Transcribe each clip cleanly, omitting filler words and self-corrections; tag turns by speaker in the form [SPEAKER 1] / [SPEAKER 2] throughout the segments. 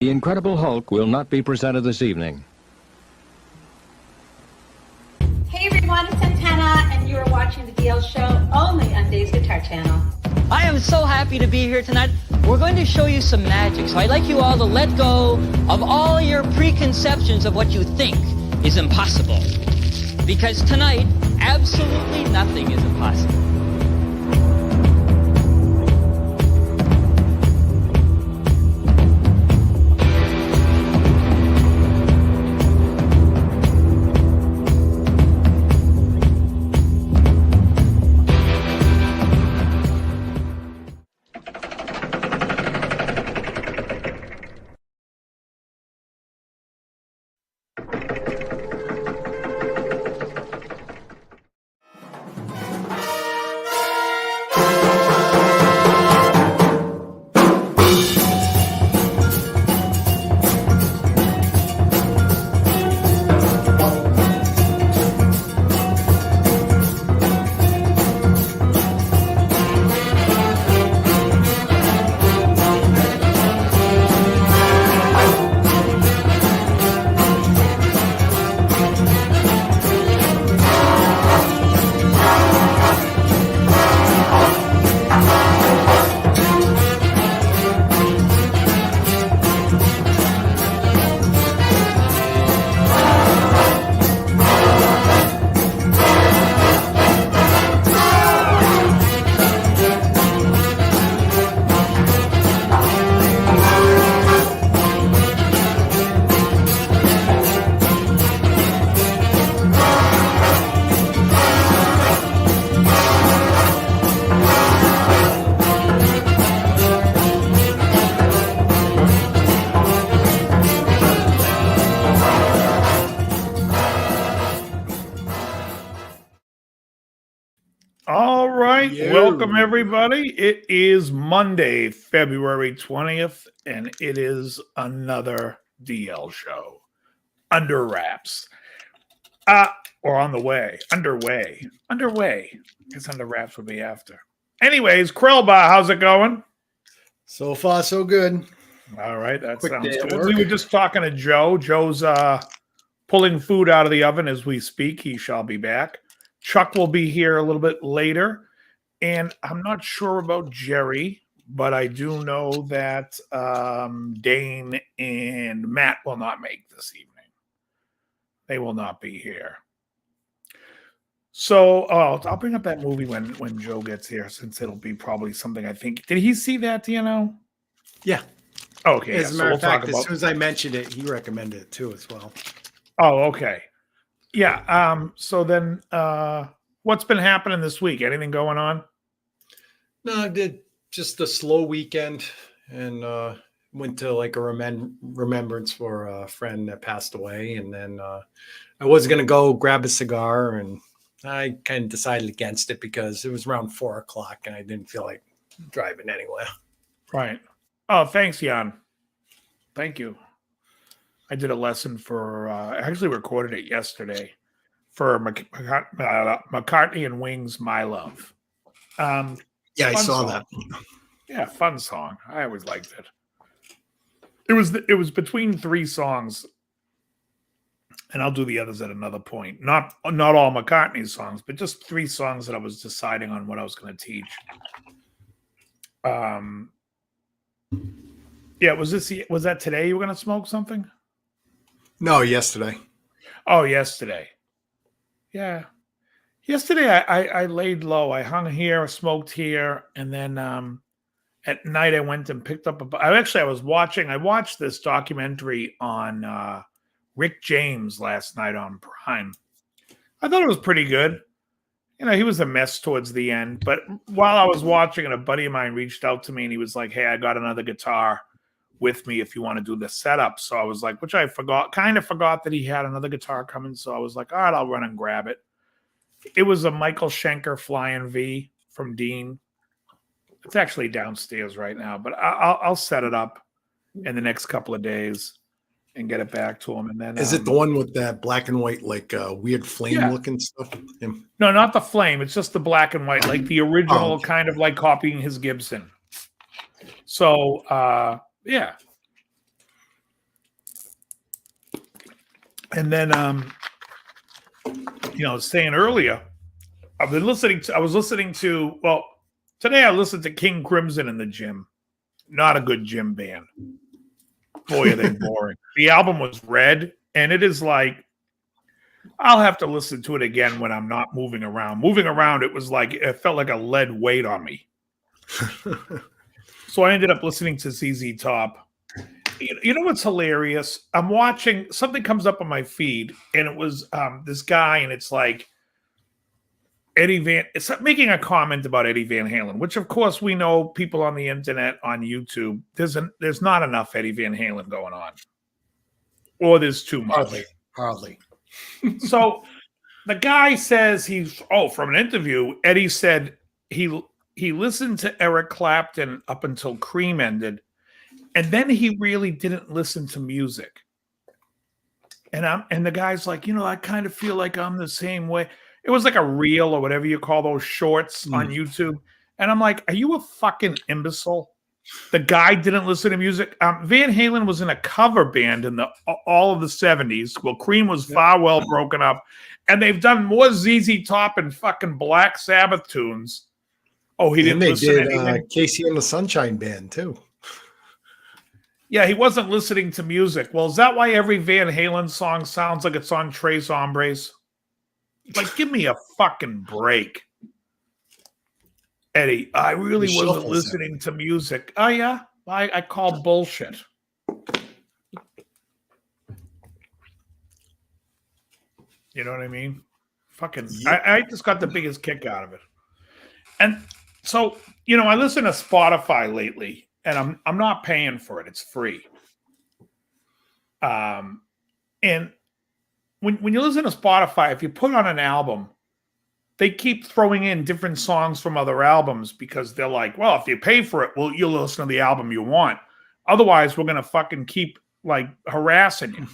[SPEAKER 1] The Incredible Hulk will not be presented this evening.
[SPEAKER 2] Hey everyone, it's Antenna, and you are watching the DL Show only on Dave's Guitar Channel.
[SPEAKER 3] I am so happy to be here tonight. We're going to show you some magic, so I'd like you all to let go of all your preconceptions of what you think is impossible. Because tonight, absolutely nothing is impossible.
[SPEAKER 4] All right. Welcome, everybody. It is Monday, February 20th, and it is another DL show. Under wraps. Or on the way. Underway. Because under wraps would be after. Anyways, Krellba, how's it going?
[SPEAKER 5] So far, so good.
[SPEAKER 4] All right. That
[SPEAKER 5] Quick
[SPEAKER 4] sounds
[SPEAKER 5] day at
[SPEAKER 4] good.
[SPEAKER 5] work.
[SPEAKER 4] We were just talking to Joe. Joe's pulling food out of the oven as we speak. He shall be back. Chuck will be here a little bit later. And I'm not sure about Jerry, but I do know that Dane and Matt will not make this evening. They will not be here. So I'll bring up that movie when Joe gets here, since it'll be probably something I think. Did he see that? Do you know?
[SPEAKER 5] Yeah.
[SPEAKER 4] Okay.
[SPEAKER 5] As a matter of fact, as soon as I mentioned it, he recommended it too as well.
[SPEAKER 4] Oh, okay. Yeah. So then what's been happening this week? Anything going on?
[SPEAKER 5] No, I did just a slow weekend and went to like a remembrance for a friend that passed away. And then I was going to go grab a cigar and I kind of decided against it because it was around 4 o'clock and I didn't feel like driving anywhere.
[SPEAKER 4] Right. Oh, thanks, Jan. Thank you. I did a lesson for, I actually recorded it yesterday for McCartney and Wings, My Love.
[SPEAKER 5] Yeah, I
[SPEAKER 4] Fun
[SPEAKER 5] saw
[SPEAKER 4] song.
[SPEAKER 5] that.
[SPEAKER 4] Yeah, fun song. I always liked it. It was between 3 songs, and I'll do the others at another point. Not all McCartney's songs, but just 3 songs that I was deciding on what I was going to teach. Yeah, was that today you were going to smoke something?
[SPEAKER 5] No, yesterday.
[SPEAKER 4] Oh, yesterday. Yeah. Yesterday I laid low. I hung here, smoked here, and then at night I went and picked up I watched this documentary on Rick James last night on Prime. I thought it was pretty good. You know, he was a mess towards the end, but while I was watching it, a buddy of mine reached out to me and he was like, "Hey, I got another guitar with me if you want to do the setup." So I was like, which I kind of forgot that he had another guitar coming. So I was like, all right, I'll run and grab it. It was a Michael Schenker Flying V from Dean. It's actually downstairs right now, but I'll set it up in the next couple of days and get it back to him. And then
[SPEAKER 5] Is it the one with that black and white, like weird flame looking stuff? Yeah.
[SPEAKER 4] No, not the flame. It's just the black and white, like the original,
[SPEAKER 5] okay.
[SPEAKER 4] kind of like copying his Gibson. So, yeah. And then, saying earlier, I was listening to, well, today I listened to King Crimson in the gym. Not a good gym band. Boy, are they boring. The album was Red, and it is like, I'll have to listen to it again when I'm not moving around. Moving around, it felt like a lead weight on me. So I ended up listening to ZZ Top. You know what's hilarious? I'm watching, something comes up on my feed, and it was this guy, and it's like it's making a comment about Eddie Van Halen, which of course we know people on the internet, on YouTube, there's not enough Eddie Van Halen going on. Or there's too much.
[SPEAKER 5] Hardly.
[SPEAKER 4] So the guy says from an interview, Eddie said he listened to Eric Clapton up until Cream ended, and then he really didn't listen to music. And the guy's like, I kind of feel like I'm the same way. It was like a reel or whatever you call those shorts on YouTube. And I'm like, are you a fucking imbecile? The guy didn't listen to music. Van Halen was in a cover band in all of the 70s. Well, Cream was far well broken up. And they've done more ZZ Top and fucking Black Sabbath tunes. Oh, he didn't listen to anything.
[SPEAKER 5] Casey and the Sunshine Band, too.
[SPEAKER 4] Yeah, he wasn't listening to music. Well, is that why every Van Halen song sounds like it's on Tres Hombres? Like, give me a fucking break. Eddie, I really wasn't listening to music. Oh, yeah? I call bullshit. You know what I mean? Fucking, I just got the biggest kick out of it. And so, I listen to Spotify lately, and I'm not paying for it. It's free. And when you listen to Spotify, if you put on an album, they keep throwing in different songs from other albums because they're like, well, if you pay for it, well, you'll listen to the album you want. Otherwise, we're going to fucking keep like harassing you.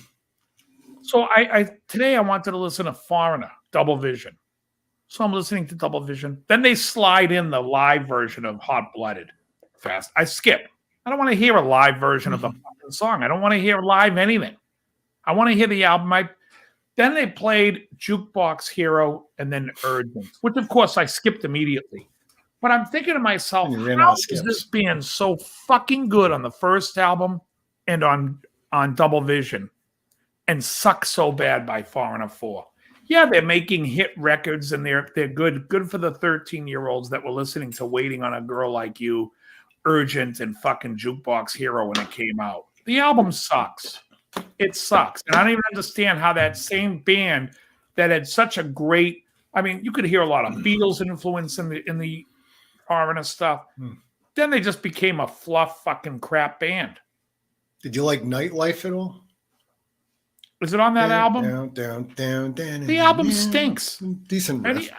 [SPEAKER 4] So today I wanted to listen to Foreigner, Double Vision. So I'm listening to Double Vision. Then they slide in the live version of Hot Blooded fast. I skip. I don't want to hear a live version of the fucking song. I don't want to hear live anything. I want to hear the album. Then they played Jukebox Hero and then Urgent, which of course I skipped immediately. But I'm thinking to myself, how is this band so fucking good on the first album and on Double Vision and suck so bad by Foreigner 4? Yeah, they're making hit records and they're good. Good for the 13-year-olds that were listening to Waiting on a Girl Like You, Urgent, and fucking Jukebox Hero when it came out. The album sucks. It sucks. And I don't even understand how that same band that had such a great, I mean, you could hear a lot of Beatles influence in the Foreigner stuff. Then they just became a fluff fucking crap band.
[SPEAKER 5] Did you like Nightlife at all?
[SPEAKER 4] Is it on that album?
[SPEAKER 5] Down.
[SPEAKER 4] The album stinks.
[SPEAKER 5] Decent riff.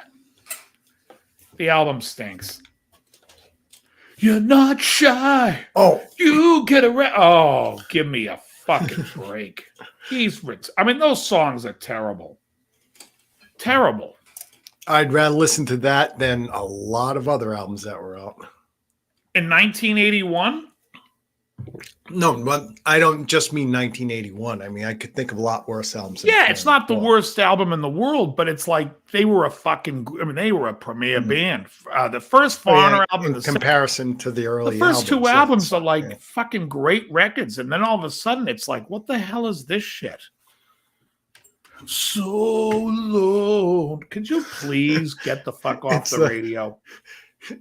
[SPEAKER 4] The album stinks. You're not shy.
[SPEAKER 5] Oh,
[SPEAKER 4] You get around. Oh, give me a fucking break. I mean, those songs are terrible. Terrible.
[SPEAKER 5] I'd rather listen to that than a lot of other albums that were out.
[SPEAKER 4] In 1981?
[SPEAKER 5] No, but I don't just mean 1981. I mean, I could think of a lot worse albums.
[SPEAKER 4] Yeah, it's not the worst album in the world, but it's like they were they were a premier band. The first Foreigner album,
[SPEAKER 5] in comparison to the early
[SPEAKER 4] the first two albums are like
[SPEAKER 5] yeah.
[SPEAKER 4] fucking great records, and then all of a sudden it's like, what the hell is this shit? So low. Could you please get the fuck off the radio?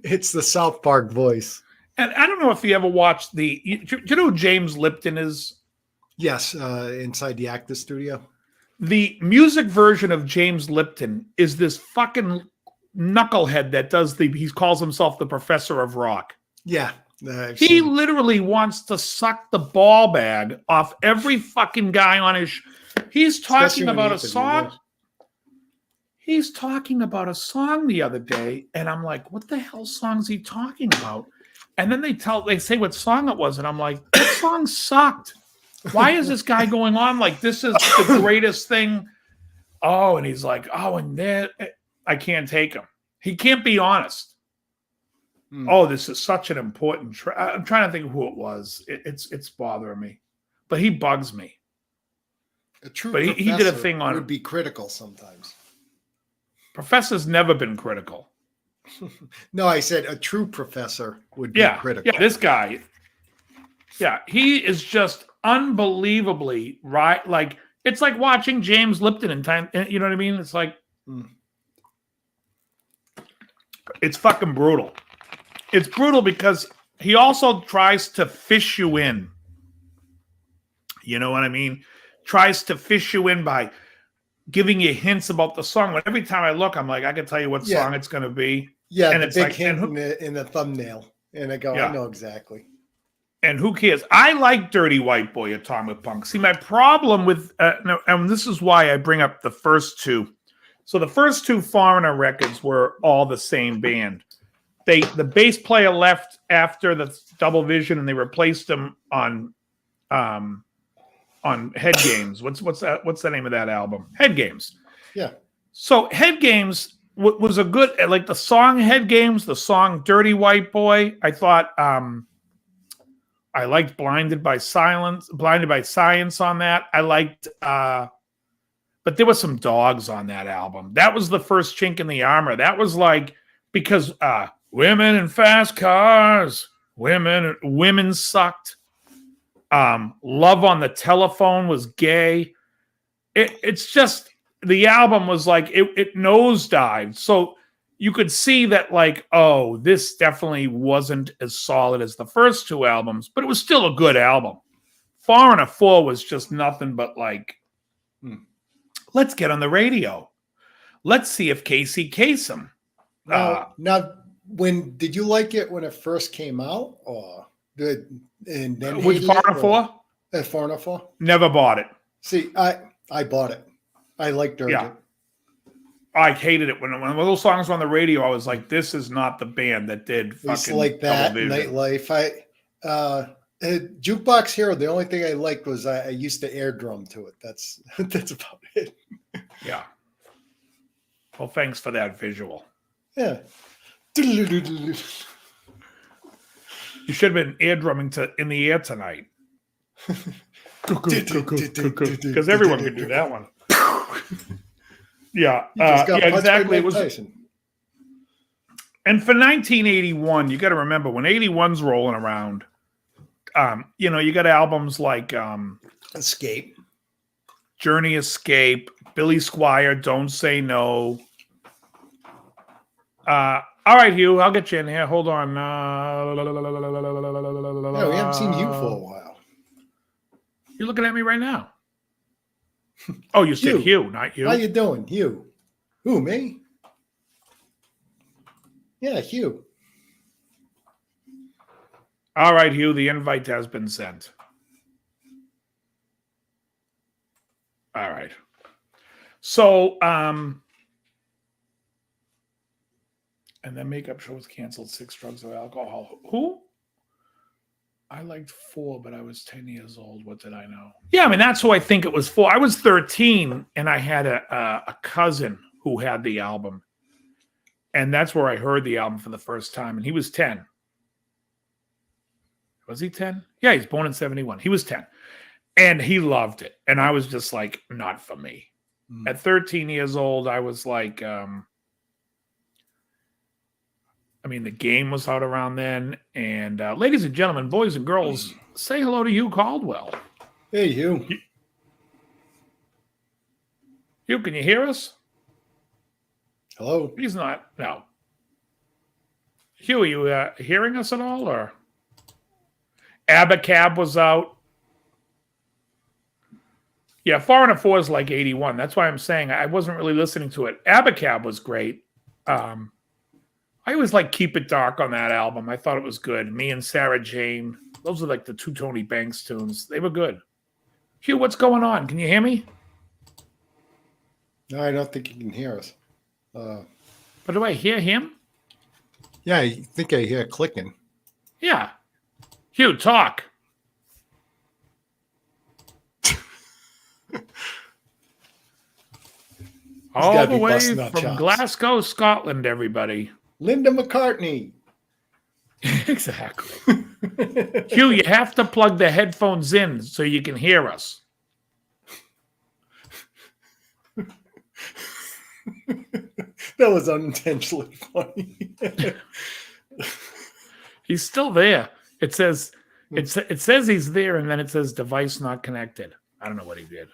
[SPEAKER 5] It's the South Park voice.
[SPEAKER 4] And I don't know if you ever watched do you know who James Lipton is?
[SPEAKER 5] Yes, inside the Actors Studio.
[SPEAKER 4] The music version of James Lipton is this fucking knucklehead that he calls himself the Professor of Rock.
[SPEAKER 5] Yeah.
[SPEAKER 4] He literally wants to suck the ball bag off every fucking guy on his. He's talking about a song. He's talking about a song the other day, and I'm like, what the hell song is he talking about? And then they say what song it was, and I'm like, that song sucked. Why is this guy going on like this is the greatest thing? Oh, and he's like, oh, and then I can't take him. He can't be honest. Oh, this is such an important I'm trying to think of who it was. It's bothering me. But he bugs me.
[SPEAKER 5] A true
[SPEAKER 4] but he did a thing on
[SPEAKER 5] would be critical sometimes.
[SPEAKER 4] Professor's never been critical.
[SPEAKER 5] No, I said a true professor would be critical.
[SPEAKER 4] Yeah, this guy. Yeah, he is just unbelievably right. Like, it's like watching James Lipton in time. You know what I mean? It's like, it's fucking brutal. It's brutal because he also tries to fish you in. You know what I mean? Tries to fish you in by giving you hints about the song. But every time I look, I'm like, I can tell you what song it's going to be.
[SPEAKER 5] Yeah,
[SPEAKER 4] and
[SPEAKER 5] the
[SPEAKER 4] it's
[SPEAKER 5] big
[SPEAKER 4] like,
[SPEAKER 5] hint in the thumbnail. And I go, I know exactly.
[SPEAKER 4] And who cares? I like Dirty White Boy, Atomic Punk. See, my problem with, and this is why I bring up the first two. So the first two Foreigner records were all the same band. The bass player left after the Double Vision, and they replaced him on Head Games. What's the name of that album? Head Games.
[SPEAKER 5] Yeah.
[SPEAKER 4] So Head Games was a good, like the song Head Games, the song Dirty White Boy. I thought I liked Blinded by Science on that. I liked, but there was some dogs on that album. That was the first chink in the armor. That was like, because women in fast cars, women sucked. Love on the Telephone was gay. It's just, the album was like, it nosedived. So you could see that, like, oh, this definitely wasn't as solid as the first two albums, but it was still a good album. Foreigner 4 was just nothing but like, let's get on the radio. Let's see if Casey Kasem.
[SPEAKER 5] Now, when did you like it when it first came out, or and then
[SPEAKER 4] with Foreigner 4?
[SPEAKER 5] Foreigner 4?
[SPEAKER 4] Never bought it.
[SPEAKER 5] See, I bought it. I liked it.
[SPEAKER 4] Yeah. I hated it when those songs were on the radio. I was like, "This is not the band that did fucking
[SPEAKER 5] like that."
[SPEAKER 4] Television.
[SPEAKER 5] Nightlife. Jukebox Hero. The only thing I liked was I used to air drum to it. That's about it.
[SPEAKER 4] Yeah. Well, thanks for that visual.
[SPEAKER 5] Yeah.
[SPEAKER 4] You should have been air drumming in the air tonight. Because everyone could do that one. Yeah, exactly. It was, and for 1981, you got to remember when 81's rolling around. You got albums like
[SPEAKER 5] Escape,
[SPEAKER 4] Journey, Escape, Billy Squier, Don't Say No. All right, Hugh, I'll get you in here. Hold on.
[SPEAKER 5] No, we haven't seen you for a while.
[SPEAKER 4] You're looking at me right now. Oh, you said Hugh, not you.
[SPEAKER 5] How you doing, Hugh? Who, me? Yeah, Hugh.
[SPEAKER 4] All right, Hugh, the invite has been sent. All right. So, and then makeup show was canceled. 6 drugs or alcohol. Who? I liked 4, but I was 10 years old. What did I know? Yeah, I mean, that's who I think it was for. I was 13, and I had a cousin who had the album. And that's where I heard the album for the first time. And he was 10. Was he 10? Yeah, he's born in 71. He was 10. And he loved it. And I was just like, not for me. At 13 years old, I was like, I mean, the Game was out around then. And ladies and gentlemen, boys and girls, say hello to Hugh Caldwell.
[SPEAKER 5] Hey, Hugh.
[SPEAKER 4] Hugh, can you hear us?
[SPEAKER 5] Hello.
[SPEAKER 4] He's not. No. Hugh, are you hearing us at all? Or Abacab was out. Yeah, Foreigner 4 is like 81. That's why I'm saying I wasn't really listening to it. Abacab was great. I always like Keep It Dark on that album. I thought it was good. Me and Sarah Jane. Those are like the 2 Tony Banks tunes. They were good. Hugh, what's going on? Can you hear me?
[SPEAKER 5] No, I don't think you can hear us.
[SPEAKER 4] But do I hear him?
[SPEAKER 5] Yeah, I think I hear clicking.
[SPEAKER 4] Yeah. Hugh, talk. All
[SPEAKER 5] gotta
[SPEAKER 4] the
[SPEAKER 5] be
[SPEAKER 4] way
[SPEAKER 5] busting our
[SPEAKER 4] from
[SPEAKER 5] chops.
[SPEAKER 4] Glasgow, Scotland, everybody.
[SPEAKER 5] Linda McCartney.
[SPEAKER 4] Exactly. Hugh, you have to plug the headphones in so you can hear us.
[SPEAKER 5] That was unintentionally funny.
[SPEAKER 4] He's still there. It says it says he's there, and then it says device not connected. I don't know what he did.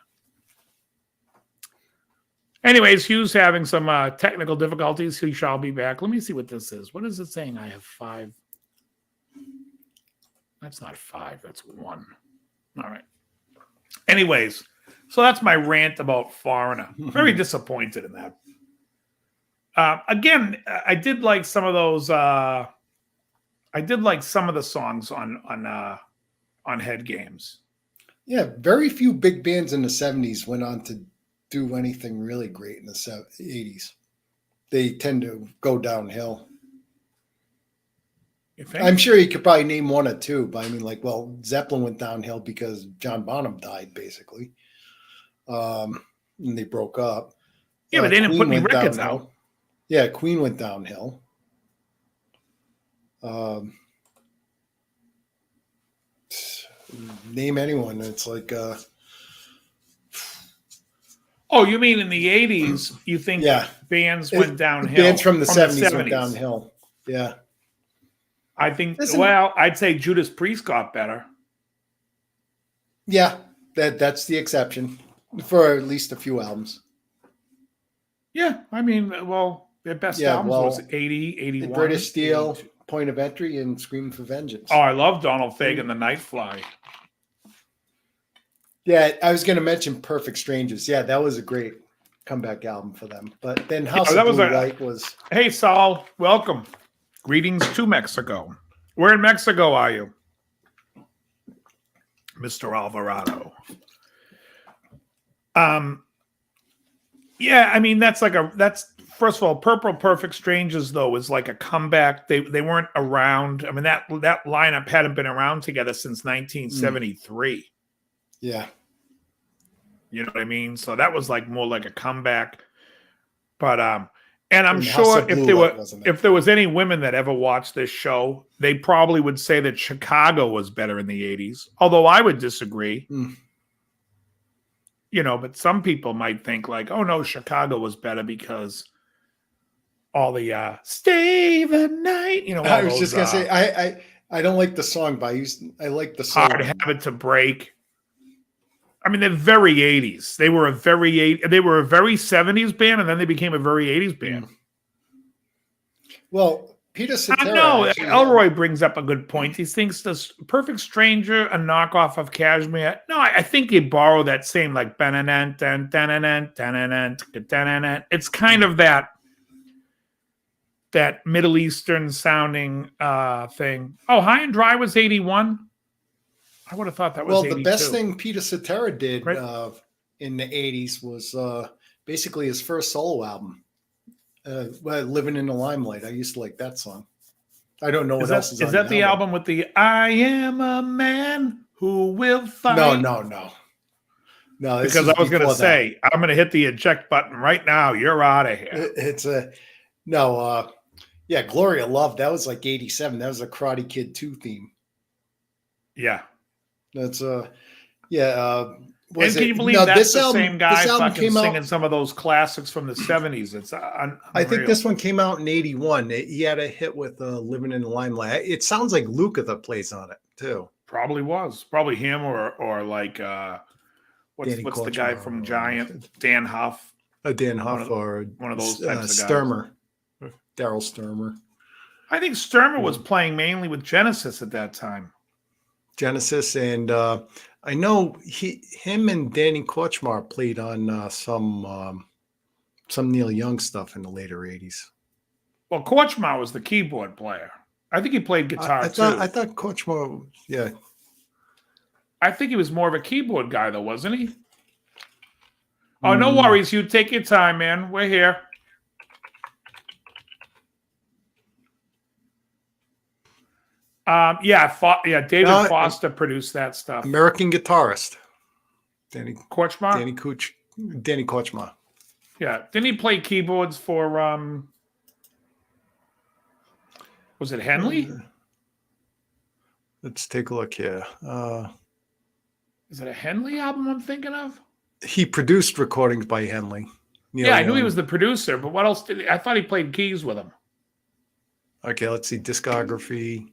[SPEAKER 4] Anyways, Hugh's having some technical difficulties. He shall be back. Let me see what this is. What is it saying? I have 5. That's not 5. That's 1. All right. Anyways, so that's my rant about Foreigner. Very disappointed in that. Again, I did like some of those. I did like some of the songs on Head Games.
[SPEAKER 5] Yeah, very few big bands in the 70s went on to do anything really great in the 80s. They tend to go downhill.
[SPEAKER 4] You think?
[SPEAKER 5] I'm sure you could probably name 1 or 2, but I mean, like, well, Zeppelin went downhill because John Bonham died, basically. And they broke up.
[SPEAKER 4] Yeah, but they didn't
[SPEAKER 5] Queen
[SPEAKER 4] put any
[SPEAKER 5] went
[SPEAKER 4] records
[SPEAKER 5] downhill.
[SPEAKER 4] out.
[SPEAKER 5] Yeah, Queen went downhill. Name anyone. It's like
[SPEAKER 4] Oh, you mean in the 80s, you think bands went downhill?
[SPEAKER 5] Bands from the 70s went downhill. Yeah.
[SPEAKER 4] I think, well, I'd say Judas Priest got better.
[SPEAKER 5] Yeah, that's the exception for at least a few albums.
[SPEAKER 4] Yeah, I mean, well, their best albums was 80, 81.
[SPEAKER 5] The British Steel,
[SPEAKER 4] 82.
[SPEAKER 5] Point of Entry, and Scream for Vengeance.
[SPEAKER 4] Oh, I love Donald Fagen, The Nightfly.
[SPEAKER 5] Yeah, I was going to mention Perfect Strangers. Yeah, that was a great comeback album for them. But then House of Blue Light was...
[SPEAKER 4] Hey, Saul, welcome. Greetings to Mexico. Where in Mexico are you? Mr. Alvarado. Yeah, I mean, that's first of all, Purple Perfect Strangers, though, is like a comeback. They weren't around. I mean, that lineup hadn't been around together since 1973.
[SPEAKER 5] Yeah.
[SPEAKER 4] You know what I mean? So that was like more like a comeback. But and I'm sure if there was any women that ever watched this show, they probably would say that Chicago was better in the 80s. Although I would disagree. You know, but some people might think like, oh no, Chicago was better because all the Stay the Night, you know.
[SPEAKER 5] I was just gonna say I don't like the song, but I like the song.
[SPEAKER 4] Hard Habit to Break. I mean, they're very 80s. They were a very 70s band, and then they became a very 80s band.
[SPEAKER 5] Well, Peter Cetera.
[SPEAKER 4] I know. Elroy brings up a good point. He thinks this Perfect Stranger a knockoff of Kashmir. No, I think he borrowed that same like it's kind of that Middle Eastern sounding thing. Oh, High and Dry was 81. I would have thought that was 82.
[SPEAKER 5] The best thing Peter Cetera did,
[SPEAKER 4] right?
[SPEAKER 5] in the 80s was basically his first solo album, Living in the Limelight. I used to like that song. I don't know what else is on
[SPEAKER 4] that the album with the I am a man who will fight?
[SPEAKER 5] No.
[SPEAKER 4] Because I was going to say, I'm going to hit the eject button right now. You're out of here.
[SPEAKER 5] It's a no. Yeah, Gloria Love. That was like 87. That was a Karate Kid 2 theme.
[SPEAKER 4] Yeah.
[SPEAKER 5] That's
[SPEAKER 4] and can you believe that's the same guy fucking singing some of those classics from the 70s? It's unreal.
[SPEAKER 5] I think this one came out in 81. He had a hit with Living in the Limelight. It sounds like Lukather plays on it too.
[SPEAKER 4] Probably was. Probably him or like what's the guy from Giant? Dan Huff.
[SPEAKER 5] Dan Huff or
[SPEAKER 4] one of those types of guys.
[SPEAKER 5] Sturmer. Daryl Sturmer.
[SPEAKER 4] I think Sturmer was playing mainly with Genesis at that time.
[SPEAKER 5] Genesis, and I know him and Danny Korchmar played on some Neil Young stuff in the later 80s.
[SPEAKER 4] Well, Korchmar was the keyboard player. I think he played guitar too.
[SPEAKER 5] I thought Korchmar, yeah.
[SPEAKER 4] I think he was more of a keyboard guy, though, wasn't he? Oh, no worries. You take your time, man. We're here. David Foster produced that stuff.
[SPEAKER 5] American guitarist. Danny
[SPEAKER 4] Korchmar?
[SPEAKER 5] Danny Korchmar.
[SPEAKER 4] Yeah. Didn't he play keyboards for was it Henley?
[SPEAKER 5] Let's take a look here.
[SPEAKER 4] Is it a Henley album I'm thinking of?
[SPEAKER 5] He produced recordings by Henley.
[SPEAKER 4] I knew he was the producer, but what else I thought he played keys with him.
[SPEAKER 5] Okay, let's see. Discography.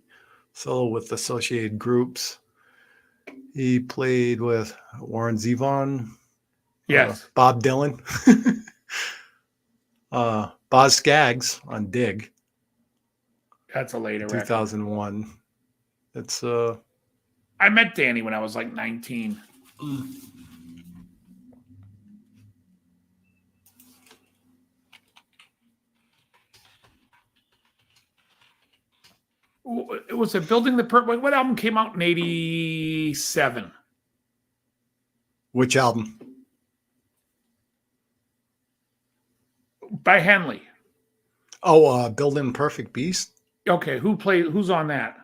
[SPEAKER 5] Solo with associated groups. He played with Warren Zevon.
[SPEAKER 4] Yes.
[SPEAKER 5] Bob Dylan. Boz Scaggs on Dig.
[SPEAKER 4] That's a later
[SPEAKER 5] 2001. Record. It's
[SPEAKER 4] I met Danny when I was like 19. It was a Building the Perfect. What album came out in 87?
[SPEAKER 5] Which album?
[SPEAKER 4] By Henley.
[SPEAKER 5] Oh, Building Perfect Beast.
[SPEAKER 4] Okay, who's on that?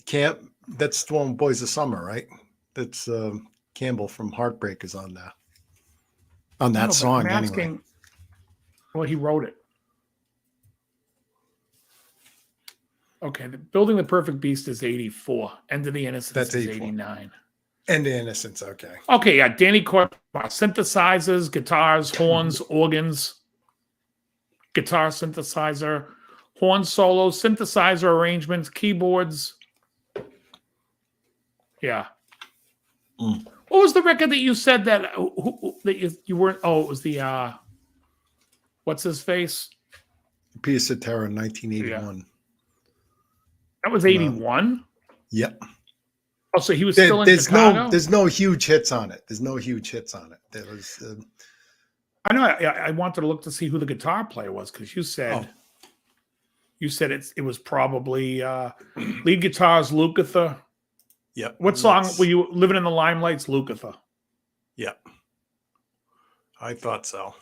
[SPEAKER 5] Camp. That's the one, Boys of Summer, right? That's Campbell from Heartbreak is on that. On that song, I'm asking, anyway.
[SPEAKER 4] Well, he wrote it. Okay, Building the Perfect Beast is 84. End of the Innocence is 89.
[SPEAKER 5] End of Innocence, okay.
[SPEAKER 4] Okay, yeah, Danny Korchmar. Synthesizers, guitars, horns, organs, guitar synthesizer, horn solos, synthesizer arrangements, keyboards. Yeah. What was the record that you said that you weren't? Oh, it was the what's his face?
[SPEAKER 5] Peter Cetera, 1981.
[SPEAKER 4] Yeah. That was 81?
[SPEAKER 5] Yep.
[SPEAKER 4] Oh, so he was still in Chicago?
[SPEAKER 5] There's no huge hits on it. There was.
[SPEAKER 4] I know. I wanted to look to see who the guitar player was because you said it was probably lead guitar is Lukather.
[SPEAKER 5] Yep.
[SPEAKER 4] What song were you Living in the Limelight's Lukather?
[SPEAKER 5] Yep. I thought so.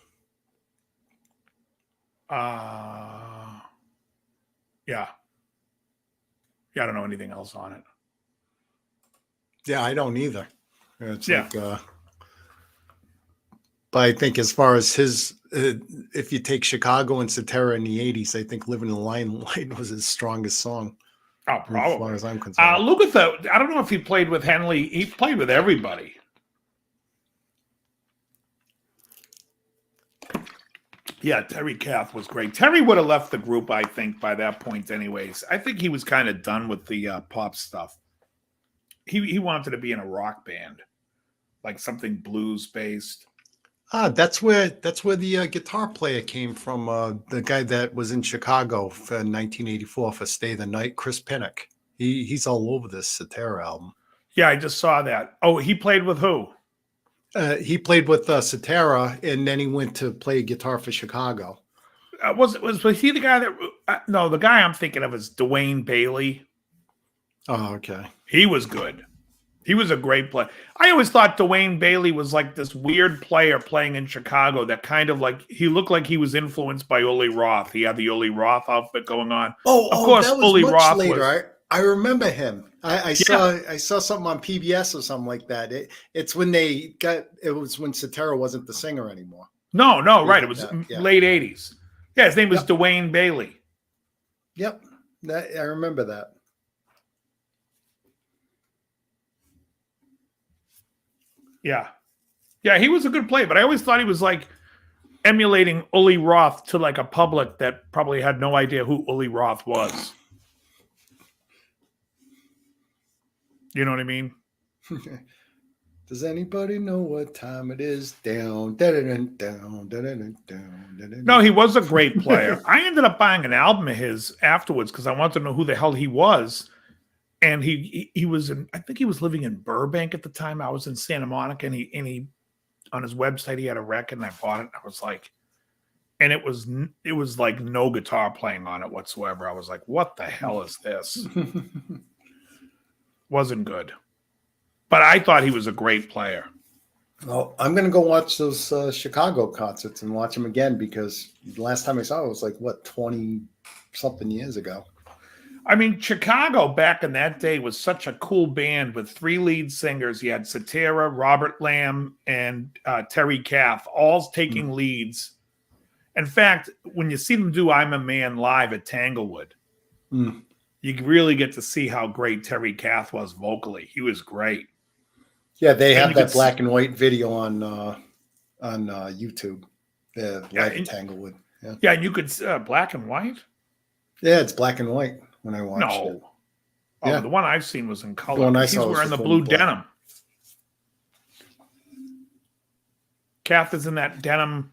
[SPEAKER 4] Yeah. I don't know anything else on it.
[SPEAKER 5] Yeah, I don't either. It's like, but I think as far as his, if you take Chicago and Cetera in the 80s, I think Living in the Limelight was his strongest song.
[SPEAKER 4] Oh, probably.
[SPEAKER 5] As far as I'm concerned.
[SPEAKER 4] Lukather, I don't know if he played with Henley. He played with everybody. Yeah, Terry Kath was great. Terry would have left the group, I think, by that point anyways. I think he was kind of done with the pop stuff. He wanted to be in a rock band, like something blues-based.
[SPEAKER 5] That's where the guitar player came from, the guy that was in Chicago for 1984 for Stay the Night, Chris Pinnock. He's all over this Cetera album.
[SPEAKER 4] Yeah, I just saw that. Oh, he played with who?
[SPEAKER 5] He played with Cetera, and then he went to play guitar for Chicago.
[SPEAKER 4] Was he the guy that? No, the guy I'm thinking of is Dwayne Bailey.
[SPEAKER 5] Oh, okay.
[SPEAKER 4] He was good. He was a great player. I always thought Dwayne Bailey was like this weird player playing in Chicago that kind of like, he looked like he was influenced by Ole Roth. He had the Ole Roth outfit going on.
[SPEAKER 5] Of
[SPEAKER 4] course,
[SPEAKER 5] that was
[SPEAKER 4] Ole
[SPEAKER 5] much
[SPEAKER 4] Roth
[SPEAKER 5] later.
[SPEAKER 4] was-
[SPEAKER 5] I remember him. I saw something on PBS or something like that. It's when it was when Cetera wasn't the singer anymore.
[SPEAKER 4] No, right. It was late 80s. Yeah, his name was Dwayne Bailey.
[SPEAKER 5] Yep. I remember that.
[SPEAKER 4] Yeah. Yeah, he was a good player, but I always thought he was like emulating Ole Roth to like a public that probably had no idea who Ole Roth was. You know what I mean?
[SPEAKER 5] Does anybody know what time it is? Down, down, down, down, down.
[SPEAKER 4] No, he was a great player. I ended up buying an album of his afterwards because I wanted to know who the hell he was. And he was in, I think he was living in Burbank at the time. I was in Santa Monica, and he on his website he had a record, and I bought it. And I was like, and it was like no guitar playing on it whatsoever. I was like, what the hell is this? Wasn't good. But I thought he was a great player.
[SPEAKER 5] Well, I'm going to go watch those Chicago concerts and watch them again, because the last time I saw it was like, what, 20-something years ago.
[SPEAKER 4] I mean, Chicago back in that day was such a cool band with 3 lead singers. You had Cetera, Robert Lamb, and Terry Kath, all taking leads. In fact, when you see them do I'm a Man live at Tanglewood, you really get to see how great Terry Kath was vocally. He was great.
[SPEAKER 5] Yeah, they have that black and white video on YouTube. Live at Tanglewood.
[SPEAKER 4] Yeah, and you could black and white.
[SPEAKER 5] Yeah, it's black and white when I watched it.
[SPEAKER 4] Oh, the one I've seen was in color.
[SPEAKER 5] The one I
[SPEAKER 4] He's
[SPEAKER 5] saw was
[SPEAKER 4] wearing the
[SPEAKER 5] the
[SPEAKER 4] blue
[SPEAKER 5] black.
[SPEAKER 4] denim. Kath is in that denim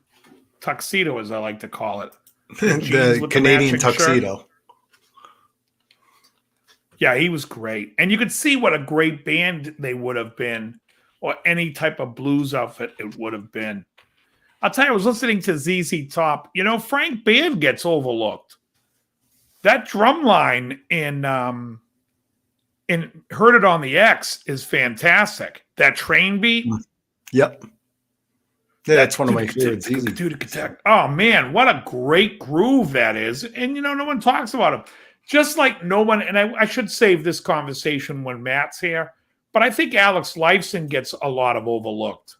[SPEAKER 4] tuxedo, as I like to call it. Jeans
[SPEAKER 5] The
[SPEAKER 4] with
[SPEAKER 5] Canadian
[SPEAKER 4] matching shirt.
[SPEAKER 5] tuxedo.
[SPEAKER 4] Yeah, he was great. And you could see what a great band they would have been, or any type of blues outfit it would have been. I'll tell you, I was listening to ZZ Top. You know, Frank Beard gets overlooked. That drum line in Heard It on the X is fantastic. That train beat.
[SPEAKER 5] Yep. Yeah, that's one of my favorites.
[SPEAKER 4] Oh, man, what a great groove that is. And, you know, no one talks about him. Just like no one, and I should save this conversation when Matt's here, but I think Alex Lifeson gets a lot of overlooked.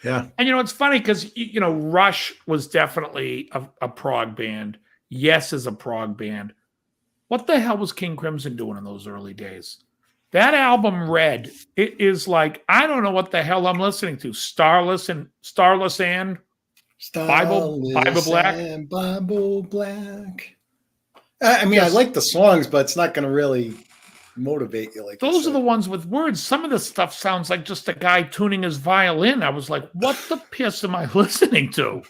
[SPEAKER 5] Yeah.
[SPEAKER 4] And, you know, it's funny because, you know, Rush was definitely a prog band. Yes is a prog band. What the hell was King Crimson doing in those early days? That album, Red, it is like, I don't know what the hell I'm listening to. Starless and Bible Black.
[SPEAKER 5] And Bible Black. I mean, I like the songs, but it's not going to really motivate you. Like
[SPEAKER 4] those are the ones with words. Some of the stuff sounds like just a guy tuning his violin. I was like, what the piss am I listening to?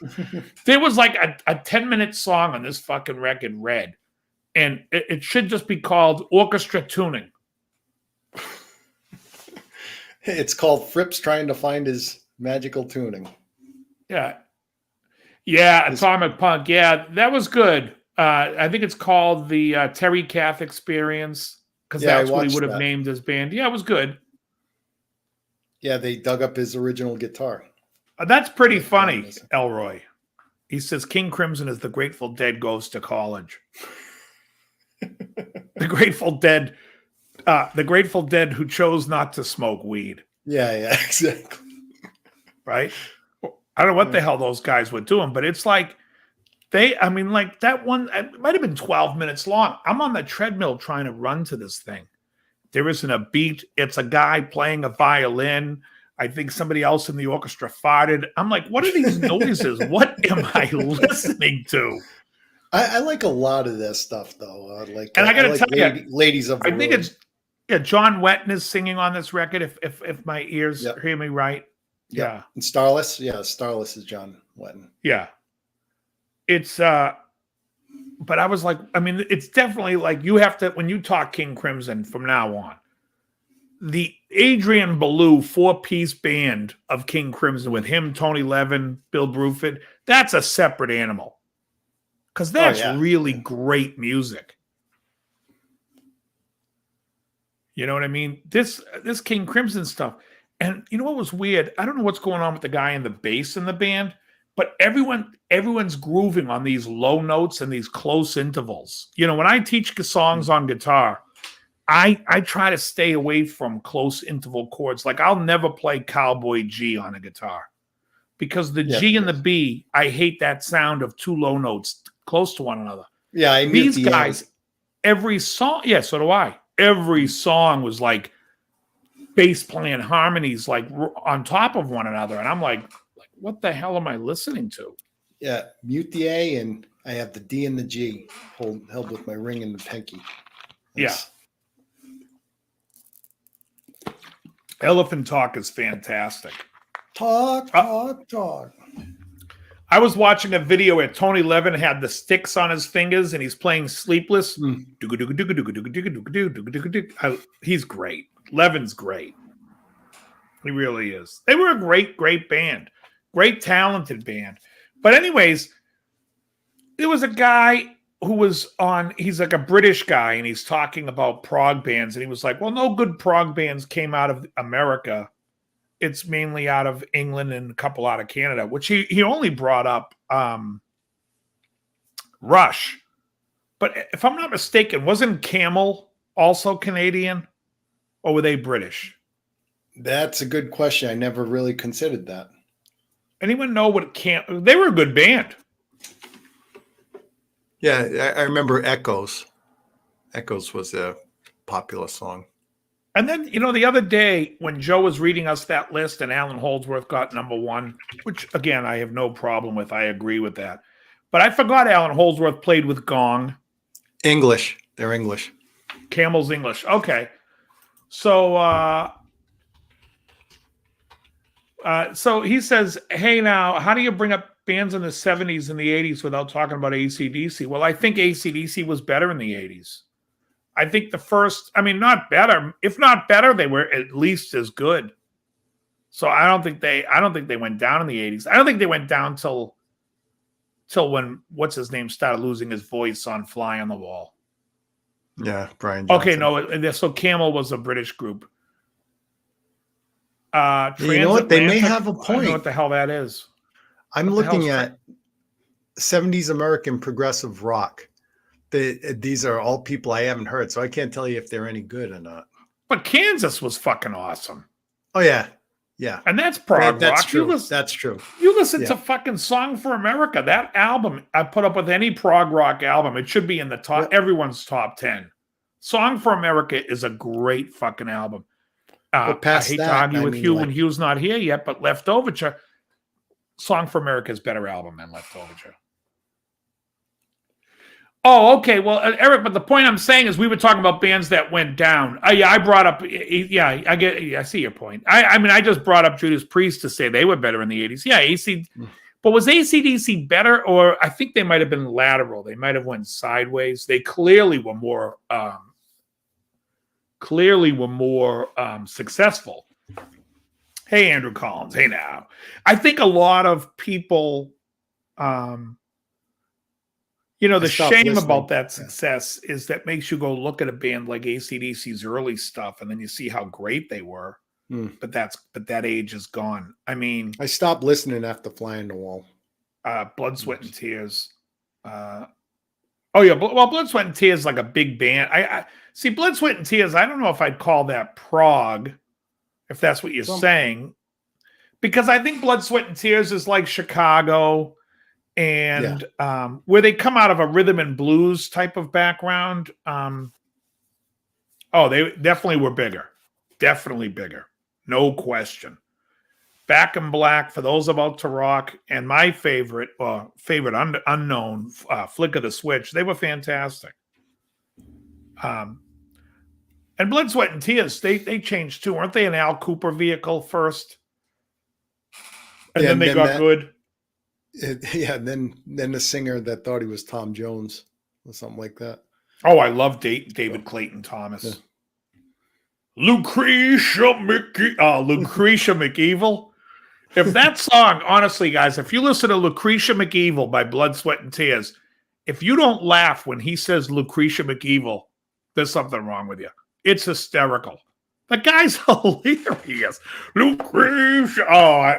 [SPEAKER 4] There was like a 10-minute song on this fucking record, Red, and it should just be called Orchestra Tuning.
[SPEAKER 5] It's called Fripp's Trying to Find His Magical Tuning.
[SPEAKER 4] Yeah, Atomic Punk. Yeah, that was good. I think it's called the Terry Kath Experience, because that's what he would have named his band. Yeah, it was good.
[SPEAKER 5] Yeah, they dug up his original guitar.
[SPEAKER 4] That's pretty funny, Elroy. He says King Crimson is the Grateful Dead goes to college. The Grateful Dead who chose not to smoke weed.
[SPEAKER 5] Yeah, exactly.
[SPEAKER 4] Right? I don't know what the hell those guys were doing, but it's like that one, it might have been 12 minutes long. I'm on the treadmill trying to run to this thing. There isn't a beat. It's a guy playing a violin. I think somebody else in the orchestra farted. I'm like, what are these noises? What am I listening to?
[SPEAKER 5] I like a lot of this stuff, though.
[SPEAKER 4] And I got to tell you,
[SPEAKER 5] Ladies of the
[SPEAKER 4] I think
[SPEAKER 5] Road.
[SPEAKER 4] it's John Wetton is singing on this record. If my ears hear me right, yeah.
[SPEAKER 5] And Starless, Starless is John Wetton.
[SPEAKER 4] Yeah, it's but I was like, I mean, it's definitely like you have to, when you talk King Crimson from now on, the Adrian Belew 4-piece band of King Crimson with him, Tony Levin, Bill Bruford, that's a separate animal. Because that's really great music. You know what I mean? This King Crimson stuff. And you know what was weird? I don't know what's going on with the guy in the bass in the band, but everyone's grooving on these low notes and these close intervals. You know, when I teach songs on guitar, I try to stay away from close interval chords. Like I'll never play Cowboy G on a guitar because the G and the B, I hate that sound of two low notes close to one another.
[SPEAKER 5] Yeah,
[SPEAKER 4] These guys, every song, yeah, so do I. Every song was like bass playing harmonies like on top of one another. And I'm like, what the hell am I listening to?
[SPEAKER 5] Yeah, mute the A and I have the D and the G held with my ring and the pinky. That's,
[SPEAKER 4] Elephant Talk is fantastic.
[SPEAKER 5] Talk.
[SPEAKER 4] I was watching a video where Tony Levin had the sticks on his fingers and he's playing Sleepless. He's great. Levin's great. He really is. They were a great, great band. Great, talented band. But anyways, there was a guy who was on, he's like a British guy, and he's talking about prog bands. And he was like, well, no good prog bands came out of America. It's mainly out of England and a couple out of Canada, which he only brought up Rush. But if I'm not mistaken, wasn't Camel also Canadian, or were they British?
[SPEAKER 5] That's a good question. I never really considered that.
[SPEAKER 4] Anyone know what they were a good band.
[SPEAKER 5] Yeah, I remember Echoes. Echoes was a popular song.
[SPEAKER 4] And then, you know, the other day when Joe was reading us that list and Alan Holdsworth got number 1, which, again, I have no problem with. I agree with that. But I forgot Alan Holdsworth played with Gong.
[SPEAKER 5] English. They're English.
[SPEAKER 4] Camel's English. Okay. So, so he says, hey, now, how do you bring up bands in the 70s and the 80s without talking about AC/DC? Well, I think AC/DC was better in the 80s. I think the first, I mean, not better. If not better, they were at least as good. So I don't think they went down in the 80s. I don't think they went down till when what's his name started losing his voice on Fly on the Wall.
[SPEAKER 5] Yeah, Brian Johnson.
[SPEAKER 4] Okay, no, so Camel was a British group.
[SPEAKER 5] You know what? They may have a
[SPEAKER 4] I don't
[SPEAKER 5] point.
[SPEAKER 4] know what the hell that is.
[SPEAKER 5] I'm looking at 70s American progressive rock. These are all people I haven't heard, so I can't tell you if they're any good or not.
[SPEAKER 4] But Kansas was fucking awesome.
[SPEAKER 5] Oh, yeah. Yeah.
[SPEAKER 4] And that's prog
[SPEAKER 5] That's
[SPEAKER 4] rock.
[SPEAKER 5] true. That's true.
[SPEAKER 4] You listen to fucking Song for America. That album, I put up with any prog rock album. It should be in the top, everyone's top 10. Song for America is a great fucking album. I hate to argue with Hugh when Hugh's not here yet, but Left Overture, Song for America is a better album than Left Overture. Oh, okay. Well, Eric, but the point I'm saying is we were talking about bands that went down. Yeah, I brought up. Yeah, I see your point. I mean, I just brought up Judas Priest to say they were better in the 80s. Yeah, but was AC/DC better? Or I think they might have been lateral. They might have went sideways. They clearly were more successful. Hey, Andrew Collins. Hey, now. I think a lot of people. You know, the shame about that success is that makes you go look at a band like AC/DC's early stuff, and then you see how great they were. But that age is gone. I mean,
[SPEAKER 5] I stopped listening after Fly on the Wall.
[SPEAKER 4] Blood, Sweat, and Tears. Oh yeah, well, Blood, Sweat, and Tears is like a big band. I see Blood, Sweat, and Tears. I don't know if I'd call that prog, if that's what you're saying, because I think Blood, Sweat, and Tears is like Chicago. And where they come out of a rhythm and blues type of background. They definitely were bigger. Definitely bigger. No question. Back in Black, For Those About to Rock, and my favorite unknown, Flick of the Switch. They were fantastic. And Blood, Sweat, and Tears, they changed too. Weren't they an Al Cooper vehicle first? And then they got good.
[SPEAKER 5] Then the singer that thought he was Tom Jones or something like that.
[SPEAKER 4] Oh, I love David Clayton Thomas. Yeah. Lucretia McEvil. If that song, honestly, guys, if you listen to Lucretia McEvil by Blood, Sweat, and Tears, if you don't laugh when he says Lucretia McEvil, there's something wrong with you. It's hysterical. The guy's hilarious. Luke Reeves. Oh,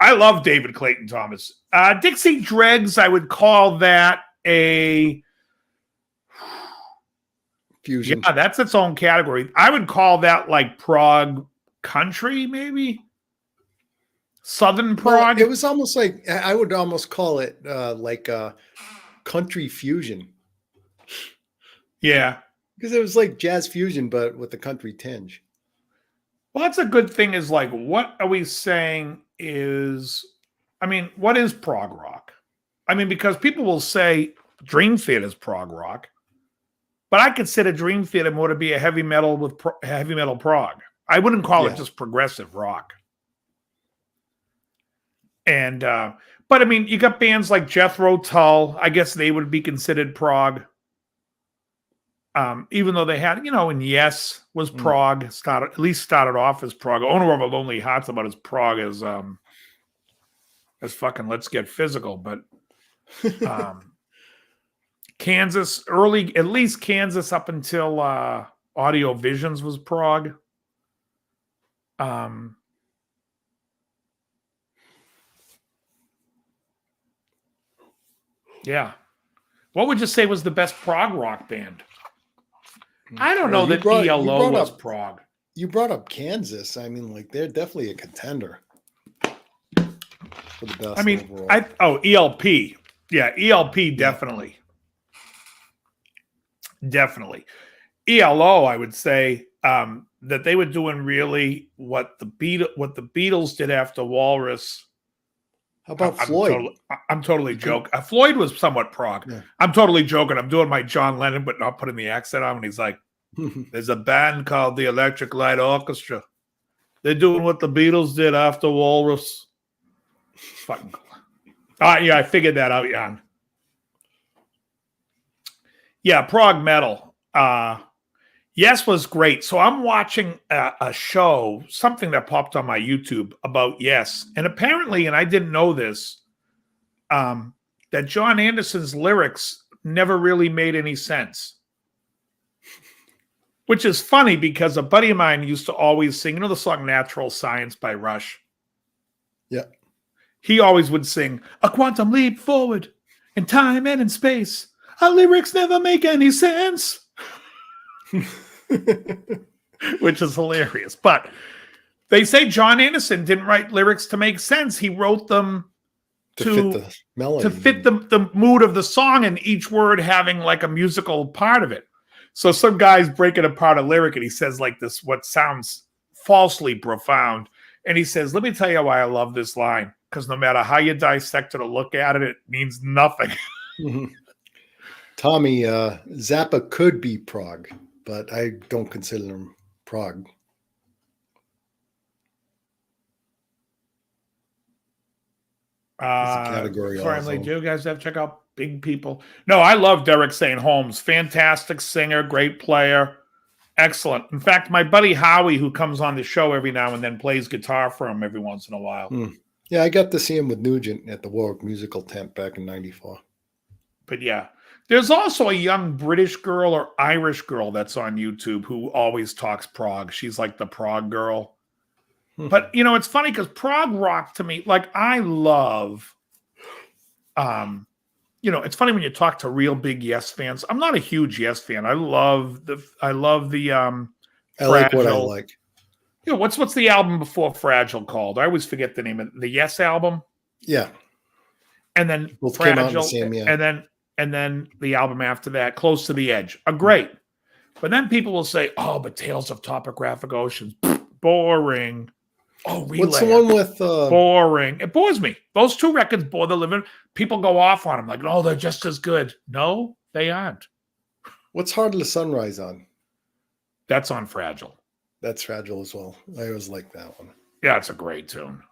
[SPEAKER 4] I love David Clayton Thomas. Dixie Dregs, I would call that a
[SPEAKER 5] Fusion.
[SPEAKER 4] Yeah, that's its own category. I would call that like prog country, maybe Southern prog.
[SPEAKER 5] Well, it was almost like I would almost call it like a country fusion
[SPEAKER 4] Yeah.
[SPEAKER 5] because it was like jazz fusion, but with a country tinge.
[SPEAKER 4] Well, that's a good thing. Is like, what are we saying? What is prog rock? Because people will say Dream Theater is prog rock. But I consider Dream Theater more to be a heavy metal with heavy metal prog. I wouldn't call it just progressive rock. And but you got bands like Jethro Tull. I guess they would be considered prog. Even though they had, and Yes was prog. Started off as prog. Owner of a Lonely Hearts about as prog as fucking Let's Get Physical, but. Kansas, at least Kansas up until Audio Visions was prog. Yeah. What would you say was the best prog rock band? I don't know that ELO was prog.
[SPEAKER 5] You brought up Kansas. They're definitely a contender for the best overall.
[SPEAKER 4] ELP. Yeah, ELP definitely. Definitely. ELO, I would say that they were doing really what the Beatles did after Walrus.
[SPEAKER 5] How about Floyd?
[SPEAKER 4] I'm totally joking. Floyd was somewhat prog. Yeah. I'm totally joking. I'm doing my John Lennon, but not putting the accent on. And he's like, there's a band called the Electric Light Orchestra. They're doing what the Beatles did after Walrus. Fucking cool. I figured that out, Jan. Yeah, prog metal. Yes was great. So I'm watching a show, something that popped on my YouTube about Yes. And apparently, and I didn't know this, that John Anderson's lyrics never really made any sense. Which is funny because a buddy of mine used to always sing, the song Natural Science by Rush?
[SPEAKER 5] Yeah.
[SPEAKER 4] He always would sing, a quantum leap forward in time and in space. Our lyrics never make any sense. Which is hilarious. But they say John Anderson didn't write lyrics to make sense. He wrote them to fit the melody, to fit the mood of the song, and each word having like a musical part of it. So some guy's breaking apart a lyric and he says like this, what sounds falsely profound. And he says, let me tell you why I love this line. Because no matter how you dissect it or look at it, it means nothing.
[SPEAKER 5] Tommy, Zappa could be prog, but I don't consider him prog.
[SPEAKER 4] Category finally, do you guys have to check out Big People? No, I love Derek St. Holmes. Fantastic singer, great player, excellent. In fact, my buddy Howie, who comes on the show every now and then, plays guitar for him every once in a while.
[SPEAKER 5] Yeah, I got to see him with Nugent at the Warwick Musical Tent back in '94.
[SPEAKER 4] But yeah, there's also a young British girl or Irish girl that's on YouTube who always talks prog. She's like the prog girl. But, it's funny because prog rock to me, like I love, it's funny when you talk to real big Yes fans. I'm not a huge Yes fan. I love the
[SPEAKER 5] I like what I like.
[SPEAKER 4] What's the album before Fragile called? I always forget the name of the Yes album.
[SPEAKER 5] Yeah.
[SPEAKER 4] And then
[SPEAKER 5] both
[SPEAKER 4] Fragile,
[SPEAKER 5] came out the same year.
[SPEAKER 4] and then the album after that, Close to the Edge, are great. But then people will say, "Oh, but Tales of Topographic Oceans, boring." Oh, Relay.
[SPEAKER 5] What's the one with
[SPEAKER 4] boring? It bores me. Those two records bore the living. People go off on them like, "Oh, they're just as good." No, they aren't.
[SPEAKER 5] What's Heart of the Sunrise on?
[SPEAKER 4] That's on Fragile.
[SPEAKER 5] That's Fragile as well. I always like that one.
[SPEAKER 4] Yeah, it's a great tune.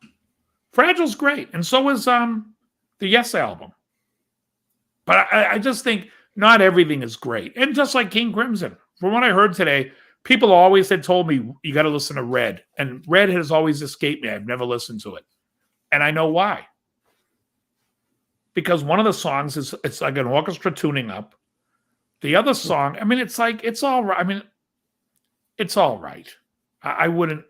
[SPEAKER 4] Fragile's great, and so is the Yes album. But I just think not everything is great. And just like King Crimson, from what I heard today, people always had told me, you got to listen to Red. And Red has always escaped me. I've never listened to it. And I know why. Because one of the songs it's like an orchestra tuning up. The other song, it's all right. It's all right. I wouldn't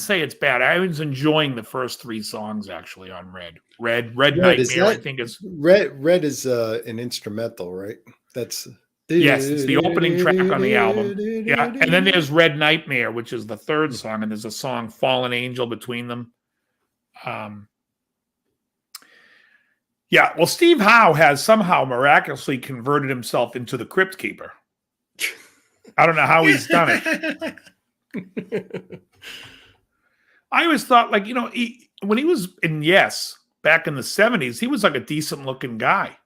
[SPEAKER 4] say it's bad. I was enjoying the first 3 songs actually on Red Nightmare. I think is
[SPEAKER 5] Red is an instrumental, right? That's
[SPEAKER 4] yes, it's the opening track on the album. Yeah, and then there's Red Nightmare, which is the 3rd song, and there's a song Fallen Angel between them. Yeah, well, Steve Howe has somehow miraculously converted himself into the Crypt Keeper. I don't know how he's done it. I always thought, like, when he was in Yes back in the 70s, he was like a decent looking guy.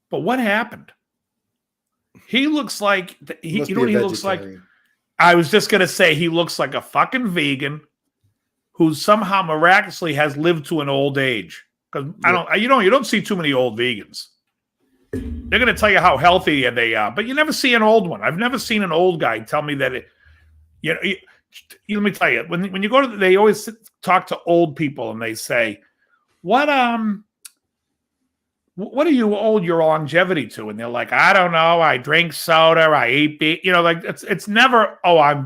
[SPEAKER 4] But what happened? He looks like, you know what he looks like? I was just going to say, he looks like a fucking vegan who somehow miraculously has lived to an old age. Because you don't see too many old vegans. They're going to tell you how healthy they are, but you never see an old one. I've never seen an old guy tell me that. Let me tell you, when you go to, they always talk to old people and they say, "What do you owe your longevity to?" And they're like, "I don't know. I drink soda. I eat beef." Like it's never. Oh, I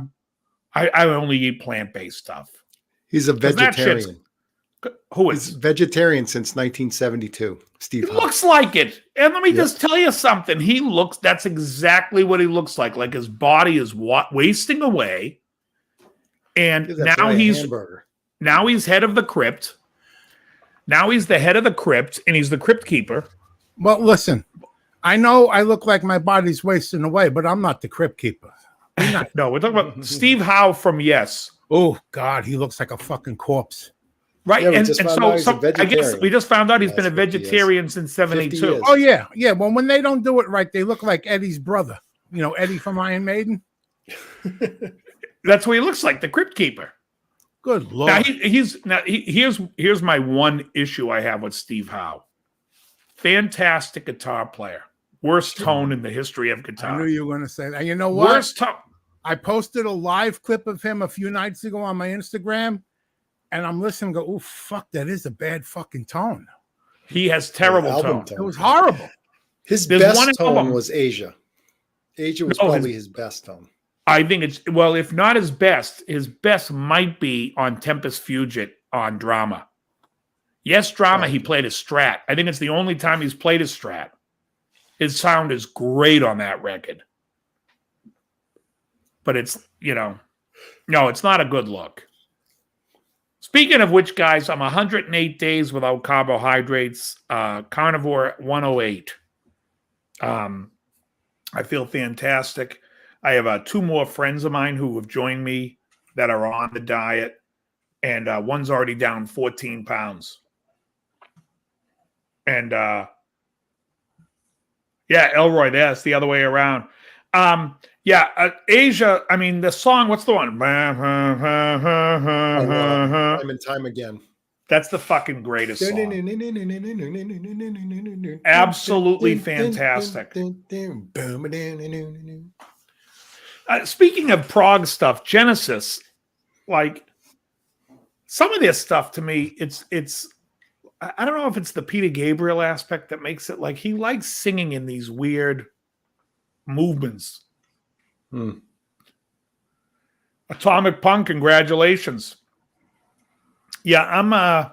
[SPEAKER 4] only eat plant-based stuff.
[SPEAKER 5] He's a vegetarian.
[SPEAKER 4] Who is?
[SPEAKER 5] He's vegetarian since 1972. Steve Howe.
[SPEAKER 4] Looks like it. And let me just tell you something. That's exactly what he looks like. Like his body is wasting away. And now he's head of the crypt. Now he's the head of the crypt, and he's the crypt keeper.
[SPEAKER 6] Well, listen, I know I look like my body's wasting away, but I'm not the crypt keeper.
[SPEAKER 4] No, we're talking about Steve Howe from Yes.
[SPEAKER 6] Oh, God, he looks like a fucking corpse.
[SPEAKER 4] Right,
[SPEAKER 5] Yeah,
[SPEAKER 4] and so I guess we just found out he's been a vegetarian since 72.
[SPEAKER 6] Oh, yeah. Well, when they don't do it right, they look like Eddie's brother. Eddie from Iron Maiden.
[SPEAKER 4] That's what he looks like, the Crypt Keeper.
[SPEAKER 6] Good Lord.
[SPEAKER 4] Here's my one issue I have with Steve Howe. Fantastic guitar player. Worst tone in the history of guitar.
[SPEAKER 6] I knew you were going to say that. You know what?
[SPEAKER 4] Worst tone.
[SPEAKER 6] I posted a live clip of him a few nights ago on my Instagram. And I'm listening, go, oh, fuck, that is a bad fucking tone.
[SPEAKER 4] He has terrible tone.
[SPEAKER 6] It was horrible.
[SPEAKER 5] His best tone was Asia. Asia was probably his best tone.
[SPEAKER 4] I think if not his best might be on Tempus Fugit on Drama. Yes, Drama, he played a Strat. I think it's the only time he's played a Strat. His sound is great on that record. But it's, no, it's not a good look. Speaking of which, guys, I'm 108 days without carbohydrates, carnivore 108. I feel fantastic. I have 2 more friends of mine who have joined me that are on the diet, and one's already down 14 pounds. And Elroy, that's the other way around. Asia, I mean, the song, what's the one? Time
[SPEAKER 5] and time again.
[SPEAKER 4] That's the fucking greatest song. Absolutely fantastic. Speaking of prog stuff, Genesis, like, some of this stuff to me, it's I don't know if it's the Peter Gabriel aspect that makes it like he likes singing in these weird movements. Atomic Punk, congratulations. Yeah, I'm on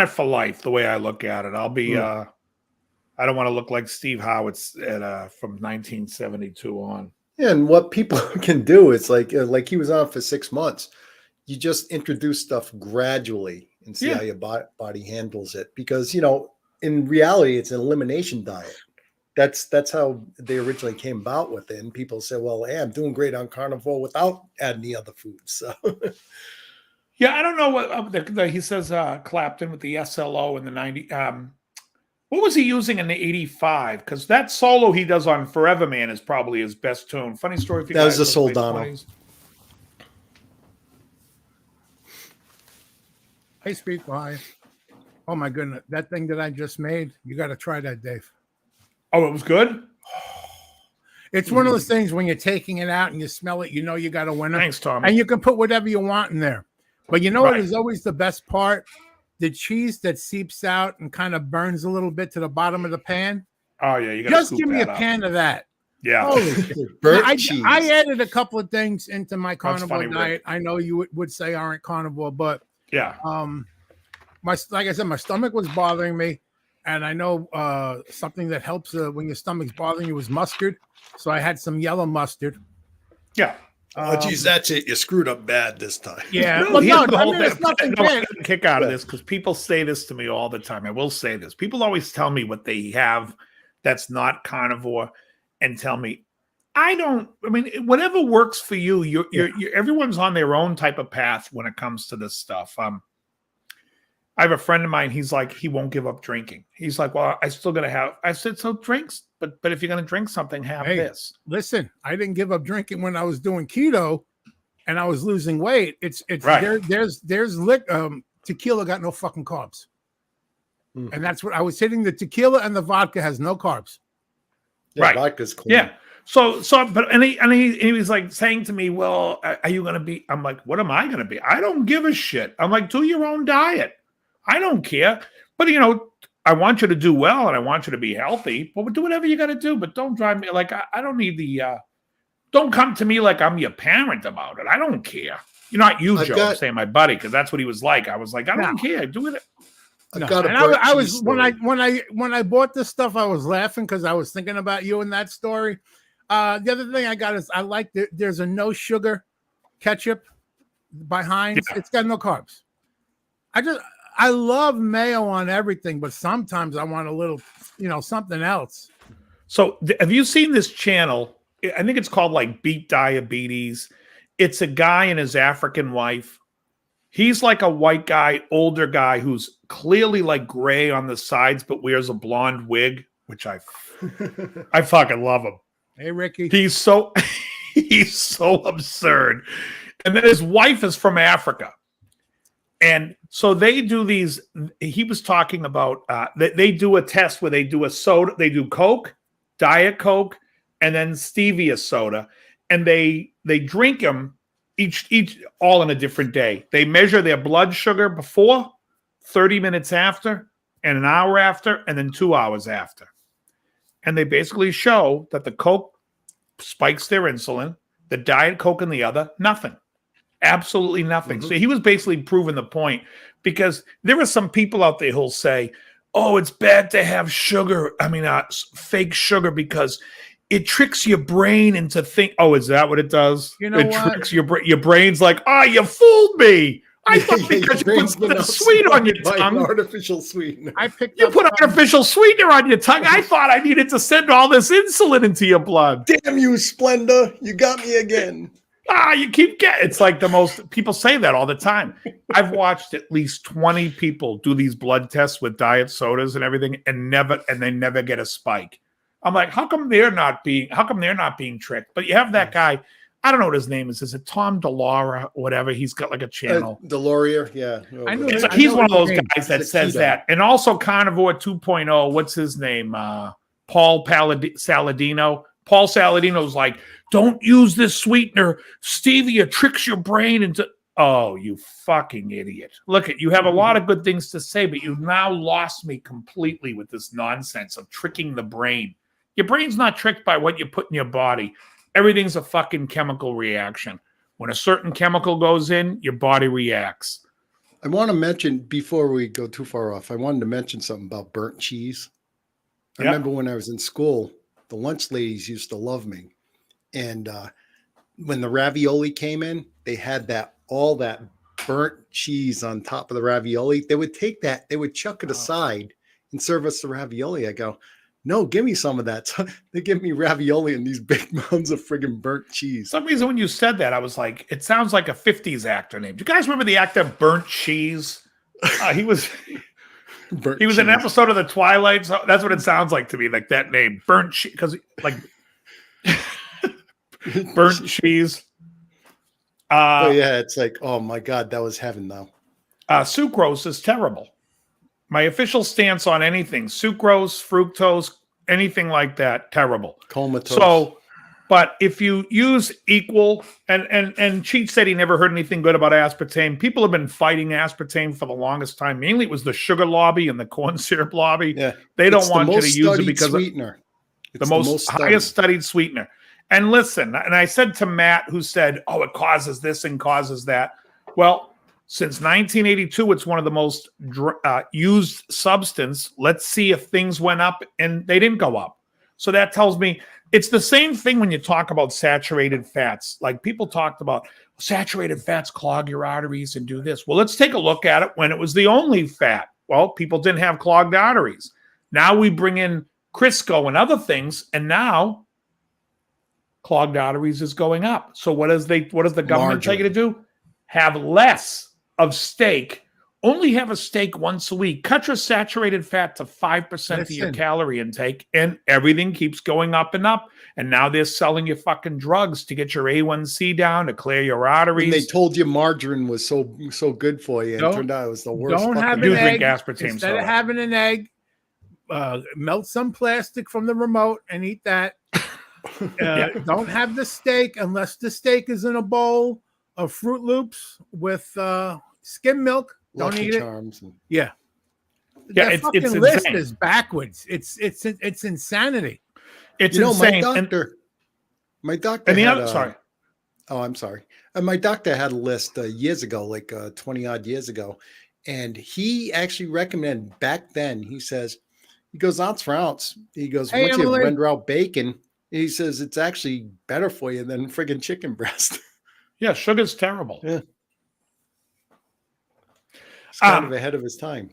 [SPEAKER 4] it for life, the way I look at it. I'll be I don't want to look like Steve Howitz from 1972 on.
[SPEAKER 5] Yeah, and what people can do is like he was on for 6 months. You just introduce stuff gradually and see how your body handles it. Because, in reality, it's an elimination diet. That's how they originally came about with it. And people say, well, hey, I'm doing great on carnivore without adding the other foods. So.
[SPEAKER 4] Yeah, I don't know what he says. Clapton with the SLO in the 90s. What was he using in the 85? Because that solo he does on Forever Man is probably his best tune. Funny story.
[SPEAKER 5] That was the Soldano.
[SPEAKER 6] Hey, Speak Why. Oh, my goodness. That thing that I just made, you got to try that, Dave.
[SPEAKER 4] Oh, it was good?
[SPEAKER 6] It's one of those things when you're taking it out and you smell it, you know you got a winner.
[SPEAKER 4] Thanks, Tom.
[SPEAKER 6] And you can put whatever you want in there. But you know what is always the best part? The cheese that seeps out and kind of burns a little bit to the bottom of the pan.
[SPEAKER 4] Oh, yeah. You
[SPEAKER 6] just give me a can of that.
[SPEAKER 4] Yeah.
[SPEAKER 6] Holy shit.
[SPEAKER 5] Burnt cheese.
[SPEAKER 6] I added a couple of things into my carnivore
[SPEAKER 4] funny, Rick.
[SPEAKER 6] diet. I know you would say aren't carnivore, but
[SPEAKER 4] Yeah.
[SPEAKER 6] like I said, my stomach was bothering me, and I know something that helps when your stomach's bothering you is mustard. So I had some yellow mustard.
[SPEAKER 4] Yeah.
[SPEAKER 5] Oh, geez, that's it. You screwed up bad this time.
[SPEAKER 6] Yeah,
[SPEAKER 4] No,
[SPEAKER 6] well,
[SPEAKER 4] here's
[SPEAKER 6] no,
[SPEAKER 4] the
[SPEAKER 6] I
[SPEAKER 4] whole
[SPEAKER 6] mean, it's
[SPEAKER 4] thing.
[SPEAKER 6] nothing
[SPEAKER 4] No, I
[SPEAKER 6] bad.
[SPEAKER 4] get a kick out of this because people say this to me all the time. I will say this. People always tell me what they have that's not carnivore and tell me, I mean, whatever works for you, you're everyone's on their own type of path when it comes to this stuff. I have a friend of mine. He's like, he won't give up drinking. He's like, well, I still gonna have. I said, so drinks, but if you're gonna drink something, have this.
[SPEAKER 6] Listen, I didn't give up drinking when I was doing keto, and I was losing weight. It's
[SPEAKER 4] right.
[SPEAKER 6] There's tequila got no fucking carbs, and that's what I was hitting. The tequila and the vodka has no carbs.
[SPEAKER 5] Yeah,
[SPEAKER 4] Right.
[SPEAKER 5] vodka's clean.
[SPEAKER 4] Yeah. So, but he was like saying to me, well, are you gonna be? I'm like, what am I gonna be? I don't give a shit. I'm like, do your own diet. I don't care. But I want you to do well and I want you to be healthy. But do whatever you got to do. But don't drive me like I don't need the. Don't come to me like I'm your parent about it. I don't care. You're not you, Joe. I'm saying my buddy because that's what he was like. I was like, I don't care. Do it.
[SPEAKER 6] I was when I bought this stuff, I was laughing because I was thinking about you in that story. The other thing I got is I like there's a no sugar ketchup by Heinz. Yeah. It's got no carbs. I love mayo on everything, but sometimes I want a little, something else.
[SPEAKER 4] So have you seen this channel? I think it's called like Beat Diabetes. It's a guy and his African wife. He's like a white guy, older guy who's clearly like gray on the sides, but wears a blonde wig, which I fucking love him.
[SPEAKER 6] Hey, Ricky.
[SPEAKER 4] He's so absurd. And then his wife is from Africa. And so they do these, he was talking about, they do a test where they do a soda, they do Coke, Diet Coke, and then stevia soda. And they drink them each all in a different day. They measure their blood sugar before, 30 minutes after, and an hour after, and then 2 hours after. And they basically show that the Coke spikes their insulin, the Diet Coke and the other, nothing. Absolutely nothing. So he was basically proving the point because there are some people out there who'll say, oh, it's bad to have sugar. I mean, fake sugar because it tricks your brain into think. Oh, is that what it does? It tricks your brain. Your brain's like, you fooled me. I thought because you put sweet on your tongue.
[SPEAKER 5] Artificial sweetener.
[SPEAKER 4] You put artificial sweetener on your tongue. I thought I needed to send all this insulin into your blood.
[SPEAKER 5] Damn you, Splenda. You got me again.
[SPEAKER 4] You keep getting. It's like the most people say that all the time. I've watched at least 20 people do these blood tests with diet sodas and everything, and they never get a spike. I'm like, how come they're not being tricked? But you have that guy. I don't know what his name is. Is it Tom DeLauria or whatever? He's got like a channel.
[SPEAKER 5] DeLauria, yeah.
[SPEAKER 4] He's one of those guys that says that. And also Carnivore 2.0. What's his name? Paul Saladino. Paul Saladino's like, don't use this sweetener. Stevia tricks your brain into. Oh, you fucking idiot. Look, you have a lot of good things to say, but you've now lost me completely with this nonsense of tricking the brain. Your brain's not tricked by what you put in your body. Everything's a fucking chemical reaction. When a certain chemical goes in, your body reacts.
[SPEAKER 5] I want to mention, before we go too far off, I wanted to mention something about burnt cheese. I remember when I was in school, the lunch ladies used to love me. And when the ravioli came in, they had all that burnt cheese on top of the ravioli. They would take that, they would chuck it aside and serve us the ravioli. I go, no, give me some of that. So they give me ravioli and these big mounds of friggin' burnt cheese.
[SPEAKER 4] For some reason, when you said that, I was like, it sounds like a 50s actor name. Do you guys remember the actor Burnt Cheese? He was in an episode of The Twilight. So that's what it sounds like to me, like that name, Burnt Cheese, because like burnt cheese.
[SPEAKER 5] Yeah, it's like, oh my God, that was heaven though.
[SPEAKER 4] Sucrose is terrible. My official stance on anything, sucrose, fructose, anything like that, terrible.
[SPEAKER 5] Comatose.
[SPEAKER 4] So, but if you use equal, and Cheech said he never heard anything good about aspartame. People have been fighting aspartame for the longest time. Mainly it was the sugar lobby and the corn syrup lobby.
[SPEAKER 5] Yeah.
[SPEAKER 4] They don't want you to use it because
[SPEAKER 5] sweetener.
[SPEAKER 4] The most highest studied sweetener. And listen, and I said to Matt, who said, "Oh, it causes this and causes that." Well, since 1982, it's one of the most used substance. Let's see if things went up, and they didn't go up. So that tells me it's the same thing when you talk about saturated fats. Like people talked about saturated fats clog your arteries and do this. Well, let's take a look at it when it was the only fat. Well, people didn't have clogged arteries. Now we bring in Crisco and other things, and now clogged arteries is going up. So what does the government tell you to do? Have less of steak. Only have a steak once a week. Cut your saturated fat to 5% of your calorie intake, and everything keeps going up and up. And now they're selling you fucking drugs to get your A1C down, to clear your arteries.
[SPEAKER 5] And they told you margarine was so good for you, and it turned out it was the worst.
[SPEAKER 6] Don't have
[SPEAKER 4] an
[SPEAKER 6] egg.
[SPEAKER 4] Drink aspartame
[SPEAKER 6] Instead
[SPEAKER 4] soda.
[SPEAKER 6] of having an egg, melt some plastic from the remote and eat that. Don't have the steak unless the steak is in a bowl of Fruit Loops with skim milk. Don't eat it.
[SPEAKER 4] Yeah,
[SPEAKER 6] the fucking list is backwards. It's insanity.
[SPEAKER 4] It's insane.
[SPEAKER 5] My doctor.
[SPEAKER 4] And the other, sorry.
[SPEAKER 5] Oh, I'm sorry. My doctor had a list years ago, like 20 odd years ago, and he actually recommended back then. He goes ounce for ounce. He goes, once you render out bacon, he says it's actually better for you than friggin' chicken breast.
[SPEAKER 4] Yeah, sugar's terrible.
[SPEAKER 5] Yeah. It's kind of ahead of his time.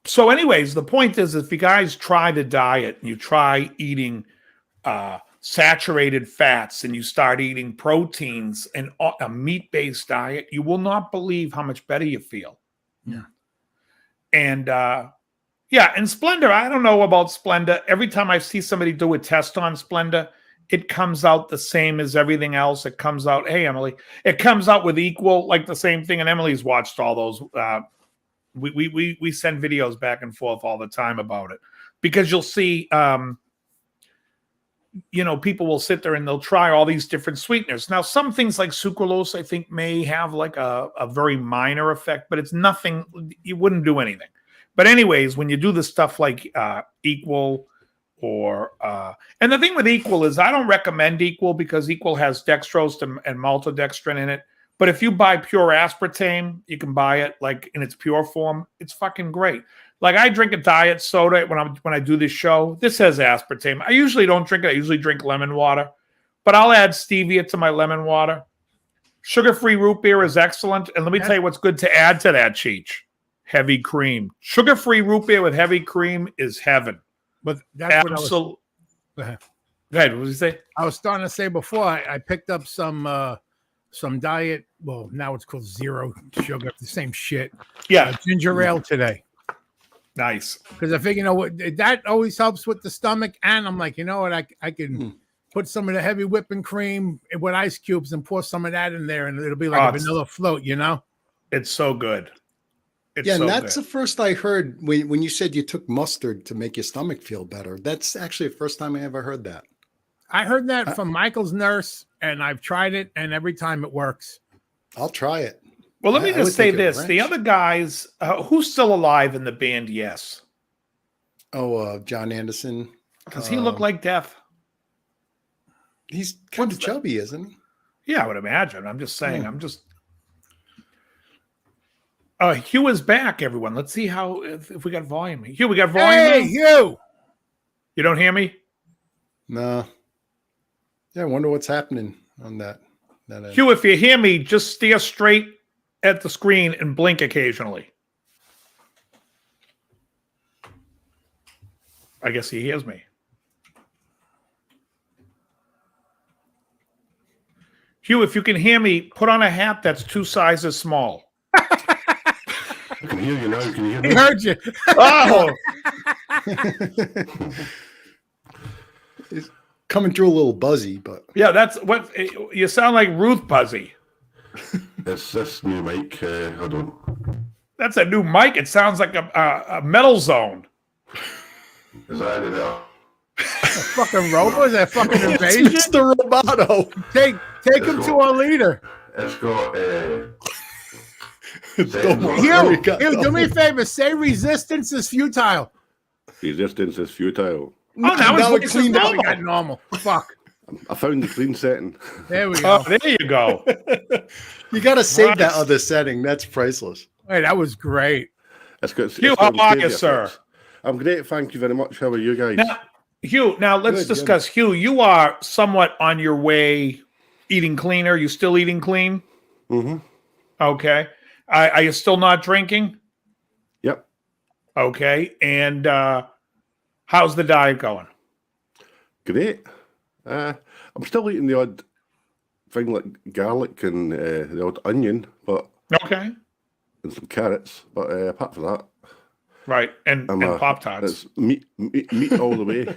[SPEAKER 4] So anyways, the point is, if you guys try the diet, you try eating saturated fats and you start eating proteins and a meat-based diet, you will not believe how much better you feel.
[SPEAKER 6] Yeah.
[SPEAKER 4] And and Splenda, I don't know about Splenda. Every time I see somebody do a test on Splenda, it comes out the same as everything else. It comes out, hey, Emily, it comes out with equal, like the same thing. And Emily's watched all those. We send videos back and forth all the time about it, because you'll see, people will sit there and they'll try all these different sweeteners. Now, some things like sucralose, I think, may have like a very minor effect, but it's nothing. You wouldn't do anything. But anyways, when you do the stuff like Equal, and the thing with Equal is I don't recommend Equal, because Equal has dextrose and maltodextrin in it. But if you buy pure aspartame, you can buy it like in its pure form. It's fucking great. Like I drink a diet soda when I do this show. This has aspartame. I usually don't drink it. I usually drink lemon water, but I'll add stevia to my lemon water. Sugar-free root beer is excellent. And let me tell you what's good to add to that, Cheech. Heavy cream. Sugar-free root beer with heavy cream is heaven.
[SPEAKER 6] But that's what I was.
[SPEAKER 4] Go ahead. What did you say?
[SPEAKER 6] I was starting to say before. I picked up some diet. Well, now it's called zero sugar. The same shit.
[SPEAKER 4] Yeah,
[SPEAKER 6] ginger ale today.
[SPEAKER 4] Nice.
[SPEAKER 6] Because I figure, that always helps with the stomach. And I'm like, you know what? I can put some of the heavy whipping cream with ice cubes and pour some of that in there, and it'll be like a vanilla float.
[SPEAKER 4] It's so good.
[SPEAKER 5] And that's the first I heard when you said you took mustard to make your stomach feel better. That's actually the first time I ever heard that.
[SPEAKER 6] I heard that from Michael's nurse, and I've tried it, and every time it works.
[SPEAKER 5] I'll try it.
[SPEAKER 4] Well, let me just say this. The other guys, who's still alive in the band, Yes?
[SPEAKER 5] Oh, John Anderson.
[SPEAKER 4] Does he look like death?
[SPEAKER 5] He's kind of chubby, isn't he?
[SPEAKER 4] Yeah, I would imagine. I'm just saying. Hugh is back, everyone. Let's see if we got volume. Hugh, we got volume.
[SPEAKER 6] Hey, Hugh!
[SPEAKER 4] You don't hear me?
[SPEAKER 5] No. Yeah, I wonder what's happening on that end.
[SPEAKER 4] Hugh, if you hear me, just stare straight at the screen and blink occasionally. I guess he hears me. Hugh, if you can hear me, put on a hat that's 2 sizes small.
[SPEAKER 7] I can hear you now. Can you hear me?
[SPEAKER 6] He heard you.
[SPEAKER 4] Oh!
[SPEAKER 5] It's coming through a little buzzy, but
[SPEAKER 4] yeah, that's what you sound like. Ruth Buzzy.
[SPEAKER 7] It's this new mic. Hold on.
[SPEAKER 4] That's a new mic. It sounds like a Metal Zone.
[SPEAKER 7] Is that it?
[SPEAKER 6] Fucking robot? Is that fucking invasion?
[SPEAKER 5] It's the Roboto.
[SPEAKER 6] Take him to our leader.
[SPEAKER 7] It's got.
[SPEAKER 6] Hugh, do me a favor. Say resistance is futile.
[SPEAKER 7] Resistance is futile.
[SPEAKER 4] Oh, that was
[SPEAKER 5] now
[SPEAKER 4] what
[SPEAKER 5] it
[SPEAKER 4] you
[SPEAKER 5] cleaned
[SPEAKER 4] said.
[SPEAKER 5] out.
[SPEAKER 6] We got normal. Fuck.
[SPEAKER 7] I found the clean setting.
[SPEAKER 6] There we go.
[SPEAKER 4] Oh, there you go.
[SPEAKER 5] You got to save that
[SPEAKER 4] Christ.
[SPEAKER 5] other setting. That's priceless.
[SPEAKER 6] Hey, that was great.
[SPEAKER 4] Hugh, how are you, sir?
[SPEAKER 7] I'm great, thank you very much. How are you guys?
[SPEAKER 4] Now, Hugh, now let's
[SPEAKER 5] Good,
[SPEAKER 4] discuss. Hugh, you are somewhat on your way eating cleaner. You still eating clean?
[SPEAKER 7] Mm-hmm.
[SPEAKER 4] Okay. Are you still not drinking?
[SPEAKER 7] Yep.
[SPEAKER 4] Okay. And how's the diet going?
[SPEAKER 7] Great. I'm still eating the odd thing like garlic and the odd onion, but
[SPEAKER 4] Okay.
[SPEAKER 7] and some carrots. But apart from that,
[SPEAKER 4] Right. And Pop Tarts.
[SPEAKER 7] It's meat all the way.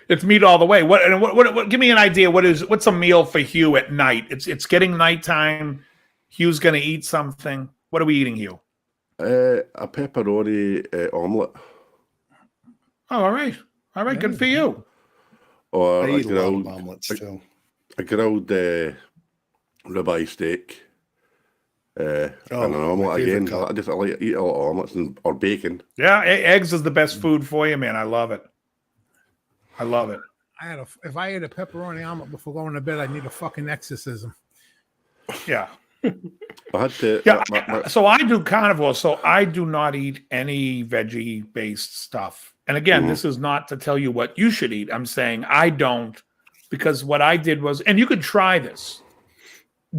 [SPEAKER 4] It's meat all the way. What give me an idea. What's a meal for Hugh at night? It's getting nighttime. Hugh's gonna eat something. What are we eating, Hugh?
[SPEAKER 7] A pepperoni omelette.
[SPEAKER 4] Oh, all right. All right, good for you.
[SPEAKER 7] Or
[SPEAKER 5] I
[SPEAKER 7] a
[SPEAKER 5] eat a lot of
[SPEAKER 7] grilled,
[SPEAKER 5] omelets too.
[SPEAKER 7] a grilled ribeye steak. And an
[SPEAKER 5] my
[SPEAKER 7] omelette
[SPEAKER 5] favorite
[SPEAKER 7] again.
[SPEAKER 5] cut.
[SPEAKER 7] I like to eat a lot of omelets or bacon.
[SPEAKER 4] Yeah, eggs is the best food for you, man. I love it. I love it.
[SPEAKER 6] If I ate a pepperoni omelet before going to bed, I need a fucking exorcism.
[SPEAKER 4] Yeah.
[SPEAKER 7] I had to.
[SPEAKER 4] Yeah. So I do carnivore, so I do not eat any veggie based stuff. And again, this is not to tell you what you should eat. I'm saying I don't, because what I did was, and you could try this,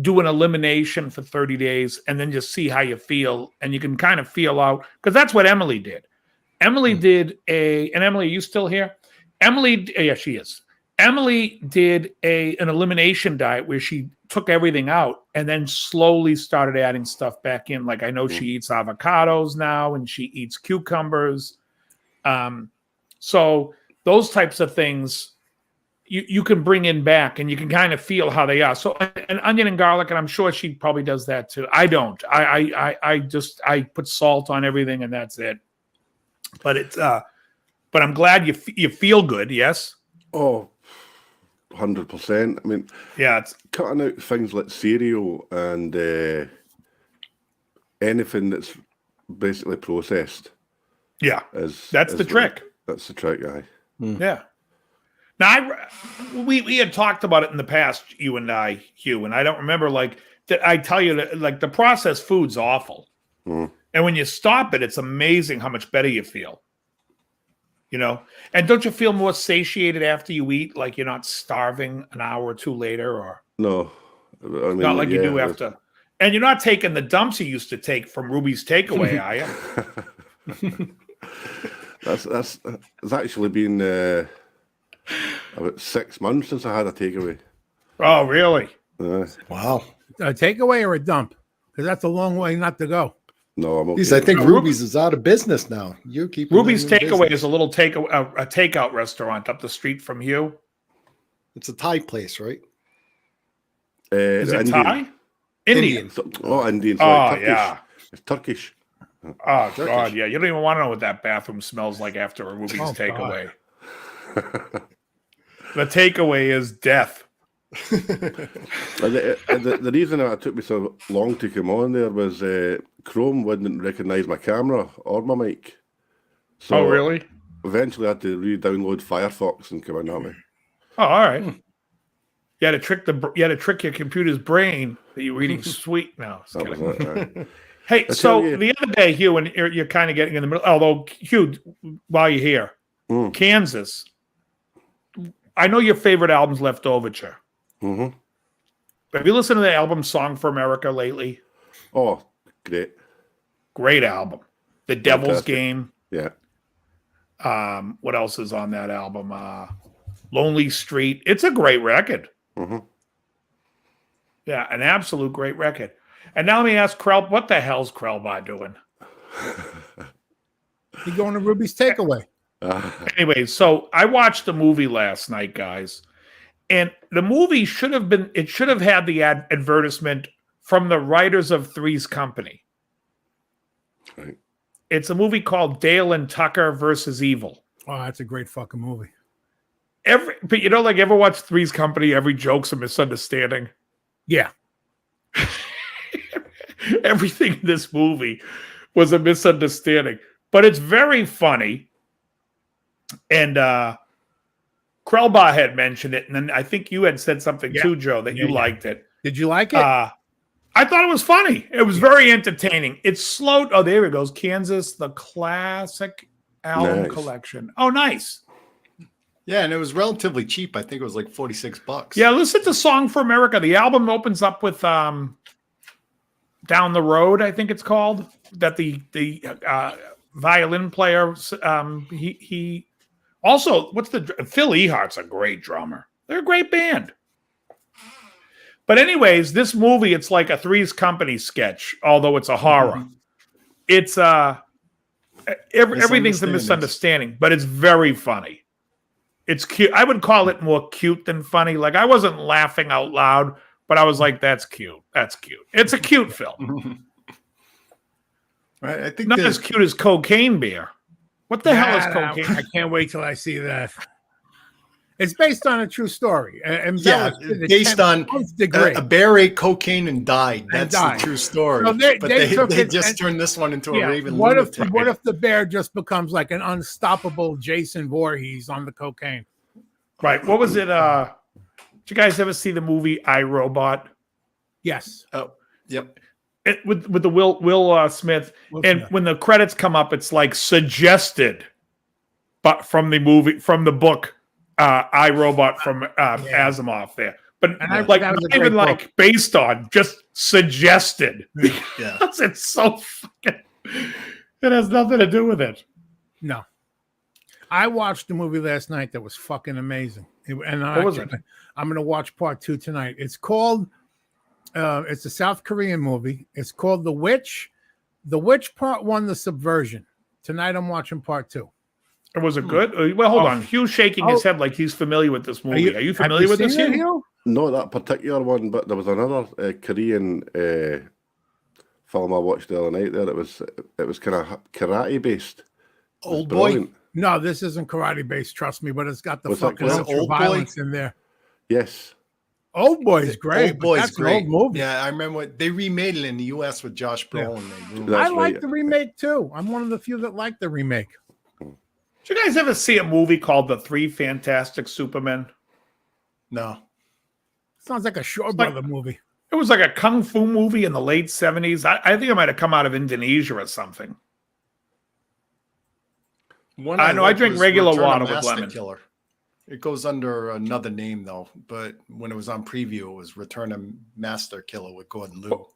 [SPEAKER 4] do an elimination for 30 days and then just see how you feel. And you can kind of feel out, because that's what Emily did. Emily did and Emily, are you still here? Emily, yeah, she is. Emily did an elimination diet where she took everything out and then slowly started adding stuff back in. Like I know she eats avocados now and she eats cucumbers. So those types of things you can bring in back and you can kind of feel how they are. So an onion and garlic, and I'm sure she probably does that too. I don't. I put salt on everything and that's it. But it's but I'm glad you feel good. Yes.
[SPEAKER 7] Oh, 100%. I mean,
[SPEAKER 4] yeah, it's
[SPEAKER 7] cutting out things like cereal and anything that's basically processed.
[SPEAKER 4] Yeah, that's the trick.
[SPEAKER 7] That's the trick, guy.
[SPEAKER 4] Yeah. Now, we had talked about it in the past, you and I, Hugh, and I don't remember like that. I tell you that like the processed food's awful, and when you stop it, it's amazing how much better you feel. You know, and don't you feel more satiated after you eat? Like you're not starving an hour or two later, or
[SPEAKER 7] No, I mean,
[SPEAKER 4] not like you do after. And you're not taking the dumps you used to take from Ruby's Takeaway, are you?
[SPEAKER 7] It's actually been about 6 months since I had a takeaway.
[SPEAKER 4] Oh, really?
[SPEAKER 5] Wow.
[SPEAKER 6] A takeaway or a dump? Because that's a long way not to go.
[SPEAKER 7] No, I'm okay.
[SPEAKER 5] Geez, I think Ruby's is out of business now. You keep
[SPEAKER 4] Ruby's Takeaway is a little a takeout restaurant up the street from you.
[SPEAKER 5] It's a Thai place, right?
[SPEAKER 4] Is it
[SPEAKER 7] Indian.
[SPEAKER 4] Thai? Indian.
[SPEAKER 7] Oh, Indian.
[SPEAKER 4] Oh,
[SPEAKER 7] Sorry, Turkish.
[SPEAKER 4] yeah.
[SPEAKER 7] It's Turkish.
[SPEAKER 4] Oh, God, yeah. You don't even want to know what that bathroom smells like after a Ruby's Takeaway. The takeaway is death.
[SPEAKER 7] The reason that it took me so long to come on there was Chrome wouldn't recognize my camera or my mic. So
[SPEAKER 4] Oh, really?
[SPEAKER 7] Eventually, I had to re-download Firefox and come in that way.
[SPEAKER 4] Oh, all right. You had to trick your computer's brain that you were eating sweet. No, just
[SPEAKER 7] That was
[SPEAKER 4] kidding.
[SPEAKER 7] it. Right.
[SPEAKER 4] Hey,
[SPEAKER 7] I
[SPEAKER 4] so
[SPEAKER 7] tell you-
[SPEAKER 4] the other day, Hugh, and you're kind of getting in the middle. Although, Hugh, while you're here, Kansas. I know your favorite album's Left Overture.
[SPEAKER 7] Mm-hmm.
[SPEAKER 4] Have you listened to the album Song for America lately?
[SPEAKER 7] Oh, great.
[SPEAKER 4] Great album. The Devil's
[SPEAKER 7] Fantastic.
[SPEAKER 4] Game.
[SPEAKER 7] Yeah.
[SPEAKER 4] What else is on that album? Lonely Street. It's a great record.
[SPEAKER 7] Mm-hmm.
[SPEAKER 4] Yeah, an absolute great record. And now let me ask Krell, what the hell's Krellbot doing?
[SPEAKER 6] You going to Ruby's Takeaway?
[SPEAKER 4] Anyway, so I watched the movie last night, guys. And the movie should have had the advertisement from the writers of Three's Company.
[SPEAKER 7] Right.
[SPEAKER 4] It's a movie called Dale and Tucker versus Evil.
[SPEAKER 6] Oh, that's a great fucking movie.
[SPEAKER 4] But you know, like ever watch Three's Company? Every joke's a misunderstanding.
[SPEAKER 6] Yeah.
[SPEAKER 4] Everything in this movie was a misunderstanding, but it's very funny. And Krellbach had mentioned it, and then I think you had said something too, Joe, that you liked it.
[SPEAKER 6] Did you like it?
[SPEAKER 4] I thought it was funny. It was very entertaining. It's slow. Oh, there it goes. Kansas, the classic album collection. Oh, nice.
[SPEAKER 5] Yeah, and it was relatively cheap. I think it was like $46.
[SPEAKER 4] Yeah, listen to Song for America. The album opens up with Down the Road, I think it's called. That the violin player, he also, Phil Ehart's a great drummer. They're a great band. But anyways, this movie, it's like a Three's Company sketch, although it's a horror. It's everything's a misunderstanding, but it's very funny. It's cute. I would call it more cute than funny. Like, I wasn't laughing out loud, but I was like, that's cute. That's cute. It's a cute film.
[SPEAKER 5] Right. I think
[SPEAKER 4] not as cute as Cocaine Bear. What the hell is Cocaine?
[SPEAKER 6] I can't wait till I see that. It's based on a true story.
[SPEAKER 5] Based on a bear ate cocaine and died. That's the true story.
[SPEAKER 6] So
[SPEAKER 5] they just turned this one into a raven.
[SPEAKER 6] What if the bear just becomes like an unstoppable Jason Voorhees on the cocaine?
[SPEAKER 4] Right. What was it? Did you guys ever see the movie iRobot?
[SPEAKER 6] Yes.
[SPEAKER 5] Oh, yep.
[SPEAKER 4] With the Will Smith, when the credits come up, it's like suggested, but from the book. iRobot from Asimov there, but not even like based on, just suggested.
[SPEAKER 5] Yeah,
[SPEAKER 4] it's so fucking. It has nothing to do with it.
[SPEAKER 6] No, I watched a movie last night that was fucking amazing,
[SPEAKER 4] what was it?
[SPEAKER 6] I'm gonna watch part 2 tonight. It's called. It's a South Korean movie. It's called The Witch. The Witch Part 1, The Subversion. Tonight I'm watching part 2.
[SPEAKER 4] Was it good? Well, hold on. Hugh's shaking his head like he's familiar with this movie. Are you familiar with this, Hugh?
[SPEAKER 7] Not that particular one, but there was another Korean film I watched the other night. There, it was kind of karate based.
[SPEAKER 5] Old Boy.
[SPEAKER 6] No, this isn't karate based. Trust me, but it's got the fucking
[SPEAKER 5] Old
[SPEAKER 6] violence in there.
[SPEAKER 7] Yes.
[SPEAKER 6] Old Boy is great.
[SPEAKER 5] Old Boy's great.
[SPEAKER 6] An old movie.
[SPEAKER 5] Yeah, I remember they remade it in the U.S. with Josh Brolin.
[SPEAKER 6] Yeah. I like the remake too. I'm one of the few that like the remake.
[SPEAKER 4] Did you guys ever see a movie called The Three Fantastic Supermen?
[SPEAKER 5] No.
[SPEAKER 6] Sounds like a Shaw Brother movie.
[SPEAKER 4] It was like a kung fu movie in the late 70s. I think it might have come out of Indonesia or something. I know. I drink regular water with lemon.
[SPEAKER 5] Killer. It goes under another name though, but when it was on preview, it was Return of Master Killer with Gordon Liu.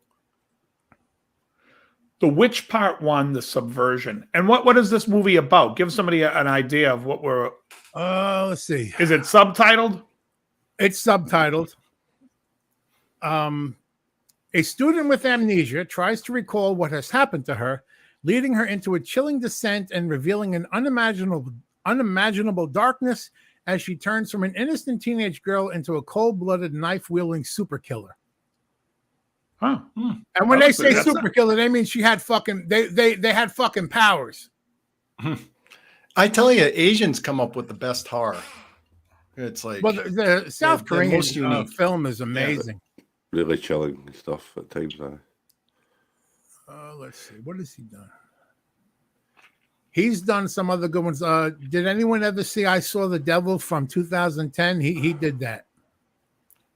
[SPEAKER 4] The Witch Part 1, The Subversion. And what is this movie about? Give somebody an idea of what we're...
[SPEAKER 6] Let's see.
[SPEAKER 4] Is it subtitled?
[SPEAKER 6] It's subtitled. A student with amnesia tries to recall what has happened to her, leading her into a chilling descent and revealing an unimaginable darkness as she turns from an innocent teenage girl into a cold-blooded, knife-wielding super killer.
[SPEAKER 4] Huh.
[SPEAKER 6] And when they say super killer, they mean she had fucking they had fucking powers.
[SPEAKER 5] I tell you, Asians come up with the best horror. It's like,
[SPEAKER 6] well, the South Korean film is amazing.
[SPEAKER 7] Yeah, really chilling stuff at times.
[SPEAKER 6] Let's see, what has he done? He's done some other good ones. Did anyone ever see I Saw the Devil from 2010? He did that.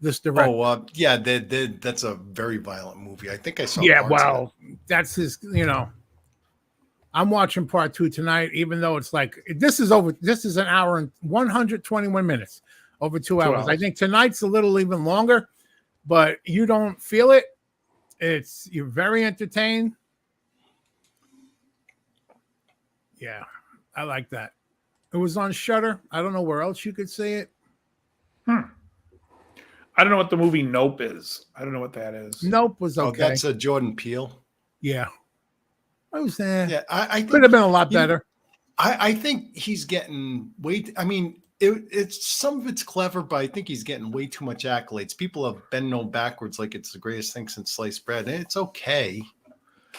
[SPEAKER 6] This director.
[SPEAKER 5] Oh, yeah, that's a very violent movie. I think I saw.
[SPEAKER 6] Yeah, well, that's his. I'm watching part 2 tonight, even though it's like this is an hour and 121 minutes, over 2 hours. I think tonight's a little even longer, but you don't feel it. You're very entertained. Yeah, I like that. It was on Shudder. I don't know where else you could see it.
[SPEAKER 4] I don't know what the movie Nope is. I don't know what that is.
[SPEAKER 6] Nope was okay.
[SPEAKER 5] Oh, that's a Jordan Peele.
[SPEAKER 6] Yeah. I was there.
[SPEAKER 5] Yeah, I think
[SPEAKER 6] could have been a lot better.
[SPEAKER 5] I think he's getting I mean, it's some of it's clever, but I think he's getting way too much accolades. People have bent known backwards like it's the greatest thing since sliced bread. And it's okay.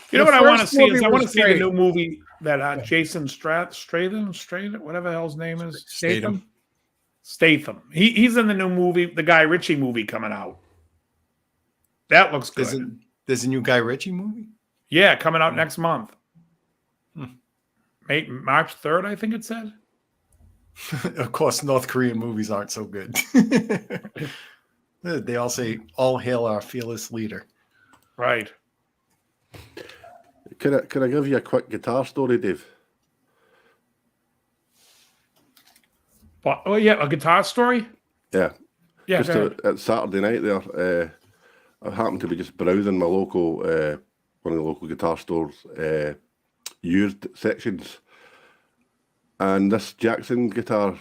[SPEAKER 4] You know what I want to see is I want to see the new movie that Jason Statham, whatever the hell his name is. Statham. He's in the new movie, the Guy Ritchie movie coming out. That looks good.
[SPEAKER 5] There's a new Guy Ritchie movie?
[SPEAKER 4] Yeah, coming out next month. March 3rd, I think it said.
[SPEAKER 5] Of course, North Korean movies aren't so good. They all say, "All hail our fearless leader."
[SPEAKER 4] Right.
[SPEAKER 7] Can I give you a quick guitar story, Dave?
[SPEAKER 4] But, oh yeah, a guitar story.
[SPEAKER 7] Yeah.
[SPEAKER 4] Yeah.
[SPEAKER 7] Just
[SPEAKER 4] go ahead.
[SPEAKER 7] at Saturday night there, I happened to be just browsing my local, one of the local guitar stores, used sections, and this Jackson guitar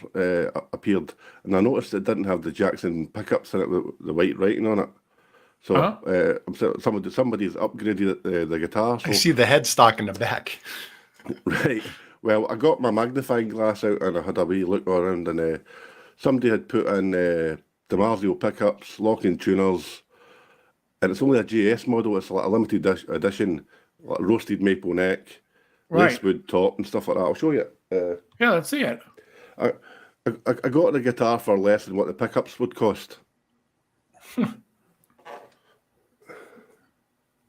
[SPEAKER 7] appeared, and I noticed it didn't have the Jackson pickups in it with the white writing on it. So somebody's upgraded the guitar. So,
[SPEAKER 5] I see the headstock in the back.
[SPEAKER 7] right. Well, I got my magnifying glass out and I had a wee look around, and somebody had put in DiMarzio pickups, locking tuners, and it's only a JS model. It's like a limited edition, like roasted maple neck,
[SPEAKER 4] Right.
[SPEAKER 7] lacewood top, and stuff like that. I'll show you.
[SPEAKER 4] Yeah, let's see it.
[SPEAKER 7] I got the guitar for less than what the pickups would cost.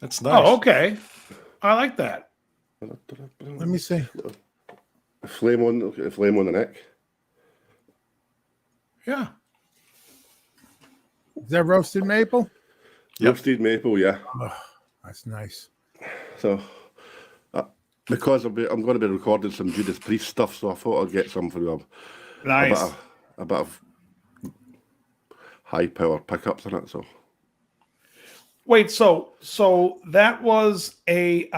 [SPEAKER 5] That's nice.
[SPEAKER 4] Oh, okay. I like that.
[SPEAKER 6] Let me see.
[SPEAKER 7] Flame on the neck.
[SPEAKER 4] Yeah.
[SPEAKER 6] Is that roasted maple?
[SPEAKER 5] Yep.
[SPEAKER 7] Roasted maple, yeah.
[SPEAKER 6] Oh, that's nice.
[SPEAKER 7] So, because I'm going to be recording some Judas Priest stuff, so I thought I'd get some for you.
[SPEAKER 4] Nice.
[SPEAKER 7] A bit of high power pickups in it. So,
[SPEAKER 4] Wait, so that was a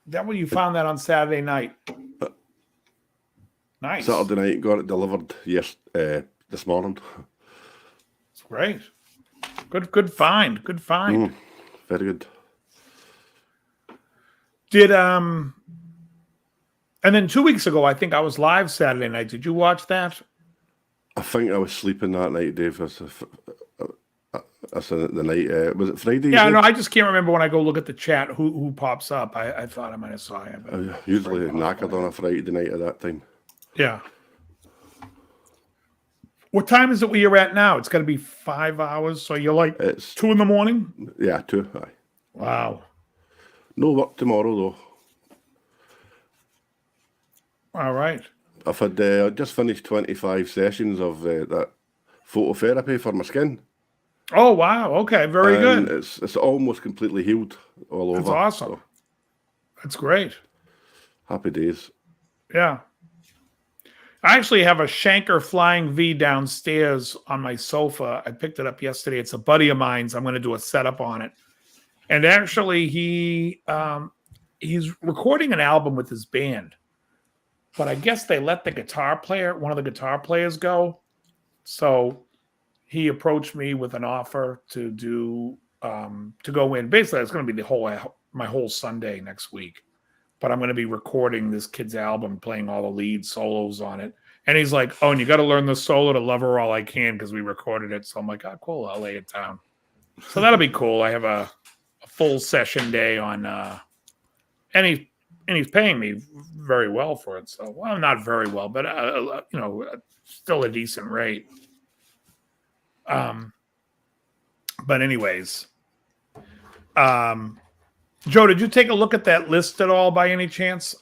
[SPEAKER 4] that when you found that on Saturday night? Nice.
[SPEAKER 7] Saturday night, got it delivered this morning.
[SPEAKER 4] It's great. Good find. Good find.
[SPEAKER 7] Very good.
[SPEAKER 4] Did and then 2 weeks ago, I think I was live Saturday night. Did you watch that?
[SPEAKER 7] I think I was sleeping that night, Dave. That's the night. Was it Friday?
[SPEAKER 4] Yeah, no, I just can't remember when I go look at the chat who pops up. I thought I might have saw him.
[SPEAKER 7] I usually knackered on a Friday night at that time.
[SPEAKER 4] Yeah. What time is it where you're at now? It's got to be 5 hours. So you're like
[SPEAKER 7] It's
[SPEAKER 4] 2 a.m?
[SPEAKER 7] Yeah, 2. Aye.
[SPEAKER 4] Wow.
[SPEAKER 7] No work tomorrow though.
[SPEAKER 4] All right.
[SPEAKER 7] I've had just finished 25 sessions of that phototherapy for my skin.
[SPEAKER 4] Oh wow. Okay. Very
[SPEAKER 7] And
[SPEAKER 4] good.
[SPEAKER 7] It's almost completely healed all over.
[SPEAKER 4] That's awesome.
[SPEAKER 7] So,
[SPEAKER 4] That's great.
[SPEAKER 7] happy days.
[SPEAKER 4] Yeah. I actually have a Shanker Flying V downstairs on my sofa. I picked it up yesterday. It's a buddy of mine's. I'm going to do a setup on it. And actually, he's recording an album with his band. But I guess they let one of the guitar players go. So he approached me with an offer to do to go in. Basically, it's going to be my whole Sunday next week. But I'm going to be recording this kid's album, playing all the lead solos on it. And he's like, "Oh, and you got to learn the solo to Love Her All I Can because we recorded it." So I'm like, "Oh, cool. I'll lay it down." So that'll be cool. I have a full session day on, and he's paying me very well for it. So, well, not very well, but still a decent rate. But anyways, Joe, did you take a look at that list at all by any chance?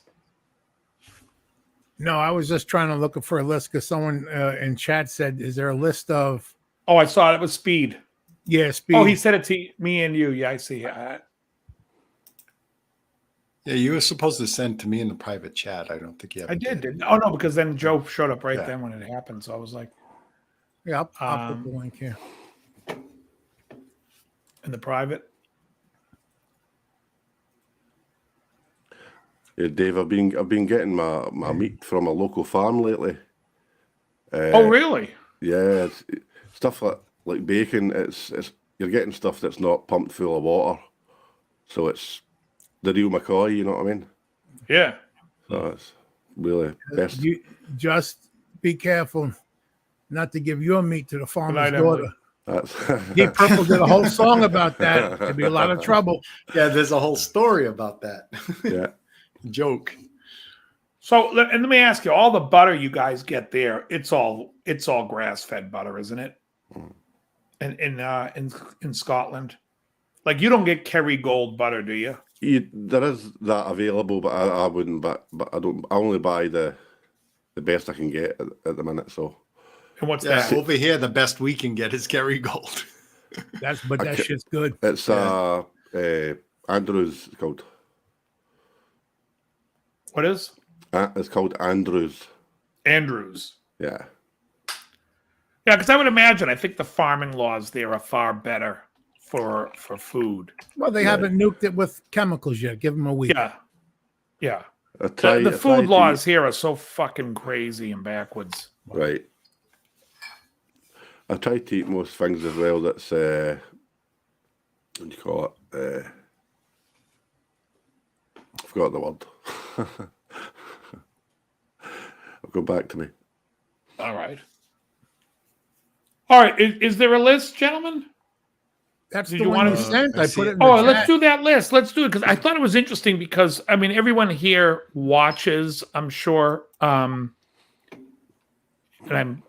[SPEAKER 6] No, I was just trying to look for a list because someone in chat said, "Is there a list of?"
[SPEAKER 4] Oh, I saw it. It was Speed.
[SPEAKER 6] Yeah, Speed.
[SPEAKER 4] Oh, he said it to me and you. Yeah, I see.
[SPEAKER 5] Yeah, you were supposed to send to me in the private chat. I don't think you have.
[SPEAKER 4] I did. Oh no, because then Joe showed up right
[SPEAKER 5] Yeah.
[SPEAKER 4] then when it happened. So I was like,
[SPEAKER 6] Yeah, I'll put the link here.
[SPEAKER 4] in the private.
[SPEAKER 7] Yeah, Dave, I've been getting my meat from a local farm lately.
[SPEAKER 4] Oh, really?
[SPEAKER 7] Yeah, it's stuff like bacon. It's you're getting stuff that's not pumped full of water, so it's the real McCoy. You know what I mean?
[SPEAKER 4] Yeah.
[SPEAKER 7] So it's really best.
[SPEAKER 6] You just be careful not to give your meat to the farmer's
[SPEAKER 4] night,
[SPEAKER 6] daughter.
[SPEAKER 7] That's
[SPEAKER 6] Deep Purple did a whole song about that. There'd be a lot of trouble.
[SPEAKER 5] Yeah, there's a whole story about that.
[SPEAKER 7] yeah.
[SPEAKER 5] Joke.
[SPEAKER 4] So, and let me ask you: all the butter you guys get there, it's all grass-fed butter, isn't it? In Scotland, like you don't get Kerrygold butter, do you?
[SPEAKER 7] There is that available, but I wouldn't. But I don't. I only buy the the best I can get at the minute. So
[SPEAKER 4] And what's
[SPEAKER 5] Yeah,
[SPEAKER 4] that?
[SPEAKER 5] over here, the best we can get is Kerrygold.
[SPEAKER 6] That shit's good.
[SPEAKER 7] it's Andrews. It's called.
[SPEAKER 4] What is?
[SPEAKER 7] It's called Andrews.
[SPEAKER 4] Andrews.
[SPEAKER 7] Yeah.
[SPEAKER 4] Yeah, because I would imagine, I think the farming laws there are far better for food.
[SPEAKER 6] Well, they haven't nuked it with chemicals yet. Give them a week.
[SPEAKER 4] Yeah. Yeah.
[SPEAKER 7] I try,
[SPEAKER 4] The
[SPEAKER 7] I try
[SPEAKER 4] food
[SPEAKER 7] to
[SPEAKER 4] laws
[SPEAKER 7] eat-
[SPEAKER 4] here are so fucking crazy and backwards.
[SPEAKER 7] Right. I try to eat most things as well. That's what do you call it? I forgot the word. I'll go back to me.
[SPEAKER 4] All right. All right. Is there a list, gentlemen?
[SPEAKER 6] That's
[SPEAKER 4] Did
[SPEAKER 6] the
[SPEAKER 4] you
[SPEAKER 6] one
[SPEAKER 4] want
[SPEAKER 6] you
[SPEAKER 4] to-
[SPEAKER 6] sent.
[SPEAKER 5] I
[SPEAKER 6] I
[SPEAKER 5] see
[SPEAKER 6] put
[SPEAKER 5] it.
[SPEAKER 6] it in the
[SPEAKER 4] Oh,
[SPEAKER 6] chat.
[SPEAKER 4] let's do that list. Let's do it because I thought it was interesting because I mean everyone here watches, I'm sure. And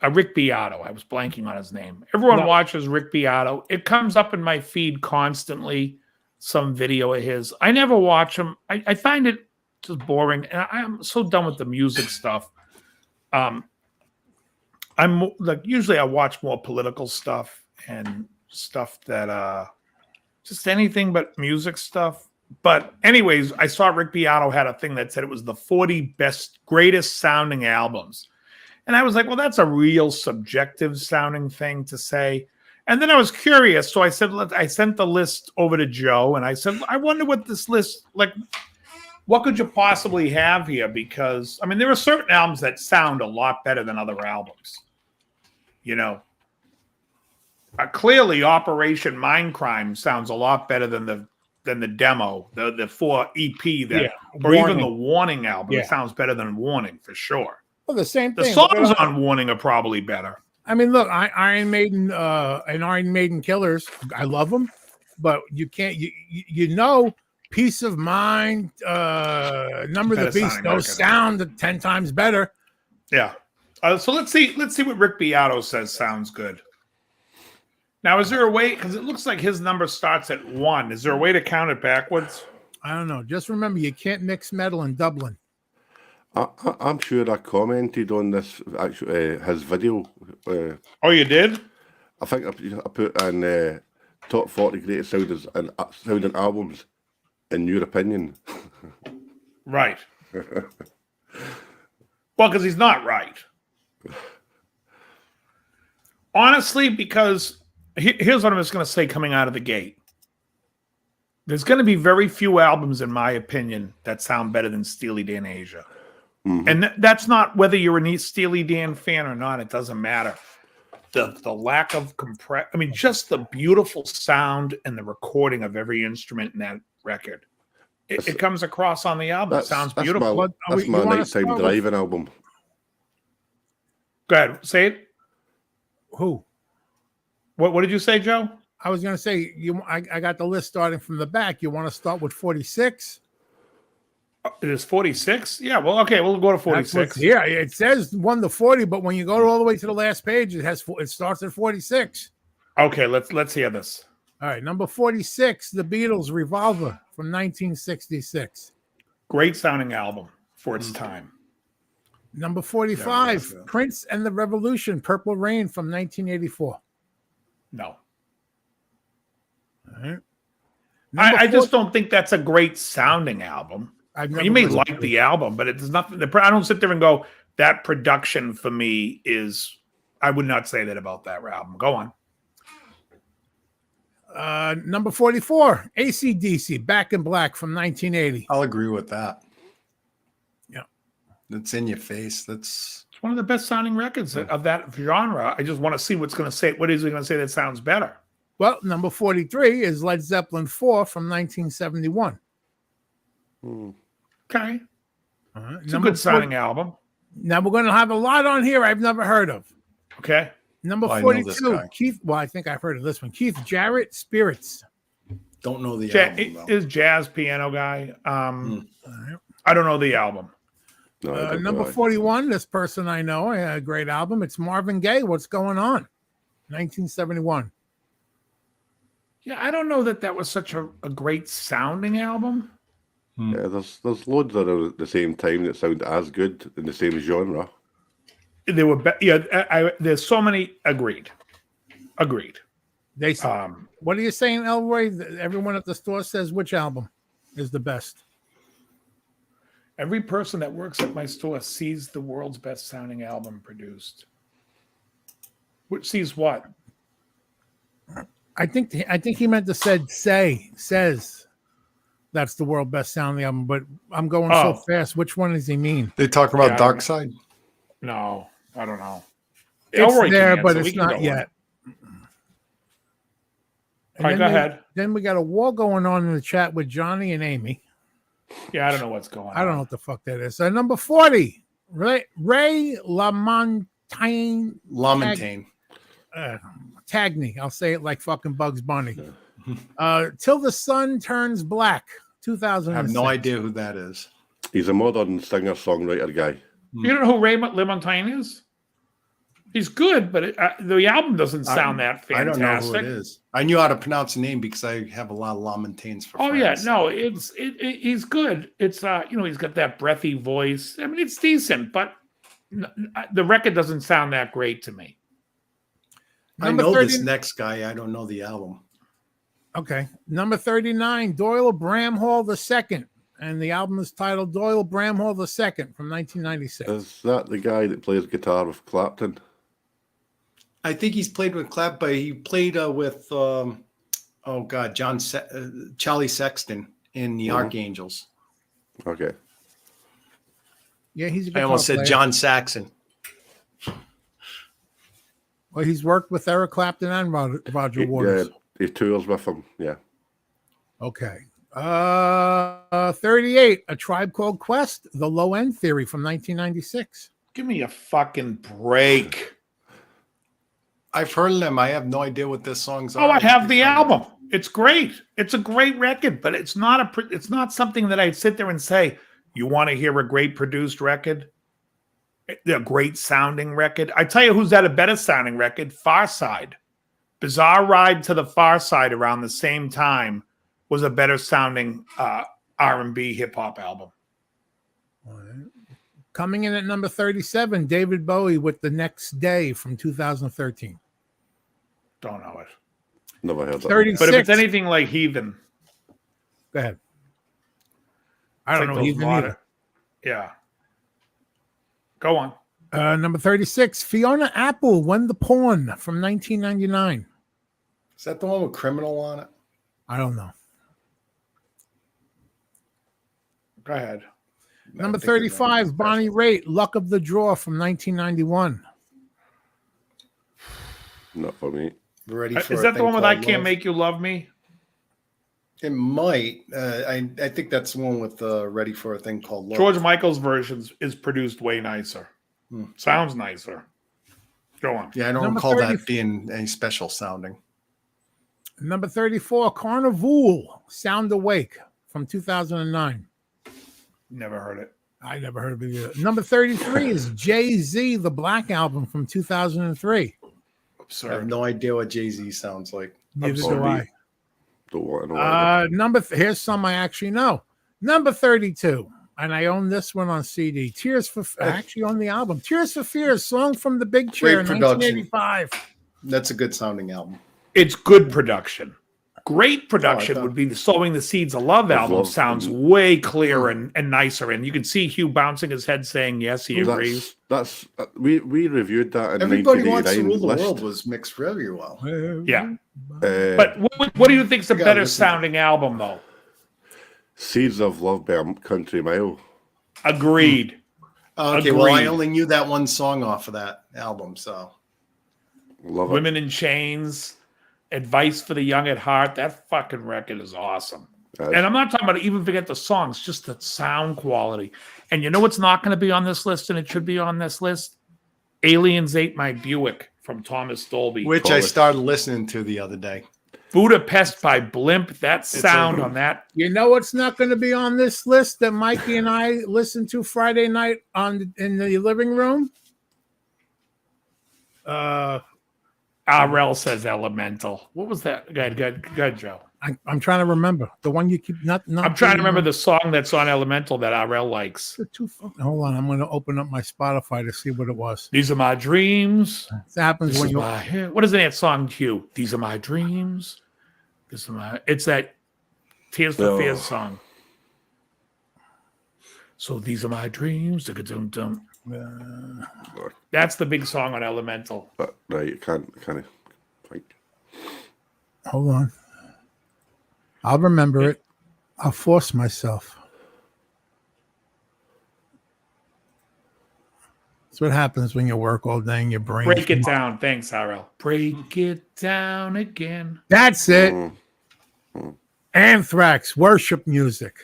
[SPEAKER 4] I'm Rick Beato. I was blanking on his name. Everyone watches Rick Beato. It comes up in my feed constantly. Some video of his. I never watch him. I find it just boring, and I'm so done with the music stuff. I'm like usually I watch more political stuff and stuff that just anything but music stuff. But anyways, I saw Rick Beato had a thing that said it was the 40 greatest sounding albums. And I was like, well, that's a real subjective sounding thing to say. And then I was curious. So I said, I sent the list over to Joe and I said, I wonder what this list, like, what could you possibly have here? Because, I mean, there are certain albums that sound a lot better than other albums. You know, clearly Operation Mindcrime sounds a lot better than the demo, the 4 EP that, or even the Warning album.
[SPEAKER 6] Yeah.
[SPEAKER 4] It sounds better than Warning for sure.
[SPEAKER 6] Well, the same
[SPEAKER 4] The
[SPEAKER 6] thing.
[SPEAKER 4] songs on Warning are probably better.
[SPEAKER 6] I mean, look, Iron Maiden and Iron Maiden Killers, I love them, but you can't, you know, Peace of Mind, Number of
[SPEAKER 4] Better
[SPEAKER 6] the Beast,
[SPEAKER 4] sounding
[SPEAKER 6] those
[SPEAKER 4] record.
[SPEAKER 6] sound 10 times better.
[SPEAKER 4] Yeah. So let's see what Rick Beato says sounds good. Now, is there a way, because it looks like his number starts at 1. Is there a way to count it backwards?
[SPEAKER 6] I don't know. Just remember, you can't mix metal in Dublin.
[SPEAKER 7] I'm sure I commented on this actually his video.
[SPEAKER 4] Oh, you did?
[SPEAKER 7] I think I put in top 40 greatest sounding albums in your opinion.
[SPEAKER 4] Right. Well, because he's not right. Honestly, because here's what I'm just going to say coming out of the gate. There's going to be very few albums, in my opinion, that sound better than Steely Dan Asia.
[SPEAKER 7] Mm-hmm.
[SPEAKER 4] And that's not whether you're a Steely Dan fan or not. It doesn't matter. The lack of I mean, just the beautiful sound and the recording of every instrument in that record. It comes across on the album. It sounds beautiful.
[SPEAKER 7] That's my nighttime driving album.
[SPEAKER 4] Go ahead. Say it.
[SPEAKER 6] Who?
[SPEAKER 4] What did you say, Joe?
[SPEAKER 6] I was going to say, I got the list starting from the back. You want to start with 46?
[SPEAKER 4] It is 46? Yeah, well, okay, we'll go to 46.
[SPEAKER 6] Yeah, it says 1 to 40, but when you go all the way to the last page, it starts at 46.
[SPEAKER 4] Okay, let's hear this.
[SPEAKER 6] All right, number 46, The Beatles' Revolver from 1966.
[SPEAKER 4] Great sounding album for its time.
[SPEAKER 6] Number 45, Prince and the Revolution, Purple Rain from 1984.
[SPEAKER 4] No.
[SPEAKER 6] All right.
[SPEAKER 4] I just don't think that's a great sounding album. You may
[SPEAKER 6] listened
[SPEAKER 4] like the album, but it's nothing. I don't sit there and go, that production for me is, I would not say that about that album. Go on.
[SPEAKER 6] Number 44, AC/DC, Back in Black from 1980.
[SPEAKER 5] I'll agree with that.
[SPEAKER 6] Yeah.
[SPEAKER 5] That's in your face. That's
[SPEAKER 4] It's one of the best sounding records of that genre. I just want to see what's going to say. What is it going to say that sounds better?
[SPEAKER 6] Well, number 43 is Led Zeppelin 4 from 1971.
[SPEAKER 4] Okay. It's a
[SPEAKER 6] Number
[SPEAKER 4] good sounding album.
[SPEAKER 6] Now we're going to have a lot on here I've never heard of.
[SPEAKER 4] Okay.
[SPEAKER 6] Number
[SPEAKER 5] I know this
[SPEAKER 6] 42,
[SPEAKER 5] guy.
[SPEAKER 6] Keith. Well, I think I've heard of this one. Keith Jarrett, Spirits.
[SPEAKER 5] don't know the album. Though.
[SPEAKER 4] Is jazz piano guy. I don't know the album.
[SPEAKER 7] No, I don't
[SPEAKER 6] Number
[SPEAKER 7] know.
[SPEAKER 6] 41, this person I know, a great album. It's Marvin Gaye, What's Going On? 1971.
[SPEAKER 4] Yeah, I don't know that was such a great sounding album.
[SPEAKER 7] Yeah, there's loads that are at the same time that sound as good in the same genre.
[SPEAKER 4] There were, there's so many. Agreed.
[SPEAKER 6] They what are you saying, Elroy? Everyone at the store says which album is the best.
[SPEAKER 4] Every person that works at my store sees the world's best sounding album produced. Which sees what?
[SPEAKER 6] I think he meant to says that's the world best sounding album, but I'm going so fast. Which one does he mean?
[SPEAKER 5] They talk about Dark Side.
[SPEAKER 4] No, I don't know.
[SPEAKER 6] It's
[SPEAKER 4] Elroy
[SPEAKER 6] there,
[SPEAKER 4] can
[SPEAKER 6] but
[SPEAKER 4] answer.
[SPEAKER 6] it's not yet.
[SPEAKER 4] All right, go ahead.
[SPEAKER 6] Then we got a war going on in the chat with Johnny and Amy.
[SPEAKER 4] Yeah, I don't know what's going on.
[SPEAKER 6] I don't know what the fuck that is. Number 40, Ray LaMontagne. Tagney. I'll say it like fucking Bugs Bunny. Till the Sun Turns Black, 2000.
[SPEAKER 5] I have no idea who that is.
[SPEAKER 7] He's a modern singer-songwriter guy.
[SPEAKER 4] You don't know who Ray LaMontagne is? He's good, but the album doesn't sound that fantastic.
[SPEAKER 5] I don't know who it is. I knew how to pronounce the name because I have a lot of LaMontaignes for friends.
[SPEAKER 4] Yeah, no, he's good. It's he's got that breathy voice. I mean, it's decent, but the record doesn't sound that great to me.
[SPEAKER 5] I know this next guy. I don't know the album.
[SPEAKER 6] Okay. Number 39, Doyle Bramhall II. And the album is titled Doyle Bramhall II from 1996.
[SPEAKER 7] Is that the guy that plays guitar with Clapton?
[SPEAKER 5] I think he's played with Clap, but he played with Charlie Sexton in the Archangels.
[SPEAKER 7] Okay.
[SPEAKER 6] Yeah, he's a good
[SPEAKER 5] I almost said John Saxon.
[SPEAKER 6] Well, he's worked with Eric Clapton and Roger Waters.
[SPEAKER 7] Yeah, he tours with him. Yeah.
[SPEAKER 6] Okay. 38, A Tribe Called Quest, The Low End Theory from 1996.
[SPEAKER 4] Give me a fucking break.
[SPEAKER 5] I've heard them. I have no idea what this song's are.
[SPEAKER 4] I have the album. It's great. It's a great record, but it's not something that I'd sit there and say, you want to hear a great produced record? A great sounding record? I tell you who's had a better sounding record, Far Side. Bizarre Ride to the Far Side around the same time was a better sounding R&B hip hop album.
[SPEAKER 6] Coming in at number 37, David Bowie with The Next Day from 2013.
[SPEAKER 4] Don't know it.
[SPEAKER 7] Never heard that.
[SPEAKER 6] 36.
[SPEAKER 4] But if it's anything like Heathen.
[SPEAKER 6] Go ahead. I don't know Heathen either.
[SPEAKER 4] Yeah. Go on.
[SPEAKER 6] Number 36, Fiona Apple, When the Pawn from 1999.
[SPEAKER 5] Is that the one with Criminal on it?
[SPEAKER 6] I don't know.
[SPEAKER 4] Go ahead.
[SPEAKER 6] Number 35, Bonnie Raitt, Luck of the Draw from 1991.
[SPEAKER 7] Not for me.
[SPEAKER 4] Is that the one with I Can't Make You Love Me?
[SPEAKER 5] It might. I think that's the one with Ready for a Thing Called Love.
[SPEAKER 4] George Michael's version is produced way nicer. Sounds nicer. Go on.
[SPEAKER 5] Yeah, I don't recall that being any special sounding.
[SPEAKER 6] Number 34, Carnival, Sound Awake from 2009.
[SPEAKER 4] Never heard it.
[SPEAKER 6] I never heard of it either. Number 33 is Jay-Z, The Black Album from 2003.
[SPEAKER 5] I have no idea what Jay-Z sounds like.
[SPEAKER 6] Neither do I.
[SPEAKER 7] Don't want to know.
[SPEAKER 6] Here's some I actually know. Number 32, and I own this one on CD. Actually on the album. Tears for Fears, Song from the Big Chair in 1985.
[SPEAKER 5] That's a good sounding album.
[SPEAKER 4] It's good production. Great production would be the Sowing the Seeds of Love album. Sounds way clearer and nicer. And you can see Hugh bouncing his head saying, yes, he agrees.
[SPEAKER 7] We reviewed that in
[SPEAKER 5] Everybody Wants to Rule the
[SPEAKER 7] list.
[SPEAKER 5] World was mixed very well.
[SPEAKER 4] Yeah. But what do you think is a better sounding album, though?
[SPEAKER 7] Seeds of Love by Country Mile.
[SPEAKER 4] Agreed.
[SPEAKER 5] Okay, well, I only knew that one song off of that album, so.
[SPEAKER 7] Love
[SPEAKER 4] Women in Chains. Advice for the Young at Heart. That fucking record is awesome. And I'm not talking about even forget the songs, just the sound quality. And you know what's not going to be on this list, and it should be on this list? Aliens Ate My Buick from Thomas Dolby.
[SPEAKER 5] Which I started listening to the other day.
[SPEAKER 4] Budapest by Blimp. That sound on that.
[SPEAKER 6] You know what's not going to be on this list that Mikey and I listened to Friday night in the living room?
[SPEAKER 4] RL says Elemental. What was that? Go ahead, Joe.
[SPEAKER 6] I'm trying to remember the one you keep not.
[SPEAKER 4] I'm trying to remember the song that's on Elemental that RL likes.
[SPEAKER 6] Hold on, I'm going to open up my Spotify to see what it was.
[SPEAKER 4] These are my dreams.
[SPEAKER 6] It happens
[SPEAKER 4] This
[SPEAKER 6] when
[SPEAKER 4] is
[SPEAKER 6] you.
[SPEAKER 4] my, what is that song, Hugh? These are my dreams. This is my. It's that Tears for Fears song. So these are my dreams. That's the big song on Elemental.
[SPEAKER 7] Right, I can't think.
[SPEAKER 6] Hold on. I'll remember it. I'll force myself. That's what happens when you work all day and your brain.
[SPEAKER 4] Break it down. Thanks, RL. Break it down again.
[SPEAKER 6] That's it. Anthrax, worship music.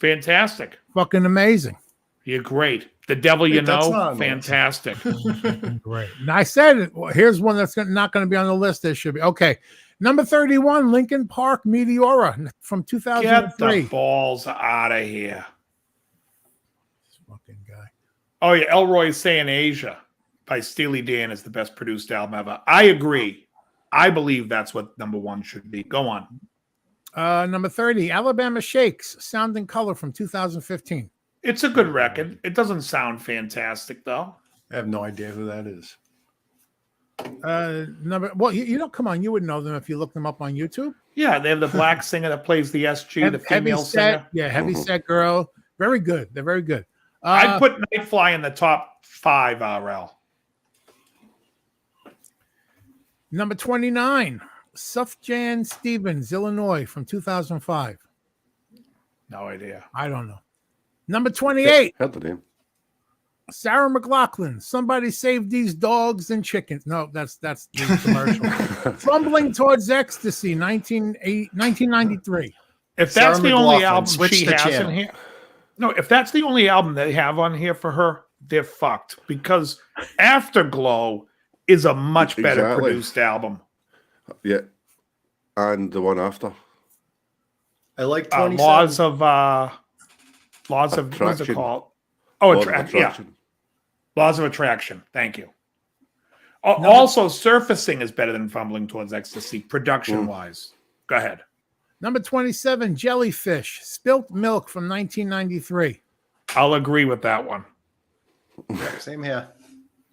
[SPEAKER 4] Fantastic.
[SPEAKER 6] Fucking amazing.
[SPEAKER 4] You're great. The Devil You
[SPEAKER 5] That's
[SPEAKER 4] Know,
[SPEAKER 5] not
[SPEAKER 4] fantastic.
[SPEAKER 6] Great. Now I said, here's one that's not going to be on the list. There should be. Okay. Number 31, Linkin Park Meteora from 2003.
[SPEAKER 4] Get the balls out of here.
[SPEAKER 6] This fucking guy.
[SPEAKER 4] Oh, yeah. Elroy's saying Asia by Steely Dan is the best produced album ever. I agree. I believe that's what number one should be. Go on.
[SPEAKER 6] Number 30, Alabama Shakes, Sound and Color from 2015.
[SPEAKER 4] It's a good record. It doesn't sound fantastic, though.
[SPEAKER 5] I have no idea who that is.
[SPEAKER 6] You don't come on. You would know them if you look them up on YouTube.
[SPEAKER 4] Yeah, they have the black singer that plays the SG, the female singer.
[SPEAKER 6] Yeah, heavy set girl. Very good. They're very good.
[SPEAKER 4] I'd put Nightfly in the top 5, RL.
[SPEAKER 6] Number 29, Sufjan Stevens, Illinois from 2005.
[SPEAKER 4] No idea.
[SPEAKER 6] I don't know. Number 28,
[SPEAKER 7] Heard the name.
[SPEAKER 6] Sarah McLachlan, Somebody Save These Dogs and Chickens. No, that's the commercial. Fumbling Towards Ecstasy, 1993.
[SPEAKER 4] If
[SPEAKER 5] Sarah
[SPEAKER 4] that's the only
[SPEAKER 5] McLachlan,
[SPEAKER 4] album
[SPEAKER 5] switch
[SPEAKER 4] she
[SPEAKER 5] the
[SPEAKER 4] has
[SPEAKER 5] channel.
[SPEAKER 4] in here, no, if that's the only album they have on here for her, they're fucked. Because Afterglow is a much better
[SPEAKER 7] Exactly.
[SPEAKER 4] produced album.
[SPEAKER 7] Yeah. And the one after.
[SPEAKER 5] I like 27.
[SPEAKER 4] Laws of what's it
[SPEAKER 7] Attraction.
[SPEAKER 4] called? Oh,
[SPEAKER 7] Law of
[SPEAKER 4] Attraction. Yeah,
[SPEAKER 7] Attraction.
[SPEAKER 4] Laws of Attraction. Thank you. Also, Surfacing is better than Fumbling Towards Ecstasy, production-wise. Go ahead.
[SPEAKER 6] Number 27, Jellyfish, Spilt Milk from 1993.
[SPEAKER 4] I'll agree with that one.
[SPEAKER 5] Same here.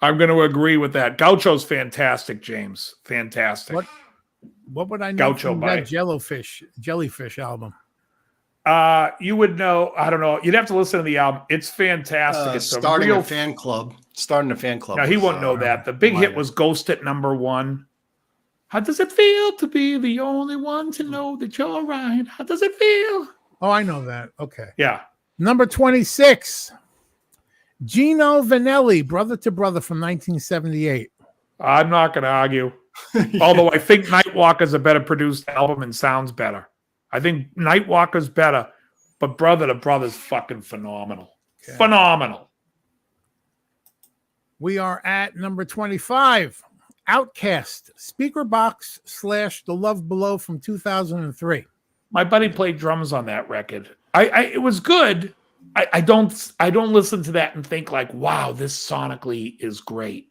[SPEAKER 4] I'm going to agree with that. Gaucho's fantastic, James. Fantastic.
[SPEAKER 6] What would I know
[SPEAKER 4] Gaucho
[SPEAKER 6] from
[SPEAKER 4] Bite.
[SPEAKER 6] that Jellyfish album?
[SPEAKER 4] You would know. I don't know. You'd have to listen to the album. It's fantastic. It's
[SPEAKER 5] Starting
[SPEAKER 4] a real
[SPEAKER 5] a fan club. Starting a fan club.
[SPEAKER 4] Now, he
[SPEAKER 5] was,
[SPEAKER 4] won't know that. The big hit
[SPEAKER 5] minor.
[SPEAKER 4] was Ghost at number 1. How does it feel to be the only one to know that you're right? How does it feel?
[SPEAKER 6] Oh, I know that. Okay.
[SPEAKER 4] Yeah.
[SPEAKER 6] Number 26, Gino Vanelli, Brother to Brother from 1978.
[SPEAKER 4] I'm not going to argue. Although I think Nightwalker's a better produced album and sounds better. I think Nightwalker's better, but Brother to Brother's fucking phenomenal.
[SPEAKER 6] Okay.
[SPEAKER 4] Phenomenal.
[SPEAKER 6] We are at number 25, Outcast, Speaker Box / The Love Below from 2003.
[SPEAKER 4] My buddy played drums on that record. It was good. I don't listen to that and think like, wow, this sonically is great.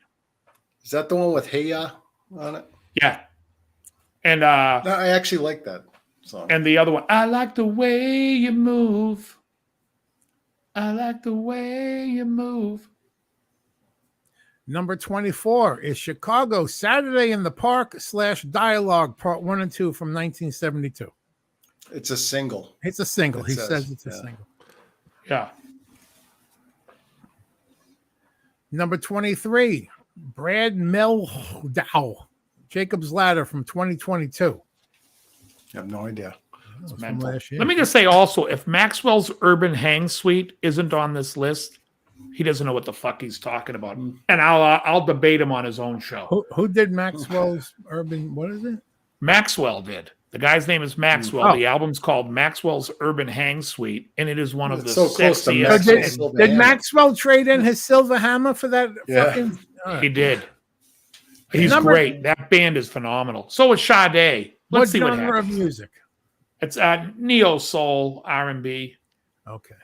[SPEAKER 5] Is that the one with Hey Ya on it?
[SPEAKER 4] Yeah. And
[SPEAKER 5] No, I actually like that song.
[SPEAKER 4] and the other one, I like the way you move. I like the way you move.
[SPEAKER 6] Number 24 is Chicago, Saturday in the Park / Dialogue Part 1 and 2 from 1972.
[SPEAKER 5] It's a single.
[SPEAKER 6] It's a single.
[SPEAKER 5] It
[SPEAKER 6] He
[SPEAKER 5] says,
[SPEAKER 6] says it's a
[SPEAKER 5] yeah.
[SPEAKER 6] single.
[SPEAKER 4] Yeah.
[SPEAKER 6] Number 23, Brad Mehldau, Jacob's Ladder from 2022.
[SPEAKER 5] I have no idea.
[SPEAKER 6] That was from
[SPEAKER 4] Mental.
[SPEAKER 6] last year.
[SPEAKER 4] Let me just say also, if Maxwell's Urban Hang Suite isn't on this list, he doesn't know what the fuck he's talking about. And I'll debate him on his own show.
[SPEAKER 6] Who did Maxwell's Urban? What is it?
[SPEAKER 4] Maxwell did. The guy's name is Maxwell.
[SPEAKER 6] Oh.
[SPEAKER 4] The album's called Maxwell's Urban Hang Suite, and it is one of
[SPEAKER 5] It's
[SPEAKER 4] the
[SPEAKER 5] so close to
[SPEAKER 4] sexiest.
[SPEAKER 5] Maxwell's
[SPEAKER 4] things.
[SPEAKER 5] Silver
[SPEAKER 6] Did
[SPEAKER 5] Hammer.
[SPEAKER 6] Maxwell trade in his silver hammer for that?
[SPEAKER 5] Yeah.
[SPEAKER 6] Fucking,
[SPEAKER 4] He did. He's
[SPEAKER 6] Number-
[SPEAKER 4] great. That band is phenomenal. So is Sade.
[SPEAKER 6] what
[SPEAKER 4] Let's see what
[SPEAKER 6] genre of
[SPEAKER 4] happens.
[SPEAKER 6] music?
[SPEAKER 4] It's neo soul R&B.
[SPEAKER 6] Okay.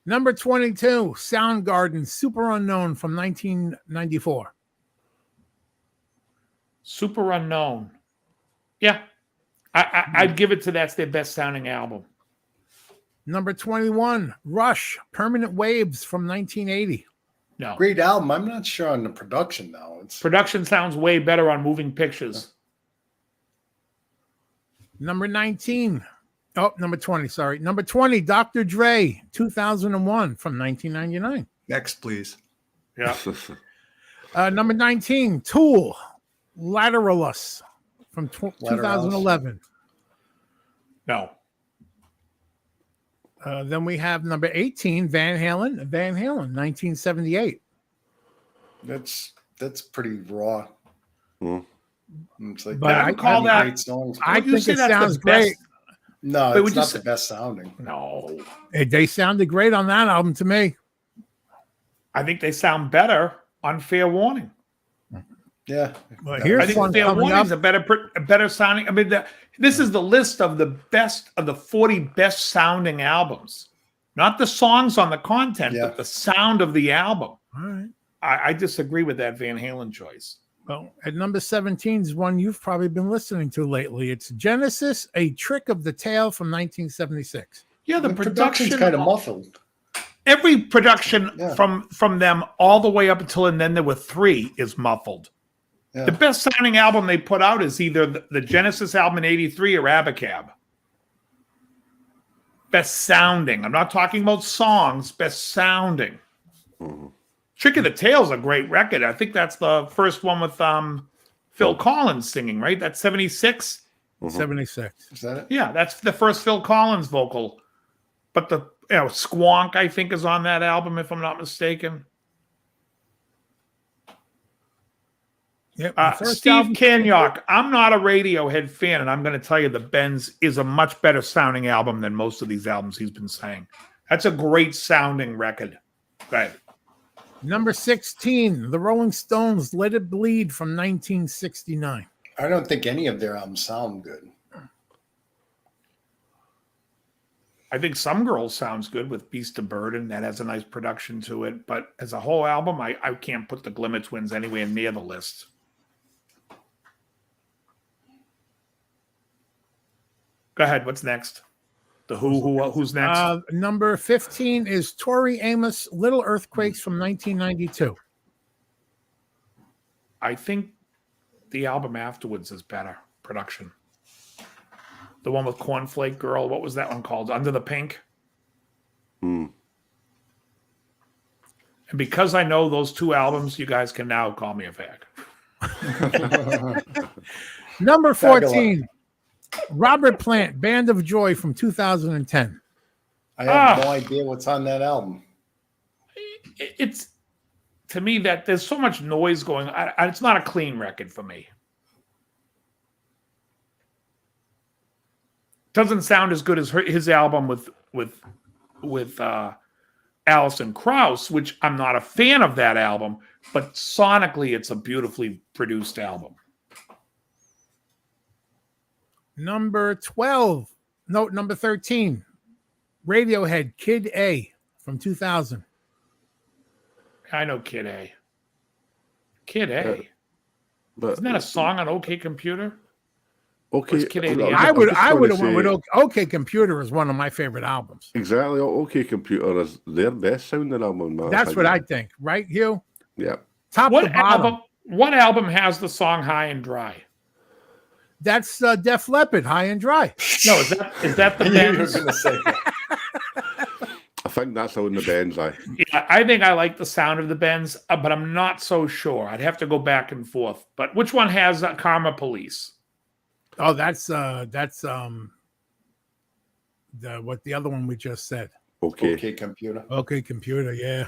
[SPEAKER 6] Number 22, Soundgarden, Super Unknown from 1994.
[SPEAKER 4] Super Unknown. Yeah, I'd give it to that's their best sounding album.
[SPEAKER 6] Number 21, Rush, Permanent Waves from 1980.
[SPEAKER 4] No.
[SPEAKER 5] Great album. I'm not sure on the production though. It's
[SPEAKER 4] Production sounds way better on Moving Pictures.
[SPEAKER 6] Number 19. Oh, number 20, sorry. Number 20, Dr. Dre, 2001 from 1999.
[SPEAKER 5] next, please.
[SPEAKER 4] Yeah.
[SPEAKER 6] Number 19, Tool, Lateralus from
[SPEAKER 5] Lateralus.
[SPEAKER 6] 2011.
[SPEAKER 4] No.
[SPEAKER 6] Then we have number 18, Van Halen, 1978.
[SPEAKER 5] That's pretty raw.
[SPEAKER 7] Hmm.
[SPEAKER 5] It's like
[SPEAKER 6] But I
[SPEAKER 4] call that-
[SPEAKER 5] great songs.
[SPEAKER 6] I
[SPEAKER 4] Would you
[SPEAKER 6] think
[SPEAKER 4] say
[SPEAKER 6] it
[SPEAKER 4] that's the
[SPEAKER 6] sounds
[SPEAKER 4] best?
[SPEAKER 6] great.
[SPEAKER 5] No,
[SPEAKER 4] Wait, would
[SPEAKER 5] it's
[SPEAKER 4] you
[SPEAKER 5] not
[SPEAKER 4] say-
[SPEAKER 5] the best sounding.
[SPEAKER 4] No.
[SPEAKER 6] They sounded great on that album to me.
[SPEAKER 4] I think they sound better on Fair Warning.
[SPEAKER 5] Yeah.
[SPEAKER 6] But
[SPEAKER 4] I
[SPEAKER 6] here's
[SPEAKER 4] think
[SPEAKER 6] one
[SPEAKER 4] Fair
[SPEAKER 6] coming
[SPEAKER 4] Warning's
[SPEAKER 6] up.
[SPEAKER 4] a better sounding. I mean, this is the list of the 40 best sounding albums, not the songs on the content,
[SPEAKER 5] Yeah.
[SPEAKER 4] but the sound of the album.
[SPEAKER 6] All right.
[SPEAKER 4] I disagree with that Van Halen choice.
[SPEAKER 6] Well, at number 17 is one you've probably been listening to lately. It's Genesis, A Trick of the Tail from 1976.
[SPEAKER 4] Yeah, the
[SPEAKER 5] production's kind of muffled.
[SPEAKER 4] Every production
[SPEAKER 5] Yeah.
[SPEAKER 4] from them all the way up until and then there were 3 is muffled.
[SPEAKER 5] Yeah.
[SPEAKER 4] The best sounding album they put out is either the Genesis album in '83 or Abacab. Best sounding. I'm not talking about songs. Best sounding. Trick of the Tail's a great record. I think that's the first one with Phil Collins singing, right? That's 76.
[SPEAKER 6] 76.
[SPEAKER 5] Is that it?
[SPEAKER 4] Yeah, that's the first Phil Collins vocal. But the Squonk, I think, is on that album, if I'm not mistaken.
[SPEAKER 6] Yep. the first
[SPEAKER 4] Steve
[SPEAKER 6] album-
[SPEAKER 4] Kanyok, I'm not a Radiohead fan, and I'm going to tell you the Benz is a much better sounding album than most of these albums he's been saying. That's a great sounding record. Right.
[SPEAKER 6] Number 16, The Rolling Stones, Let It Bleed from 1969.
[SPEAKER 5] I don't think any of their albums sound good.
[SPEAKER 4] I think Some Girls sounds good with Beast of Burden. That has a nice production to it. But as a whole album, I can't put the Glimmer Twins anywhere near the list. Go ahead. What's next? The Who's next?
[SPEAKER 6] Number 15 is Tori Amos, Little Earthquakes from 1992.
[SPEAKER 4] I think the album afterwards is better production. The one with Cornflake Girl. What was that one called? Under the Pink. And because I know those 2 albums, you guys can now call me a fag.
[SPEAKER 6] Number 14, Robert Plant, Band of Joy from 2010.
[SPEAKER 5] I have no idea what's on that album.
[SPEAKER 4] It's to me that there's so much noise going on. It's not a clean record for me. Doesn't sound as good as his album with Alison Krauss, which I'm not a fan of that album, but sonically it's a beautifully produced album.
[SPEAKER 6] Number 13, Radiohead, Kid A from 2000.
[SPEAKER 4] I know Kid A. Kid A.
[SPEAKER 7] But
[SPEAKER 4] Isn't that a song on OK Computer?
[SPEAKER 7] okay,
[SPEAKER 4] Kid A the
[SPEAKER 6] I would have
[SPEAKER 7] say,
[SPEAKER 6] went with OK Computer is one of my favorite albums.
[SPEAKER 7] exactly. OK Computer is their best sounding album. Man,
[SPEAKER 6] That's what I think, right, Hugh?
[SPEAKER 7] Yeah.
[SPEAKER 6] Top to bottom.
[SPEAKER 4] What album has the song High and Dry?
[SPEAKER 6] That's Def Leppard, High and Dry.
[SPEAKER 4] No, is that the
[SPEAKER 5] I knew you were
[SPEAKER 4] Benz?
[SPEAKER 5] going to say that.
[SPEAKER 7] I think that's on the Benz.
[SPEAKER 4] Yeah, I think I like the sound of the Benz, but I'm not so sure. I'd have to go back and forth. But which one has Karma Police?
[SPEAKER 6] Oh, that's the what the other one we just said.
[SPEAKER 7] Okay.
[SPEAKER 5] Okay, computer.
[SPEAKER 6] OK Computer, yeah.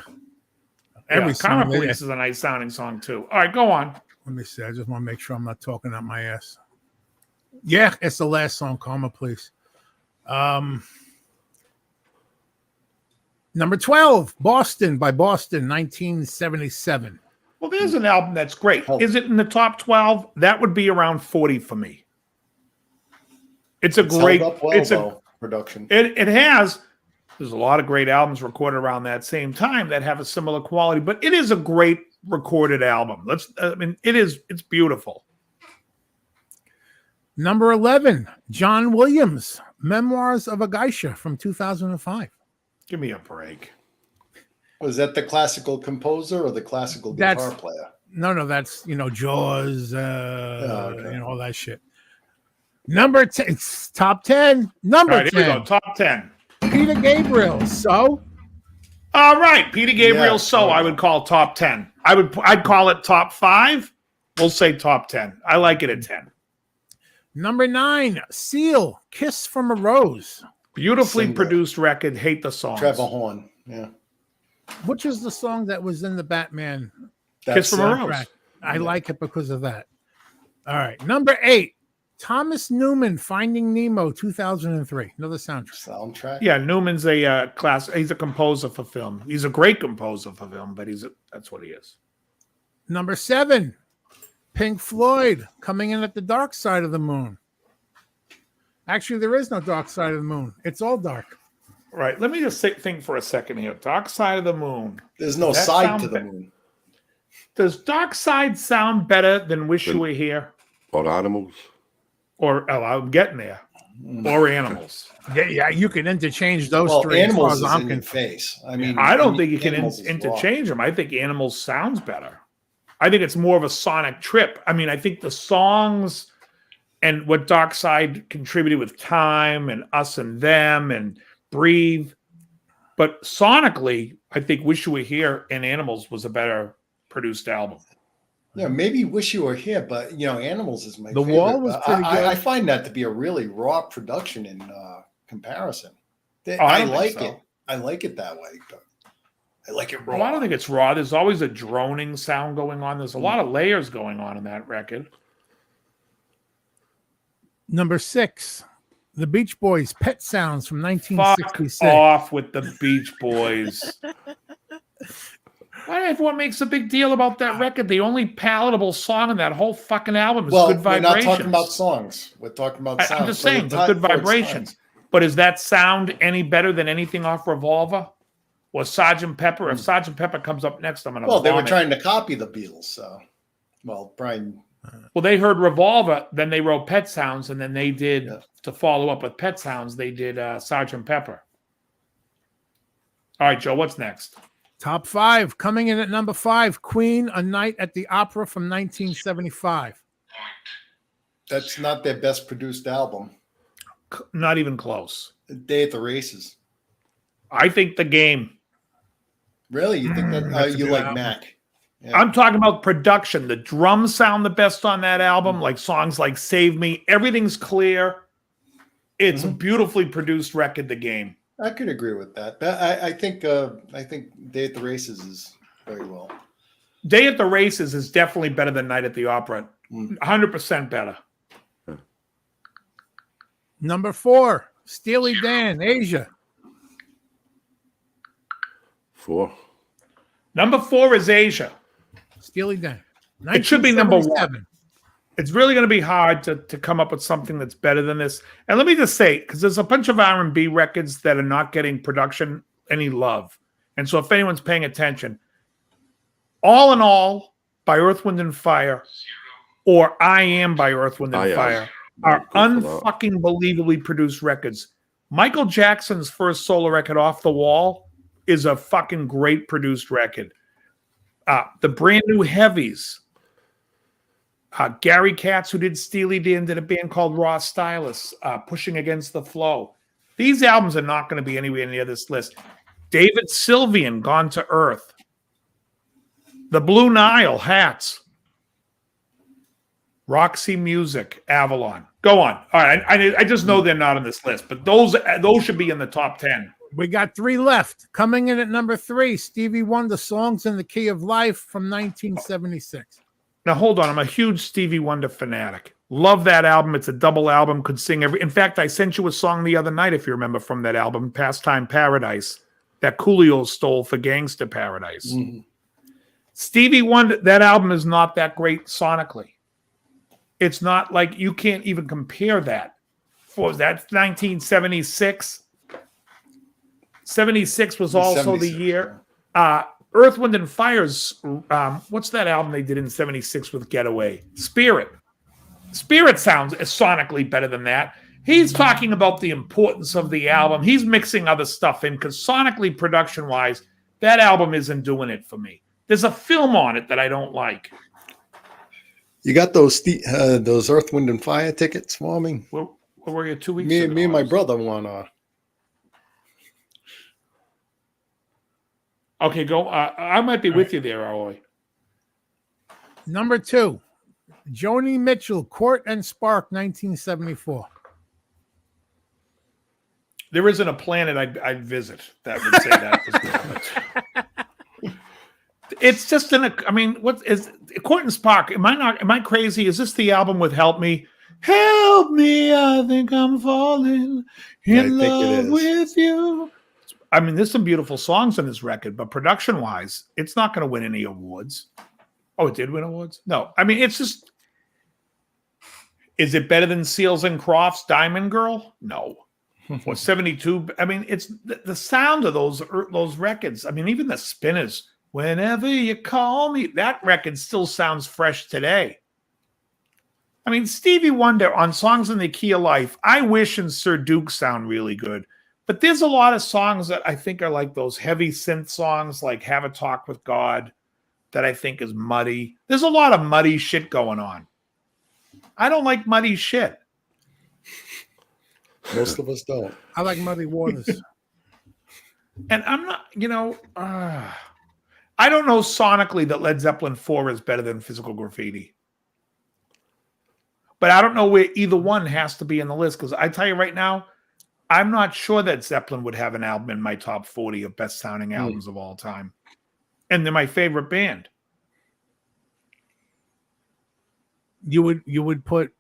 [SPEAKER 4] Karma
[SPEAKER 6] song,
[SPEAKER 4] Police is a nice sounding song too. All right, go on.
[SPEAKER 6] Let me see. I just want to make sure I'm not talking out my ass. Yeah, it's the last song, Karma Police. Number 12, Boston by Boston, 1977.
[SPEAKER 4] Well, there's an album that's great.
[SPEAKER 5] Oh.
[SPEAKER 4] Is it in the top 12? That would be around 40 for me. It's a
[SPEAKER 5] It's held
[SPEAKER 4] great.
[SPEAKER 5] up well,
[SPEAKER 4] It's a.
[SPEAKER 5] though, production.
[SPEAKER 4] It has. There's a lot of great albums recorded around that same time that have a similar quality, but it is a great recorded album. It's beautiful.
[SPEAKER 6] Number 11, John Williams, Memoirs of a Geisha from 2005.
[SPEAKER 4] Give me a break.
[SPEAKER 5] Was that the classical composer or the classical guitar player?
[SPEAKER 6] No, that's, Jaws,
[SPEAKER 5] okay.
[SPEAKER 6] all that shit. Number 10, top 10. Number
[SPEAKER 4] All right,
[SPEAKER 6] 10,
[SPEAKER 4] here we go. Top 10.
[SPEAKER 6] Peter Gabriel. So,
[SPEAKER 4] All right, Peter Gabriel.
[SPEAKER 5] Yeah,
[SPEAKER 4] So I would call top 10. I'd call it top 5. We'll say top 10. I like it at 10.
[SPEAKER 6] number 9, Seal, Kiss from a Rose.
[SPEAKER 4] Beautifully
[SPEAKER 5] Singer.
[SPEAKER 4] produced record. Hate the songs.
[SPEAKER 5] Trevor Horn. Yeah.
[SPEAKER 6] Which is the song that was in the Batman
[SPEAKER 4] Kiss from a
[SPEAKER 5] it.
[SPEAKER 4] Rose.
[SPEAKER 6] track? I like it because of that. All right. Number 8, Thomas Newman, Finding Nemo, 2003. Another soundtrack.
[SPEAKER 5] Soundtrack.
[SPEAKER 4] Yeah, Newman's a he's a composer for film. He's a great composer for film, but that's what he is.
[SPEAKER 6] Number 7, Pink Floyd, Coming In at the Dark Side of the Moon. Actually, there is no dark side of the moon. It's all dark.
[SPEAKER 4] Right. Let me just think for a second here. Dark Side of the Moon.
[SPEAKER 5] There's no
[SPEAKER 4] Does that
[SPEAKER 5] side
[SPEAKER 4] sound
[SPEAKER 5] to the
[SPEAKER 4] ba-
[SPEAKER 5] moon.
[SPEAKER 4] Does Dark Side sound better than Wish You Were Here?
[SPEAKER 7] Or animals.
[SPEAKER 4] Or I'm getting there. Or Animals.
[SPEAKER 6] Yeah, you can interchange those
[SPEAKER 5] Well,
[SPEAKER 6] three. As far
[SPEAKER 5] animals
[SPEAKER 6] as
[SPEAKER 5] is
[SPEAKER 6] I'm
[SPEAKER 5] in your
[SPEAKER 6] concerned.
[SPEAKER 5] face. I mean,
[SPEAKER 4] I don't think you can
[SPEAKER 5] Animals is raw.
[SPEAKER 4] interchange them. I think Animals sounds better. I think it's more of a sonic trip. I mean, I think the songs and what Dark Side contributed with Time and Us and Them and Breathe. But sonically, I think Wish You Were Here and Animals was a better produced album.
[SPEAKER 5] Yeah, maybe Wish You Were Here, but Animals is my
[SPEAKER 6] The
[SPEAKER 5] favorite.
[SPEAKER 6] Wall was
[SPEAKER 5] But
[SPEAKER 6] pretty good.
[SPEAKER 5] I find that to be a really raw production in comparison.
[SPEAKER 4] I
[SPEAKER 5] I
[SPEAKER 4] don't think
[SPEAKER 5] like
[SPEAKER 4] so.
[SPEAKER 5] it. I like it that way, but I like it raw.
[SPEAKER 4] Well, I don't think it's raw. There's always a droning sound going on. There's a lot of layers going on in that record.
[SPEAKER 6] Number 6, The Beach Boys, Pet Sounds from
[SPEAKER 4] Fuck
[SPEAKER 6] 1966.
[SPEAKER 4] off with the Beach Boys. Why everyone makes a big deal about that record? The only palatable song on that whole fucking album is
[SPEAKER 5] Well,
[SPEAKER 4] Good
[SPEAKER 5] we're
[SPEAKER 4] Vibrations.
[SPEAKER 5] not talking about songs. We're talking about sounds.
[SPEAKER 4] I'm just
[SPEAKER 5] So
[SPEAKER 4] saying,
[SPEAKER 5] the
[SPEAKER 4] but Good
[SPEAKER 5] time for its
[SPEAKER 4] Vibrations.
[SPEAKER 5] time.
[SPEAKER 4] But does that sound any better than anything off Revolver? Or Sgt. Pepper? If Sgt. Pepper comes up next, I'm going to
[SPEAKER 5] Well, they were
[SPEAKER 4] vomit.
[SPEAKER 5] trying to copy the Beatles, so Brian.
[SPEAKER 4] Well, they heard Revolver, then they wrote Pet Sounds, and then they did,
[SPEAKER 5] Yeah.
[SPEAKER 4] to follow up with Pet Sounds, they did Sgt. Pepper. All right, Joe, what's next?
[SPEAKER 6] Top 5, coming in at number 5, Queen, A Night at the Opera from 1975.
[SPEAKER 5] That's not their best produced album.
[SPEAKER 4] Not even close.
[SPEAKER 5] Day at the Races.
[SPEAKER 4] I think The Game.
[SPEAKER 5] Really? You think that
[SPEAKER 6] That's a
[SPEAKER 5] you
[SPEAKER 6] good
[SPEAKER 5] like
[SPEAKER 6] album.
[SPEAKER 5] Mac? Yeah.
[SPEAKER 4] I'm talking about production. The drums sound the best on that album, like songs like Save Me. Everything's clear. It's a beautifully produced record, The Game.
[SPEAKER 5] I could agree with that. But I think Day at the Races is very well.
[SPEAKER 4] Day at the Races is definitely better than Night at the Opera. 100% better.
[SPEAKER 6] Number 4, Steely Dan, Asia.
[SPEAKER 7] 4.
[SPEAKER 4] Number 4 is Asia.
[SPEAKER 6] Steely Dan.
[SPEAKER 4] It should be number 1.
[SPEAKER 6] 1977.
[SPEAKER 4] It's really going to be hard to come up with something that's better than this. And let me just say, because there's a bunch of R&B records that are not getting production any love. And so if anyone's paying attention, All in All by Earth, Wind & Fire or I Am by Earth, Wind &
[SPEAKER 7] I Am.
[SPEAKER 4] Fire are
[SPEAKER 7] Go for that.
[SPEAKER 4] unfucking believably produced records. Michael Jackson's first solo record, Off the Wall, is a fucking great produced record. The brand new Heavies, Gary Katz, who did Steely Dan, did a band called Raw Stylus, Pushing Against the Flow. These albums are not going to be anywhere near this list. David Sylvian, Gone to Earth. The Blue Nile, Hats. Roxy Music, Avalon. Go on. All right, I just know they're not on this list, but those should be in the top 10.
[SPEAKER 6] We got 3 left. Coming in at number 3, Stevie Wonder, Songs in the Key of Life from 1976.
[SPEAKER 4] Now, hold on. I'm a huge Stevie Wonder fanatic. Love that album. It's a double album. Could sing every... In fact, I sent you a song the other night, if you remember, from that album, Pastime Paradise, that Coolio stole for Gangsta Paradise.
[SPEAKER 5] Mm-hmm.
[SPEAKER 4] Stevie Wonder, that album is not that great sonically. It's not like you can't even compare that. What was that, 1976? 76 was also the
[SPEAKER 5] 76,
[SPEAKER 4] year. Earth, Wind, and Fire's, what's that album they did in 76 with Getaway? Spirit. Spirit sounds is sonically better than that. He's talking about the importance of the album. He's mixing other stuff in because sonically, production-wise, that album isn't doing it for me. There's a film on it that I don't like.
[SPEAKER 5] You got those Earth, Wind, and Fire tickets for me?
[SPEAKER 4] Where were you 2 weeks
[SPEAKER 5] Me
[SPEAKER 4] ago?
[SPEAKER 5] and my brother won.
[SPEAKER 4] Okay, go. I might be with you there, Roy.
[SPEAKER 6] Number 2, Joni Mitchell, Court and Spark, 1974.
[SPEAKER 4] There isn't a planet I'd visit that would say that was good. It's just what is Court and Spark? Am I crazy? Is this the album with Help Me? Help me, I think I'm falling in love with you. I mean, there's some beautiful songs on this record, but production-wise, it's not going to win any awards. Oh, it did win awards? No. I mean, it's just... Is it better than Seals and Crofts' Diamond Girl? No. Or 72? I mean, it's the sound of those records. I mean, even the Spinners, Whenever You Call Me, that record still sounds fresh today. I mean, Stevie Wonder on Songs in the Key of Life, I Wish and Sir Duke sound really good. But there's a lot of songs that I think are like those heavy synth songs, like Have a Talk with God, that I think is muddy. There's a lot of muddy shit going on. I don't like muddy shit.
[SPEAKER 5] Most of us don't.
[SPEAKER 6] I like Muddy Waters.
[SPEAKER 4] And I'm not, I don't know sonically that Led Zeppelin 4 is better than Physical Graffiti. But I don't know where either one has to be in the list, because I tell you right now, I'm not sure that Zeppelin would have an album in my top 40 of best sounding albums of all time. And they're my favorite band.
[SPEAKER 6] You would put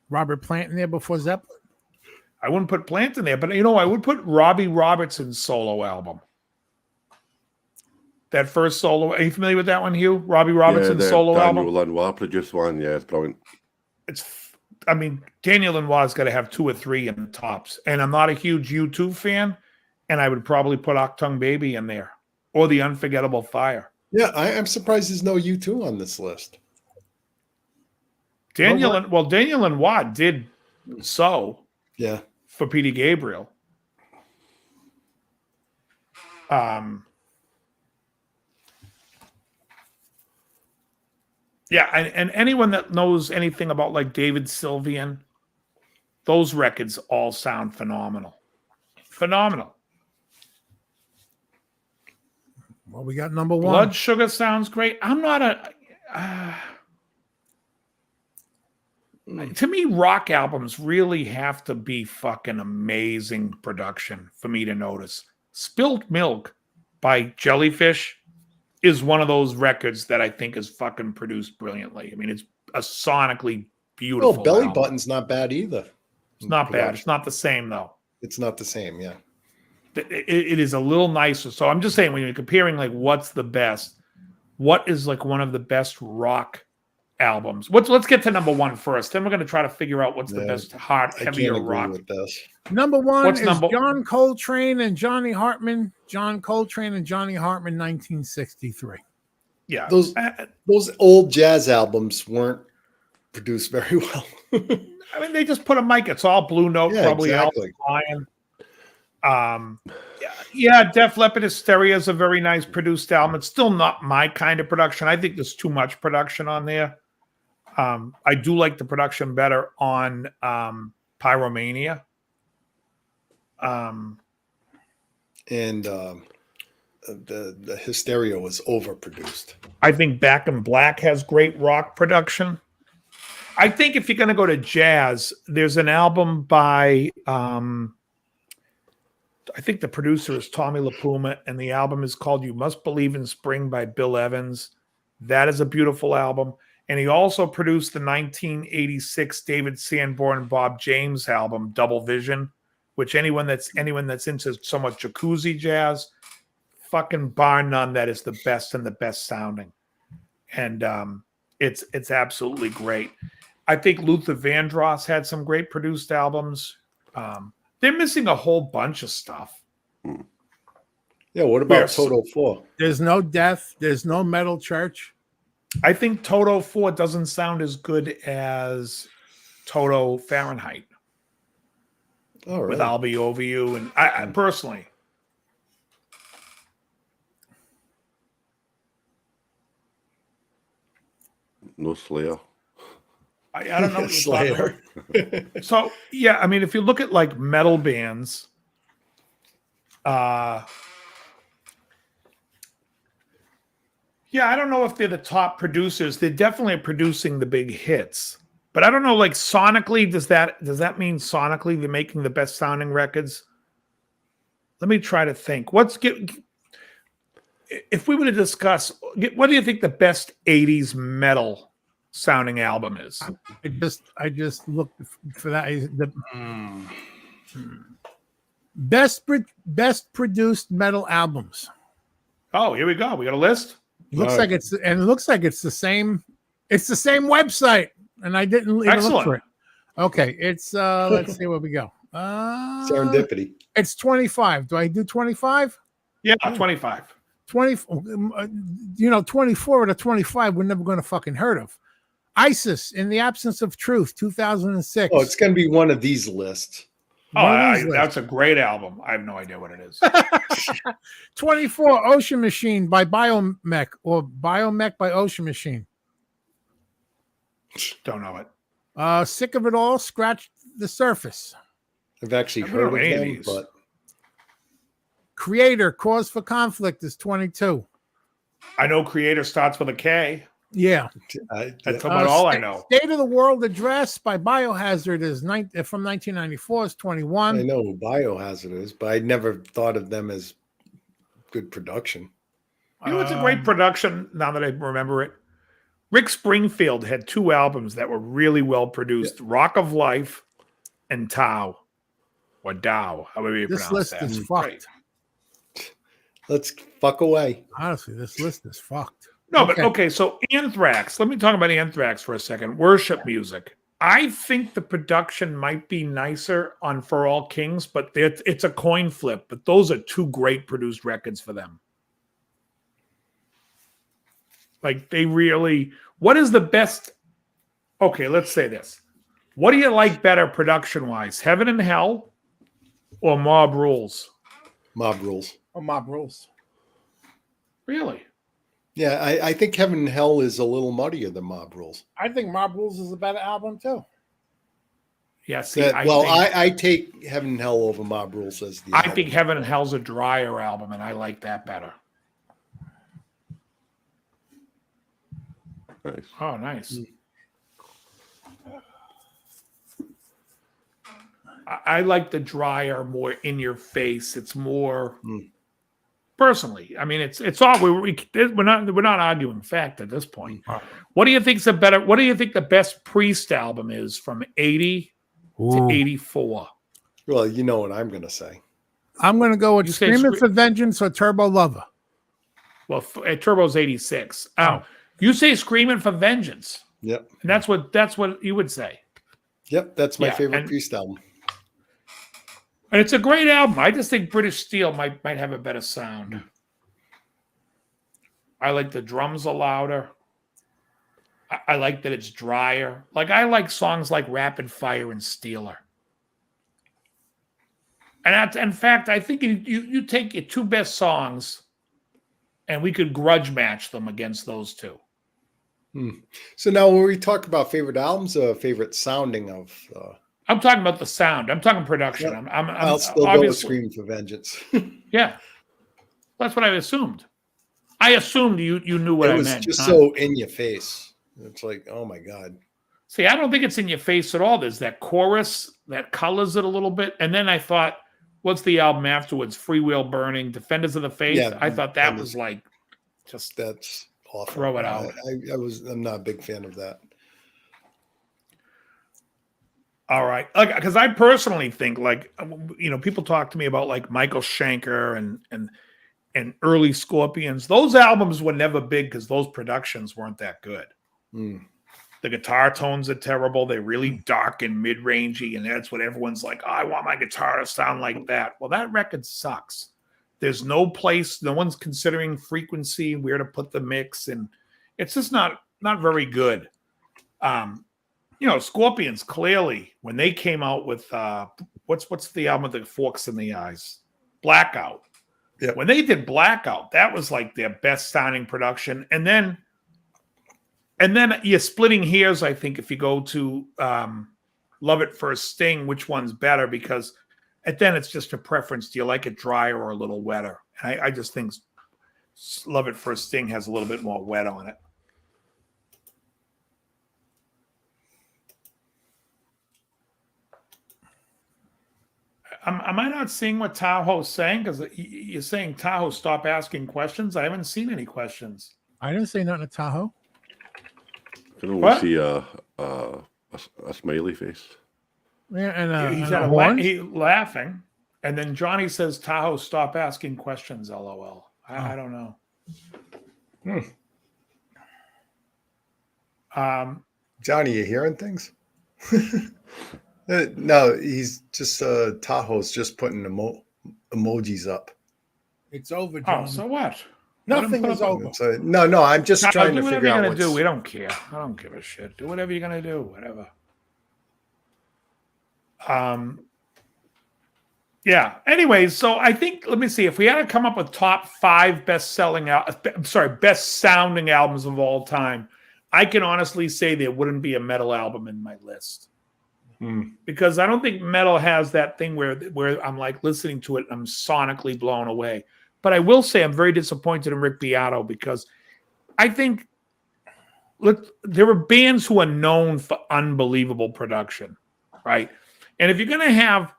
[SPEAKER 6] Robert Plant in there before Zeppelin?
[SPEAKER 4] I wouldn't put Plant in there, but I would put Robbie Robertson's solo album. That first solo. Are you familiar with that one, Hugh? Robbie Robertson's solo album?
[SPEAKER 7] Daniel Lanois produced one. Yeah, it's brilliant.
[SPEAKER 4] Daniel Lanois got to have 2 or 3 in the tops. And I'm not a huge U2 fan, and I would probably put Achtung Baby in there, or The Unforgettable Fire.
[SPEAKER 5] Yeah, I'm surprised there's no U2 on this list.
[SPEAKER 4] Daniel Lanois did so.
[SPEAKER 5] Yeah.
[SPEAKER 4] For Peter Gabriel. Yeah, and anyone that knows anything about like David Sylvian, those records all sound phenomenal. Phenomenal.
[SPEAKER 6] Well, we got number 1.
[SPEAKER 4] Blood Sugar sounds great. I'm not to me, rock albums really have to be fucking amazing production for me to notice. Spilt Milk by Jellyfish is one of those records that I think is fucking produced brilliantly. I mean, it's a sonically beautiful.
[SPEAKER 5] Belly
[SPEAKER 4] album.
[SPEAKER 5] Button's not bad either.
[SPEAKER 4] It's not bad. It's not the same, though.
[SPEAKER 5] It's not the same, yeah.
[SPEAKER 4] It is a little nicer. So I'm just saying, when you're comparing, like, what's the best, what is, like, one of the best rock albums? Let's get to number 1 first. Then we're going to try to figure out what's the best heavier rock.
[SPEAKER 5] With this.
[SPEAKER 6] Number 1 is
[SPEAKER 4] number...
[SPEAKER 6] John Coltrane and Johnny Hartman. John Coltrane and Johnny Hartman, 1963.
[SPEAKER 4] Yeah.
[SPEAKER 5] Those old jazz albums weren't produced very well.
[SPEAKER 4] I mean, they just put a mic. It's all Blue Note, probably.
[SPEAKER 5] Exactly.
[SPEAKER 4] Def Leppard Hysteria is a very nice produced album. It's still not my kind of production. I think there's too much production on there. I do like the production better on Pyromania.
[SPEAKER 5] And the Hysteria was overproduced.
[SPEAKER 4] I think Back in Black has great rock production. I think if you're going to go to jazz, there's an album by, I think the producer is Tommy LaPuma, and the album is called You Must Believe in Spring by Bill Evans. That is a beautiful album. And he also produced the 1986 David Sanborn and Bob James album, Double Vision, which anyone that's into somewhat jacuzzi jazz, fucking bar none, that is the best and the best sounding. And it's absolutely great. I think Luther Vandross had some great produced albums. They're missing a whole bunch of stuff.
[SPEAKER 5] Yeah, what about Total 4?
[SPEAKER 6] There's no Death. There's no Metal Church.
[SPEAKER 4] I think Toto 4 doesn't sound as good as Toto Fahrenheit
[SPEAKER 5] All right.
[SPEAKER 4] with I'll Be Over You. And I personally,
[SPEAKER 7] No Slayer.
[SPEAKER 4] I don't know what you're talking
[SPEAKER 5] Slayer.
[SPEAKER 4] about. So, yeah, I mean, if you look at like metal bands, yeah, I don't know if they're the top producers. They're definitely producing the big hits. But I don't know, like sonically, does that mean sonically they're making the best sounding records? Let me try to think. If we were to discuss, what do you think the best 80s metal sounding album is?
[SPEAKER 6] I just looked for that. The best produced metal albums.
[SPEAKER 4] Oh, here we go. We got a list.
[SPEAKER 6] Looks like it's the same. It's the same website, and I didn't even look for it. Okay, it's let's see where we go.
[SPEAKER 5] Serendipity.
[SPEAKER 6] It's 25. Do I do 25?
[SPEAKER 4] Yeah, 25.
[SPEAKER 6] 20. 24 out of 25. We're never going to fucking heard of. ISIS, In the Absence of Truth, 2006.
[SPEAKER 5] Oh, it's going to be one of these lists.
[SPEAKER 4] That's a great album. I have no idea what it is.
[SPEAKER 6] 24, Ocean Machine by Biomech, or Biomech by Ocean Machine.
[SPEAKER 4] Don't know it.
[SPEAKER 6] Sick of It All, Scratch the Surface.
[SPEAKER 5] I've actually heard of them, but
[SPEAKER 6] Creator, Cause for Conflict is 22.
[SPEAKER 4] I know Creator starts with a K.
[SPEAKER 6] Yeah.
[SPEAKER 4] That's about all I know.
[SPEAKER 6] State of the World Address by Biohazard is from 1994 is 21.
[SPEAKER 5] I know who Biohazard is, but I never thought of them as good production.
[SPEAKER 4] You know, it's a great production now that I remember it. Rick Springfield had 2 albums that were really well produced: Rock of Life and Tao, or Dow, however you
[SPEAKER 6] This
[SPEAKER 4] pronounce
[SPEAKER 6] list
[SPEAKER 4] that.
[SPEAKER 6] is fucked.
[SPEAKER 5] Let's fuck away.
[SPEAKER 6] Honestly, this list is fucked.
[SPEAKER 4] No, but okay, so Anthrax. Let me talk about Anthrax for a second. Worship music. I think the production might be nicer on For All Kings, but it's a coin flip. But those are 2 great produced records for them. Like, they really... What is the best... Okay, let's say this. What do you like better production-wise? Heaven and Hell or Mob Rules?
[SPEAKER 5] Mob Rules.
[SPEAKER 6] Oh, Mob Rules.
[SPEAKER 4] Really?
[SPEAKER 5] Yeah, I think Heaven and Hell is a little muddier than Mob Rules.
[SPEAKER 6] I think Mob Rules is a better album too.
[SPEAKER 4] Yeah, see,
[SPEAKER 5] I take Heaven and Hell over Mob Rules as the
[SPEAKER 4] I think Heaven and Hell's a drier album, and I like that better.
[SPEAKER 7] Nice.
[SPEAKER 4] Oh, nice. I like the drier, more in your face. It's more personally. I mean, it's all we're not arguing fact at this point. What do you think's what do you think the best Priest album is from 80 to 84?
[SPEAKER 5] Well, you know what I'm going to say.
[SPEAKER 6] I'm going to go with
[SPEAKER 4] You say
[SPEAKER 6] Screaming for Vengeance or Turbo Lover.
[SPEAKER 4] Well, Turbo's 86. You say Screaming for Vengeance.
[SPEAKER 5] Yep.
[SPEAKER 4] And that's what you would say.
[SPEAKER 5] Yep, that's my
[SPEAKER 4] Yeah,
[SPEAKER 5] favorite Priest album.
[SPEAKER 4] And it's a great album. I just think British Steel might have a better sound. I like the drums are louder. I like that it's drier. Like, I like songs like Rapid Fire and Steeler. And in fact, I think you take your 2 best songs and we could grudge match them against those 2.
[SPEAKER 5] So now when we talk about favorite albums, favorite sounding of...
[SPEAKER 4] I'm talking about the sound. I'm talking production.
[SPEAKER 5] Yeah.
[SPEAKER 4] I'll
[SPEAKER 5] still go with Screaming for Vengeance.
[SPEAKER 4] Yeah. That's what I assumed. I assumed you knew what I meant.
[SPEAKER 5] It was just so in your face. It's like, oh my God.
[SPEAKER 4] See, I don't think it's in your face at all. There's that chorus that colors it a little bit. And then I thought, what's the album afterwards? Free Will Burning, Defenders of the Faith.
[SPEAKER 5] Yeah,
[SPEAKER 4] I thought that was like, just
[SPEAKER 5] that's awful.
[SPEAKER 4] Throw it out.
[SPEAKER 5] I'm not a big fan of that.
[SPEAKER 4] All right. Like, because I personally think, like, people talk to me about like Michael Schenker and early Scorpions. Those albums were never big because those productions weren't that good. The guitar tones are terrible. They're really dark and mid-rangey, and that's what everyone's like, oh, I want my guitar to sound like that. Well, that record sucks. There's no place, no one's considering frequency, where to put the mix, and it's just not not very good. Scorpions clearly when they came out with what's the album with the forks in the eyes? Blackout.
[SPEAKER 5] Yeah.
[SPEAKER 4] When they did Blackout, that was like their best sounding production. And then you're splitting hairs, I think, if you go to Love It First Sting, which one's better, because then it's just a preference. Do you like it drier or a little wetter? And I just think Love It First Sting has a little bit more wet on it. Am I not seeing what Tahoe's saying? Because you're saying, Tahoe, stop asking questions. I haven't seen any questions.
[SPEAKER 6] I didn't say nothing to Tahoe.
[SPEAKER 7] I can only
[SPEAKER 4] What?
[SPEAKER 7] see a smiley face.
[SPEAKER 6] Yeah, and
[SPEAKER 4] He's
[SPEAKER 6] a horn.
[SPEAKER 4] laughing. And then Johnny says, Tahoe, stop asking questions, LOL. I don't know.
[SPEAKER 5] Johnny, you hearing things? No, he's just Tahoe's just putting emojis up.
[SPEAKER 6] It's over,
[SPEAKER 4] Oh,
[SPEAKER 6] John.
[SPEAKER 4] so what?
[SPEAKER 6] Nothing is over.
[SPEAKER 5] So, no, I'm just
[SPEAKER 4] Tahoe,
[SPEAKER 5] trying
[SPEAKER 4] do
[SPEAKER 5] to
[SPEAKER 4] whatever
[SPEAKER 5] figure
[SPEAKER 4] you're
[SPEAKER 5] out
[SPEAKER 4] gonna
[SPEAKER 5] what's...
[SPEAKER 4] do. We don't care. I don't give a shit. Do whatever you're gonna do. Whatever. Yeah. Anyways, so I think, let me see, if we had to come up with top 5 best sounding albums of all time, I can honestly say there wouldn't be a metal album in my list. Because I don't think metal has that thing where I'm like listening to it and I'm sonically blown away. But I will say I'm very disappointed in Rick Beato, because I think there were bands who are known for unbelievable production, right? And if you're going to have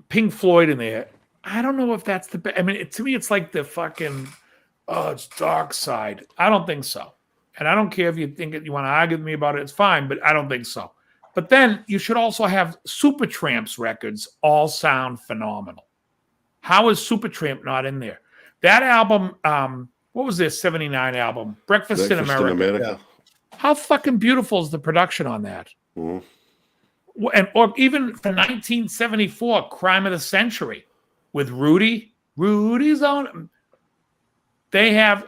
[SPEAKER 4] Pink Floyd in there, I don't know if that's the best. I mean, to me, it's like the fucking, it's Dark Side. I don't think so. And I don't care if you think you want to argue with me about it, it's fine, but I don't think so. But then you should also have Supertramp's records all sound phenomenal. How is Supertramp not in there? That album, what was their 79 album? Breakfast in America.
[SPEAKER 5] Yeah.
[SPEAKER 4] How fucking beautiful is the production on that?
[SPEAKER 7] Mm.
[SPEAKER 4] Or even for 1974, Crime of the Century with Rudy's on. They have,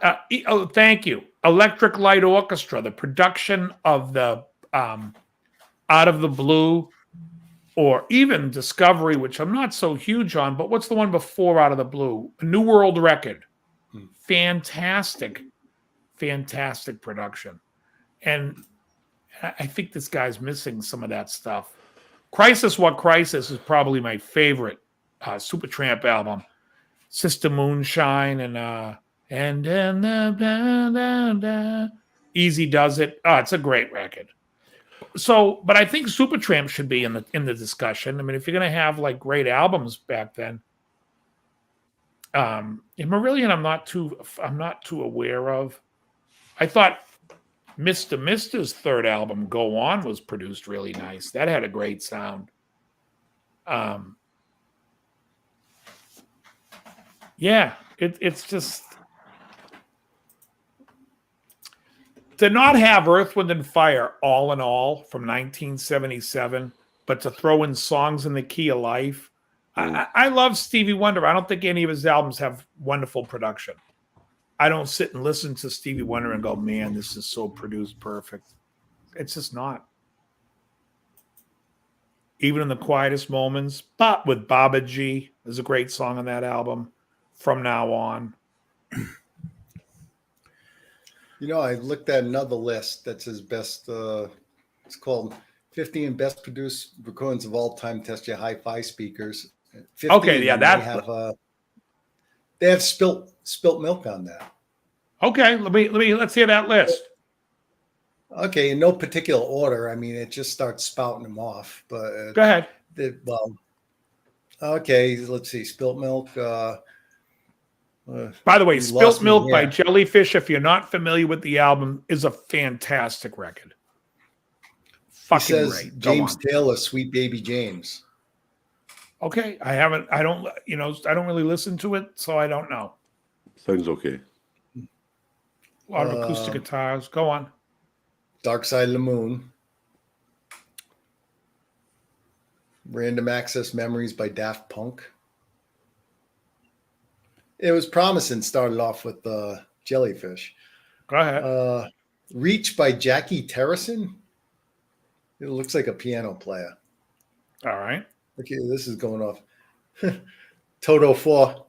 [SPEAKER 4] thank you, Electric Light Orchestra, the production of the Out of the Blue, or even Discovery, which I'm not so huge on, but what's the one before Out of the Blue? A New World Record. Fantastic production. And I think this guy's missing some of that stuff. Crisis What Crisis is probably my favorite Supertramp album. Sister Moonshine and Easy Does It. Oh, it's a great record. So, but I think Supertramp should be in the discussion. I mean, if you're going to have like great albums back then, in Marillion, I'm not too aware of. I thought Mr. Mister's third album, Go On, was produced really nice. That had a great sound. Yeah, it's just to not have Earth, Wind, and Fire all in all from 1977, but to throw in Songs in the Key of Life. I love Stevie Wonder. I don't think any of his albums have wonderful production. I don't sit and listen to Stevie Wonder and go, man, this is so produced perfect. It's just not. Even in the quietest moments, but with Baba G, there's a great song on that album, From Now On.
[SPEAKER 5] You know, I looked at another list that's his best. It's called 15 Best Produced Recordings of All Time. Test Your Hi-Fi Speakers. 15,
[SPEAKER 4] Okay, yeah,
[SPEAKER 5] they have spilt milk on that.
[SPEAKER 4] Okay, let's hear that list.
[SPEAKER 5] Okay, in no particular order. I mean, it just starts spouting them off. But
[SPEAKER 4] Go ahead.
[SPEAKER 5] Okay, let's see. Spilt milk.
[SPEAKER 4] By the way,
[SPEAKER 5] You
[SPEAKER 4] Spilt
[SPEAKER 5] lost me
[SPEAKER 4] Milk by
[SPEAKER 5] here.
[SPEAKER 4] Jellyfish, if you're not familiar with the album, is a fantastic record.
[SPEAKER 5] He
[SPEAKER 4] Fucking
[SPEAKER 5] says
[SPEAKER 4] great. Go
[SPEAKER 5] James
[SPEAKER 4] on.
[SPEAKER 5] Taylor, Sweet Baby James.
[SPEAKER 4] Okay, I don't really listen to it, so I don't know.
[SPEAKER 7] Sounds okay.
[SPEAKER 4] A lot of acoustic guitars. Go on.
[SPEAKER 5] Dark Side of the Moon. Random Access Memories by Daft Punk. It was promising, started off with Jellyfish.
[SPEAKER 4] Go ahead.
[SPEAKER 5] Reach by Jackie Terrison. It looks like a piano player.
[SPEAKER 4] All right.
[SPEAKER 5] Okay, this is going off. Toto 4.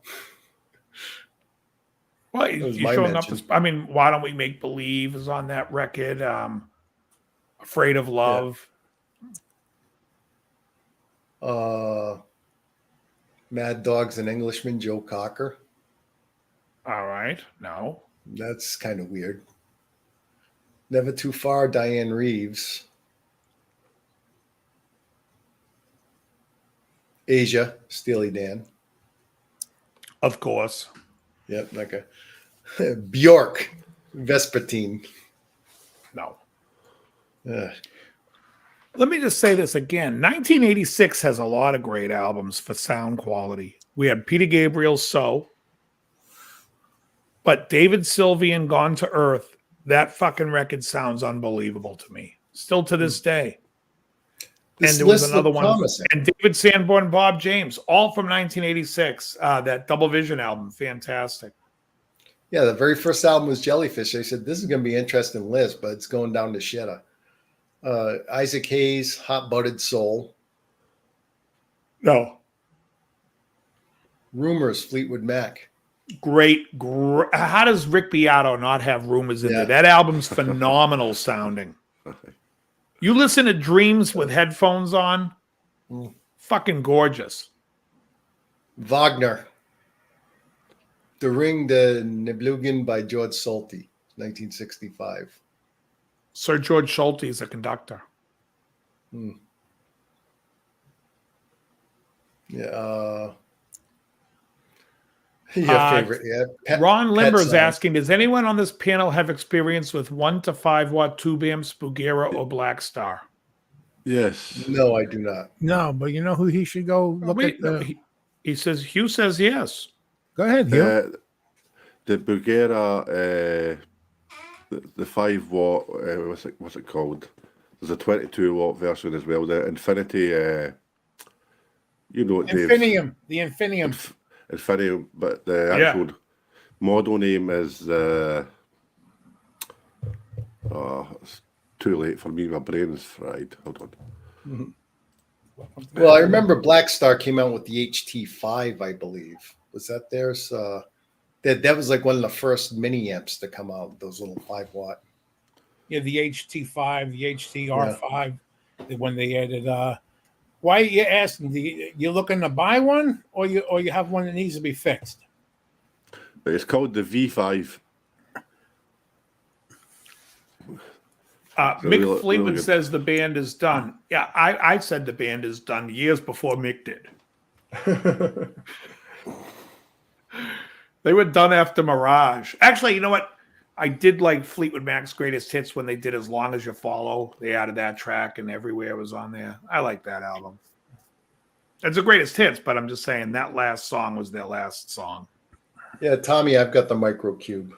[SPEAKER 4] Well,
[SPEAKER 5] was
[SPEAKER 4] he's
[SPEAKER 5] my
[SPEAKER 4] showing up.
[SPEAKER 5] mention.
[SPEAKER 4] I mean, Why Don't We Make Believe is on that record. Afraid of Love.
[SPEAKER 5] Mad Dogs and Englishman, Joe Cocker.
[SPEAKER 4] All right. No.
[SPEAKER 5] That's kind of weird. Never Too Far, Diane Reeves. Asia, Steely Dan.
[SPEAKER 4] Of course.
[SPEAKER 5] Yep, okay. Bjork, Vespertine.
[SPEAKER 4] No.
[SPEAKER 5] Ugh.
[SPEAKER 4] Let me just say this again. 1986 has a lot of great albums for sound quality. We had Peter Gabriel's So, but David Sylvian, Gone to Earth, that fucking record sounds unbelievable to me. Still to this day.
[SPEAKER 5] This
[SPEAKER 4] And there was
[SPEAKER 5] list
[SPEAKER 4] another
[SPEAKER 5] looked
[SPEAKER 4] one.
[SPEAKER 5] promising.
[SPEAKER 4] And David Sanborn, Bob James, all from 1986. That Double Vision album, fantastic.
[SPEAKER 5] Yeah, the very first album was Jellyfish. They said, this is going to be an interesting list, but it's going down to shitter. Isaac Hayes, Hot Buttered Soul.
[SPEAKER 4] No.
[SPEAKER 5] Rumors, Fleetwood Mac.
[SPEAKER 4] Great. How does Rick Beato not have Rumors in there? That album's phenomenal sounding. You listen to Dreams with headphones on, fucking gorgeous.
[SPEAKER 5] Wagner. The Ring de Nibelungen by George Solti, 1965.
[SPEAKER 4] Sir George Solti is a conductor.
[SPEAKER 5] Yeah. Your favorite, yeah.
[SPEAKER 4] Ron Limber is
[SPEAKER 5] Sounds.
[SPEAKER 4] asking, does anyone on this panel have experience with 1 to 5 watt tube amps, Bugera or Black Star?
[SPEAKER 7] Yes.
[SPEAKER 5] No, I do not.
[SPEAKER 6] No, but you know who he should go look
[SPEAKER 4] Wait,
[SPEAKER 6] at?
[SPEAKER 4] no, he says, Hugh says yes.
[SPEAKER 6] Go ahead, Hugh.
[SPEAKER 7] The Bugera, the 5 watt, what's it called? There's a 22 watt version as well. The Infinity, you know, Dave.
[SPEAKER 6] Infinium. The Infinium.
[SPEAKER 7] Infinium, but the actual model name is. It's too late for me. My brain's fried. Hold on.
[SPEAKER 5] Well, I remember Black Star came out with the HT5, I believe. Was that theirs? That was like one of the first mini amps to come out, those little 5 watt.
[SPEAKER 6] Yeah, the HT5, the HTR5, when they added. Why are you asking? You looking to buy one, or you have one that needs to be fixed?
[SPEAKER 7] But it's called the V5.
[SPEAKER 4] Mick
[SPEAKER 7] Really
[SPEAKER 4] Fleetwood
[SPEAKER 7] good.
[SPEAKER 4] says the band is done. Yeah, I said the band is done years before Mick did. They were done after Mirage. Actually, you know what? I did like Fleetwood Mac's greatest hits when they did As Long As You Follow. They added that track and Everywhere was on there. I like that album. It's the greatest hits, but I'm just saying that last song was their last song.
[SPEAKER 5] Yeah, Tommy, I've got the Micro Cube.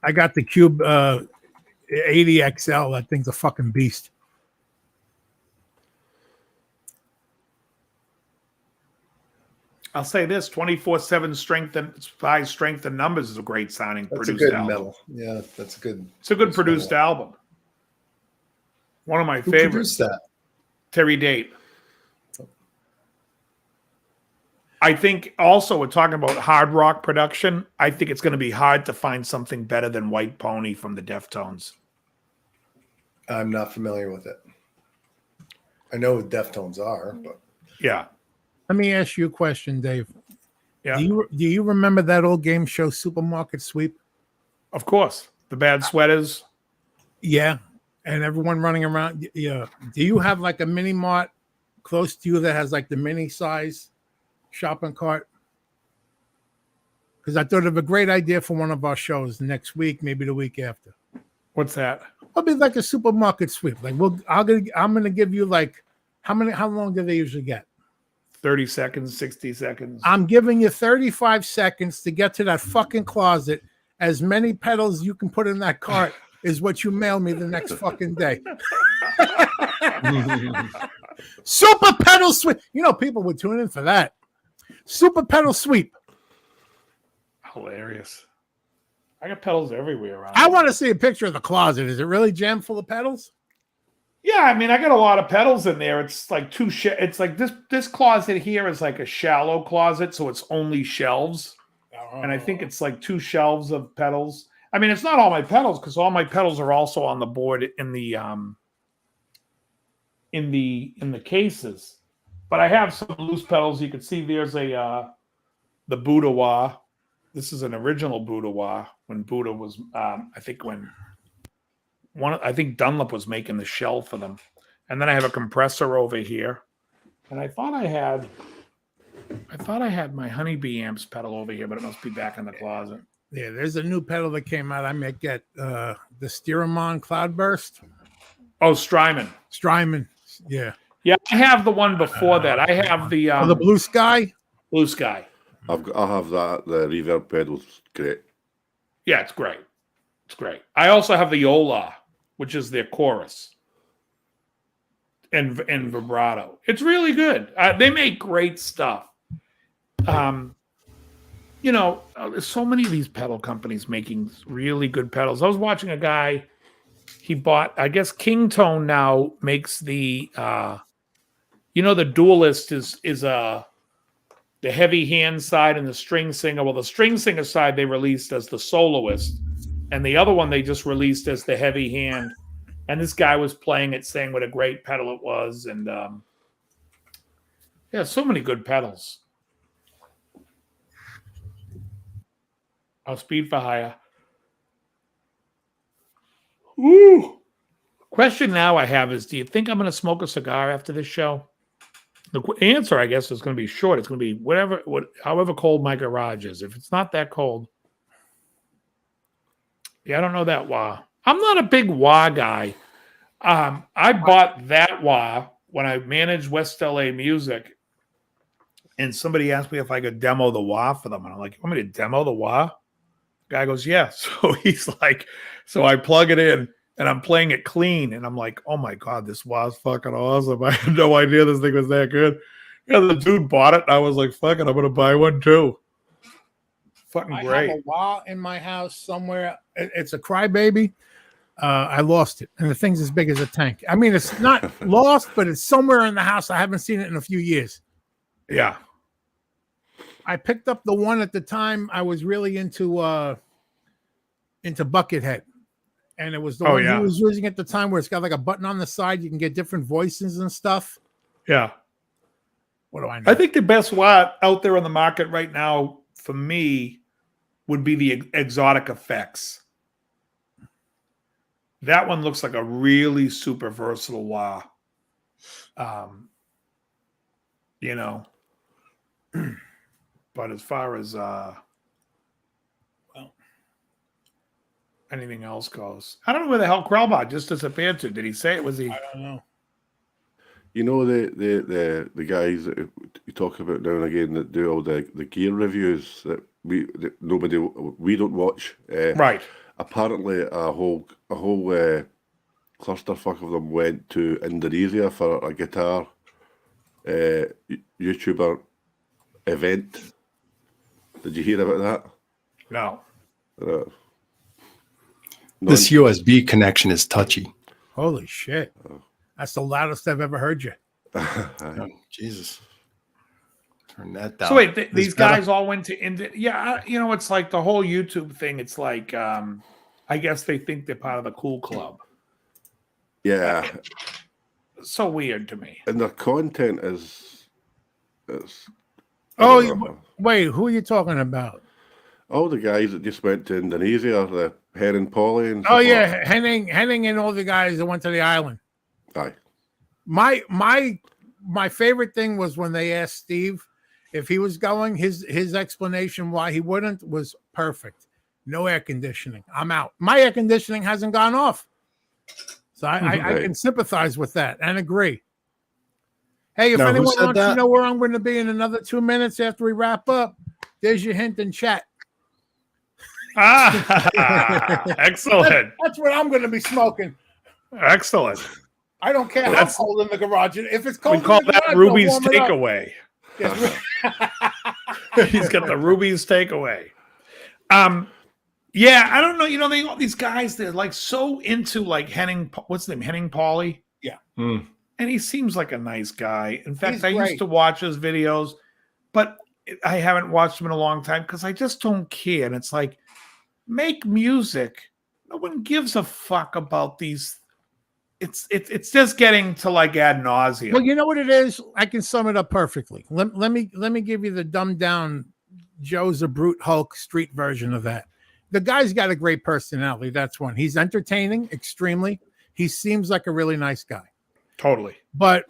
[SPEAKER 6] I got the Cube 80XL. That thing's a fucking beast.
[SPEAKER 4] I'll say this: 24/7 strength and numbers is a great sounding
[SPEAKER 5] That's
[SPEAKER 4] produced
[SPEAKER 5] a good
[SPEAKER 4] album.
[SPEAKER 5] metal. Yeah, that's a good.
[SPEAKER 4] It's a good produced album. One of my
[SPEAKER 5] Who
[SPEAKER 4] favorites.
[SPEAKER 5] produced that?
[SPEAKER 4] Terry Date. I think also we're talking about hard rock production. I think it's going to be hard to find something better than White Pony from the Deftones.
[SPEAKER 5] I'm not familiar with it. I know what Deftones are, but
[SPEAKER 4] Yeah.
[SPEAKER 6] Let me ask you a question, Dave.
[SPEAKER 4] Yeah.
[SPEAKER 6] Do you remember that old game show, Supermarket Sweep?
[SPEAKER 4] Of course. The Bad Sweaters.
[SPEAKER 6] Yeah, and everyone running around. Yeah. Do you have like a mini mart close to you that has like the mini size shopping cart? Because I thought of a great idea for one of our shows next week, maybe the week after.
[SPEAKER 4] What's that?
[SPEAKER 6] It'll be like a supermarket sweep. Like I'm gonna give you like how long do they usually get?
[SPEAKER 4] 30 seconds, 60 seconds.
[SPEAKER 6] I'm giving you 35 seconds to get to that fucking closet. As many pedals you can put in that cart is what you mail me the next fucking day. Super pedal sweep. You know, people would tune in for that. Super pedal sweep.
[SPEAKER 4] Hilarious. I got pedals everywhere around.
[SPEAKER 6] I want to see a picture of the closet. Is it really jammed full of pedals?
[SPEAKER 4] Yeah, I mean, I got a lot of pedals in there. It's like it's like this closet here is like a shallow closet, so it's only shelves. And I think it's like 2 shelves of pedals. I mean, it's not all my pedals because all my pedals are also on the board in the cases. But I have some loose pedals. You can see there's the Buddha wah. This is an original Buddha wah when Buddha was I think Dunlop was making the shell for them. And then I have a compressor over here. And I thought I had my Honeybee amps pedal over here, but it must be back in the closet.
[SPEAKER 6] Yeah, there's a new pedal that came out. I might get the Steeremon Cloudburst.
[SPEAKER 4] Oh, Strymon.
[SPEAKER 6] Yeah.
[SPEAKER 4] Yeah, I have the one before that. I have the
[SPEAKER 6] Blue Sky.
[SPEAKER 4] Blue Sky.
[SPEAKER 7] I have that. The reverb pedal's great.
[SPEAKER 4] Yeah, it's great. It's great. I also have the Yola, which is their chorus and vibrato. It's really good. They make great stuff. There's so many of these pedal companies making really good pedals. I was watching a guy. He bought, I guess, King Tone now makes the, the Duelist is the heavy hand side and the string singer. Well, the string singer side they released as the soloist, and the other one they just released as the heavy hand. And this guy was playing it, saying what a great pedal it was, and so many good pedals. Speed for hire. Ooh. Question now I have is, do you think I'm going to smoke a cigar after this show? The answer, I guess, is going to be short. It's going to be however cold my garage is. If it's not that cold, I don't know that wah. I'm not a big wah guy. I bought that wah when I managed West LA Music, and somebody asked me if I could demo the wah for them, and I'm like, "You want me to demo the wah?" Guy goes, yeah. So he's like, so I plug it in and I'm playing it clean. And I'm like, oh my God, this was fucking awesome. I had no idea this thing was that good. Yeah, the dude bought it. And I was like, fuck it, I'm going to buy one too. Fucking great.
[SPEAKER 6] I have a wah in my house somewhere. It's a crybaby. I lost it. And the thing's as big as a tank. I mean, it's not lost, but it's somewhere in the house. I haven't seen it in a few years.
[SPEAKER 4] Yeah.
[SPEAKER 6] I picked up the one at the time I was really into Buckethead, and it was the one he was using at the time where it's got like a button on the side. You can get different voices and stuff.
[SPEAKER 4] Yeah.
[SPEAKER 6] What do I know?
[SPEAKER 4] I think the best wah out there on the market right now for me would be the Exotic Effects. That one looks like a really super versatile wah. But as far as anything else goes, I don't know where the hell Krellbot just disappeared to. Did he say it? Was he?
[SPEAKER 6] I don't know.
[SPEAKER 7] You know the guys that you talk about now and again that do all the gear reviews that we don't watch.
[SPEAKER 4] Right.
[SPEAKER 7] Apparently, a whole clusterfuck of them went to Indonesia for a guitar YouTuber event. Did you hear about that?
[SPEAKER 4] No.
[SPEAKER 5] This USB connection is touchy.
[SPEAKER 6] Holy shit. That's the loudest I've ever heard you.
[SPEAKER 5] Oh, Jesus. Turn that down.
[SPEAKER 4] So wait, these guys all went to India. Yeah, it's like the whole YouTube thing. It's like, I guess they think they're part of the cool club.
[SPEAKER 7] Yeah.
[SPEAKER 4] It's so weird to me.
[SPEAKER 7] And their content is
[SPEAKER 6] wait, who are you talking about?
[SPEAKER 7] All the guys that just went to Indonesia, the Henning Polly and
[SPEAKER 6] oh yeah, Henning and all the guys that went to the island.
[SPEAKER 7] Aye.
[SPEAKER 6] My favorite thing was when they asked Steve if he was going. His explanation why he wouldn't was perfect. No air conditioning. I'm out. My air conditioning hasn't gone off, so I can sympathize with that and agree. Hey, if anyone wants to know where I'm going to be in another 2 minutes after we wrap up, there's your hint in chat.
[SPEAKER 4] Excellent.
[SPEAKER 6] That's what I'm going to be smoking.
[SPEAKER 4] Excellent.
[SPEAKER 6] I don't care how cold in the garage. If it's cold,
[SPEAKER 4] we call that Ruby's takeaway. He's got the Ruby's takeaway. Yeah, I don't know. You know, they all these guys, they're like so into like Henning, what's his name? Henning Pauly.
[SPEAKER 6] Yeah.
[SPEAKER 5] Mm.
[SPEAKER 4] And he seems like a nice guy. In fact,
[SPEAKER 6] He's
[SPEAKER 4] I
[SPEAKER 6] great.
[SPEAKER 4] used to watch his videos, but I haven't watched him in a long time because I just don't care. And it's like, make music. No one gives a fuck about these. It's just getting to like ad nauseum.
[SPEAKER 6] Well, you know what it is? I can sum it up perfectly. Let me give you the dumbed down Joe's a Brute Hulk street version of that. The guy's got a great personality. That's one. He's entertaining extremely. He seems like a really nice guy.
[SPEAKER 4] Totally.
[SPEAKER 6] But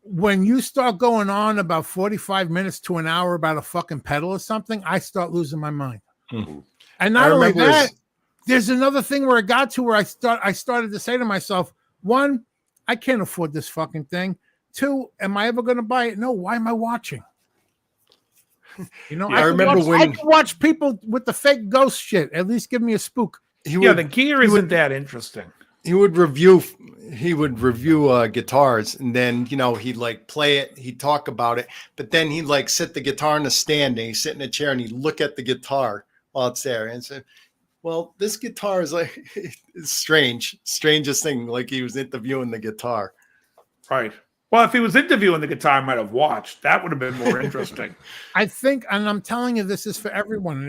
[SPEAKER 6] when you start going on about 45 minutes to an hour about a fucking pedal or something, I start losing my mind.
[SPEAKER 5] Hmm.
[SPEAKER 6] And not
[SPEAKER 5] I
[SPEAKER 6] only
[SPEAKER 5] remember
[SPEAKER 6] that, there's another thing where it got to where I started to say to myself, one, I can't afford this fucking thing. Two, am I ever going to buy it? No. Why am I watching? You know,
[SPEAKER 5] I remember
[SPEAKER 6] I can watch people with the fake ghost shit. At least give me a spook.
[SPEAKER 4] The gear isn't that interesting.
[SPEAKER 5] He would review guitars, and then he'd like play it, he'd talk about it, but then he'd like sit the guitar in a stand and he'd sit in a chair and he'd look at the guitar while it's there and say, well, this guitar is like it's strangest thing, like he was interviewing the guitar.
[SPEAKER 4] Right. Well, if he was interviewing the guitar, I might have watched. That would have been more interesting.
[SPEAKER 6] I think, and I'm telling you, this is for everyone. And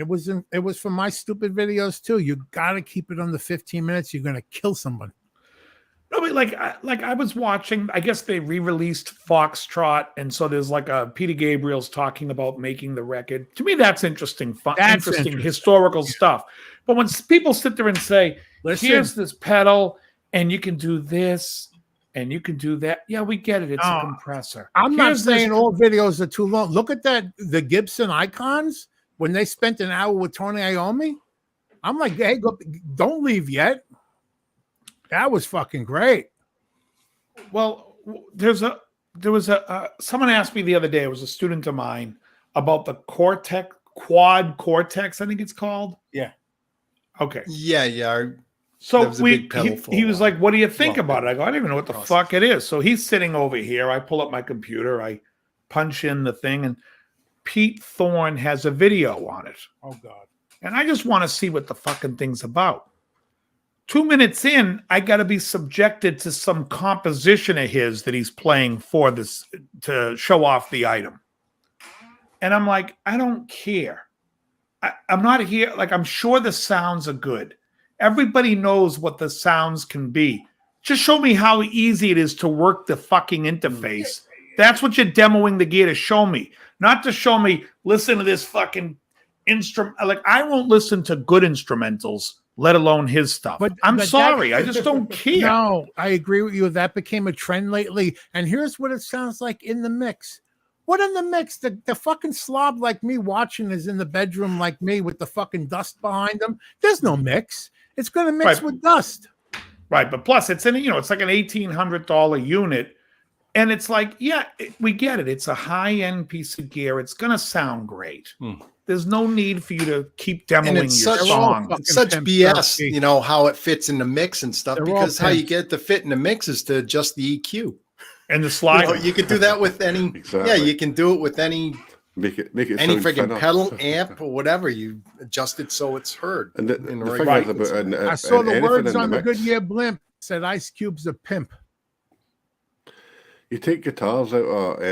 [SPEAKER 6] it was for my stupid videos too. You got to keep it under 15 minutes. You're going to kill someone.
[SPEAKER 4] No, but like I was watching, I guess they re-released Foxtrot, and so there's like a Peter Gabriel's talking about making the record. To me, that's interesting, fun, interesting historical stuff. But when people sit there and say, here's this pedal, and you can do this, and you can do that. Yeah, we get it. It's a compressor.
[SPEAKER 6] I'm not saying all videos are too long. Look at the Gibson Icons when they spent an hour with Tony Iommi. I'm like, hey, don't leave yet. That was fucking great.
[SPEAKER 4] Well, there was someone asked me the other day, it was a student of mine, about the Quad Cortex, I think it's called.
[SPEAKER 6] Yeah.
[SPEAKER 4] Okay.
[SPEAKER 5] Yeah.
[SPEAKER 4] So he was like, what do you think about it? I go, I don't even know what the fuck it is. So he's sitting over here. I pull up my computer. I punch in the thing, and Pete Thorne has a video on it.
[SPEAKER 6] Oh, God.
[SPEAKER 4] And I just want to see what the fucking thing's about. 2 minutes in, I got to be subjected to some composition of his that he's playing for this to show off the item. And I'm like, I don't care. I'm not here. Like, I'm sure the sounds are good. Everybody knows what the sounds can be. Just show me how easy it is to work the fucking interface. That's what you're demoing the gear to show me. Not to show me, listen to this fucking instrument. Like, I won't listen to good instrumentals, let alone his stuff. But I'm sorry. I just don't care.
[SPEAKER 6] No, I agree with you. That became a trend lately. And here's what it sounds like in the mix. What in the mix? The fucking slob like me watching is in the bedroom like me with the fucking dust behind them. There's no mix. It's going to mix with dust.
[SPEAKER 4] Right. But plus it's it's like an $1,800 unit. And it's like, yeah, we get it. It's a high-end piece of gear. It's going to sound great. There's no need for you to keep demoing your song.
[SPEAKER 5] It's such BS, how it fits in the mix and stuff. Because how you get the fit in the mix is to adjust the EQ.
[SPEAKER 4] And the slide.
[SPEAKER 5] You can do that with any.
[SPEAKER 7] Exactly.
[SPEAKER 5] Yeah, you can do it with any.
[SPEAKER 7] Make it
[SPEAKER 5] any
[SPEAKER 7] sound
[SPEAKER 5] freaking
[SPEAKER 7] thinner.
[SPEAKER 5] pedal, amp, or whatever. You adjust it so it's heard.
[SPEAKER 7] And the
[SPEAKER 5] in
[SPEAKER 7] thing
[SPEAKER 5] right.
[SPEAKER 7] is about
[SPEAKER 6] I saw the words
[SPEAKER 7] anything
[SPEAKER 6] on
[SPEAKER 7] in
[SPEAKER 6] the
[SPEAKER 7] mix.
[SPEAKER 6] Goodyear blimp said Ice Cube's a pimp.
[SPEAKER 7] You take guitars out of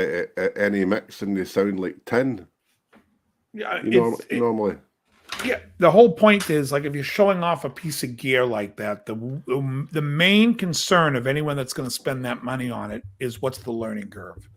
[SPEAKER 7] any mix and they sound like tin.
[SPEAKER 4] Yeah,
[SPEAKER 7] Normally.
[SPEAKER 4] Yeah, the whole point is, like, if you're showing off a piece of gear like that, the main concern of anyone that's going to spend that money on it is what's the learning curve.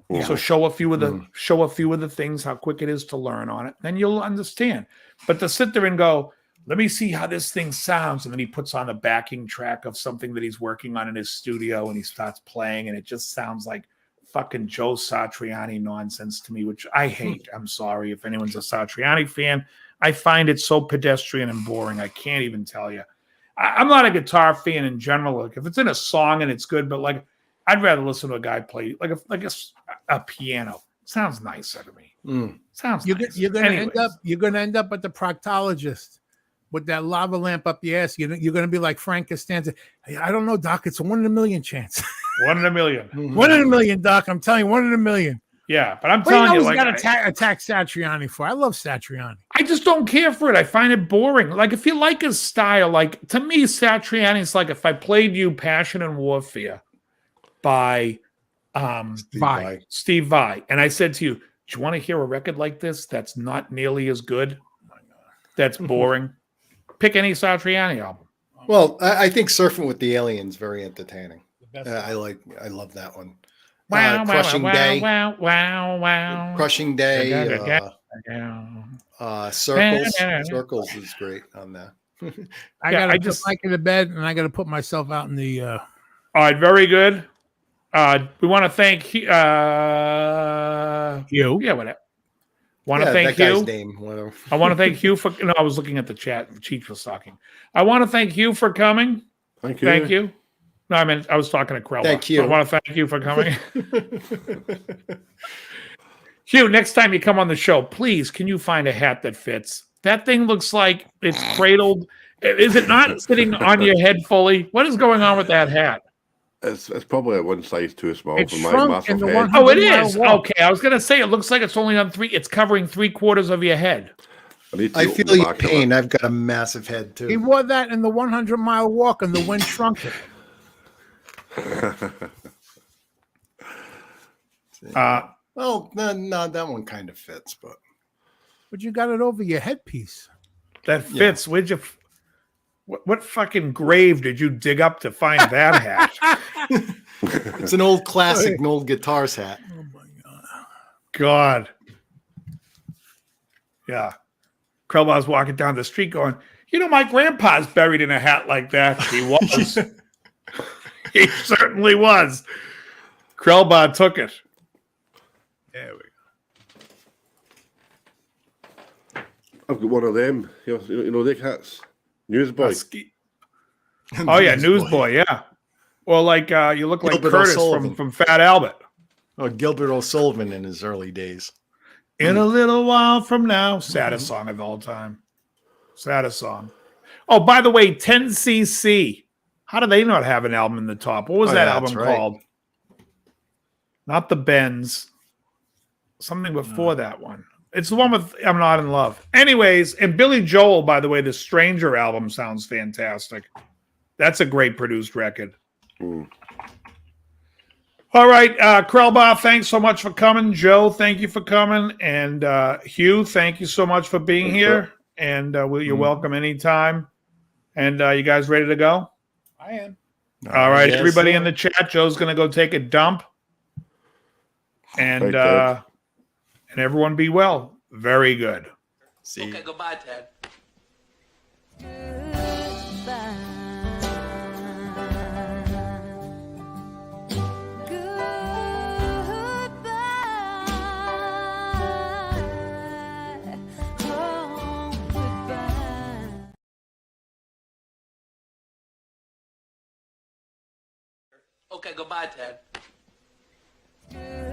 [SPEAKER 7] Yeah.
[SPEAKER 4] So show a few of the things, how quick it is to learn on it, then you'll understand. But to sit there and go, let me see how this thing sounds, and then he puts on a backing track of something that he's working on in his studio, and he starts playing, and it just sounds like fucking Joe Satriani nonsense to me, which I hate. I'm sorry if anyone's a Satriani fan. I find it so pedestrian and boring. I can't even tell you. I'm not a guitar fan in general. Like, if it's in a song and it's good, but like, I'd rather listen to a guy play like a piano. Sounds nicer to me. Sounds nice.
[SPEAKER 6] You're gonna end up at the proctologist with that lava lamp up your ass. You're gonna be like Frank Costanza. Hey, I don't know, Doc. It's a 1 in a million chance.
[SPEAKER 4] 1 in a million.
[SPEAKER 6] 1 in a million, Doc. I'm telling you, 1 in a million.
[SPEAKER 4] Yeah, but I'm
[SPEAKER 6] What do you
[SPEAKER 4] telling you,
[SPEAKER 6] always
[SPEAKER 4] like,
[SPEAKER 6] got to attack Satriani for? I love Satriani.
[SPEAKER 4] I just don't care for it. I find it boring. Like, if you like his style, like, to me, Satriani's like if I played you Passion and Warfare by Steve Vai, and I said to you, do you want to hear a record like this that's not nearly as good? That's boring. Pick any Satriani album.
[SPEAKER 5] Well, I think Surfing with the Aliens very entertaining. I love that one.
[SPEAKER 4] Wow,
[SPEAKER 5] Crushing
[SPEAKER 4] wow,
[SPEAKER 5] Day.
[SPEAKER 4] wow, wow, wow.
[SPEAKER 5] Crushing Day. Circles.
[SPEAKER 4] Yeah.
[SPEAKER 5] Circles is great on that.
[SPEAKER 6] I got to put Mike in the bed, and I got to put myself out in the.
[SPEAKER 4] All right, very good. We want to thank
[SPEAKER 6] you.
[SPEAKER 4] Yeah, whatever. Want to thank
[SPEAKER 5] that guy's
[SPEAKER 4] Hugh.
[SPEAKER 5] name. Whatever.
[SPEAKER 4] I want to thank Hugh for. No, I was looking at the chat. Cheech was talking. I want to thank Hugh for coming.
[SPEAKER 7] Thank you.
[SPEAKER 4] Thank you. No, I mean I was talking to Krella.
[SPEAKER 5] Thank you.
[SPEAKER 4] I want to thank you for coming. Hugh, next time you come on the show, please, can you find a hat that fits? That thing looks like it's cradled. Is it not sitting on your head fully? What is going on with that hat?
[SPEAKER 7] It's probably a one size too small
[SPEAKER 6] It's
[SPEAKER 7] for my
[SPEAKER 6] shrunk
[SPEAKER 7] massive
[SPEAKER 6] in the
[SPEAKER 7] head.
[SPEAKER 6] 100
[SPEAKER 4] Oh, it is.
[SPEAKER 6] walk.
[SPEAKER 4] Okay, I was gonna say it looks like it's only on three. It's covering 3/4 of your head.
[SPEAKER 7] I
[SPEAKER 5] feel
[SPEAKER 7] the
[SPEAKER 5] your
[SPEAKER 7] back of it.
[SPEAKER 5] pain. I've got a massive head
[SPEAKER 6] He
[SPEAKER 5] too.
[SPEAKER 6] wore that in the 100-mile walk, and the wind shrunk it.
[SPEAKER 5] Well, no, that one kind of fits, but
[SPEAKER 6] But you got it over your headpiece.
[SPEAKER 4] That fits. Where'd you? What fucking grave did you dig up to find that hat?
[SPEAKER 5] it's an old classic, an old guitars hat.
[SPEAKER 6] Oh my god!
[SPEAKER 4] God. Yeah. Krellbau's walking down the street going, you know, my grandpa's buried in a hat like that. He was. He certainly was. Krellbau took it.
[SPEAKER 6] There we go.
[SPEAKER 7] I've got one of them. You know, the hats. Newsboy.
[SPEAKER 4] Oh, yeah, Newsboy, yeah. Well, like, you look like
[SPEAKER 5] Gilbert
[SPEAKER 4] Curtis
[SPEAKER 5] O'Sullivan.
[SPEAKER 4] from Fat Albert.
[SPEAKER 5] Oh, Gilbert O'Sullivan in his early days.
[SPEAKER 4] In a little while from now. Saddest song of all time. Saddest song. Oh, by the way, 10cc. How do they not have an album in the top? What was that album called? Not the Bends. Something before that one. It's the one with I'm Not in Love. Anyways, and Billy Joel, by the way, the Stranger album sounds fantastic. That's a great produced record.
[SPEAKER 7] Mm.
[SPEAKER 4] All right, Krellbau, thanks so much for coming. Joe, thank you for coming. And Hugh, thank you so much for being here. And you're welcome anytime. And you guys ready to go?
[SPEAKER 6] I am.
[SPEAKER 4] All right,
[SPEAKER 5] Yes,
[SPEAKER 4] everybody
[SPEAKER 5] sir.
[SPEAKER 4] in the chat, Joe's going to go take a dump. And and everyone be well. Very good.
[SPEAKER 5] See.
[SPEAKER 8] Okay, goodbye, Ted. Okay, goodbye, Ted.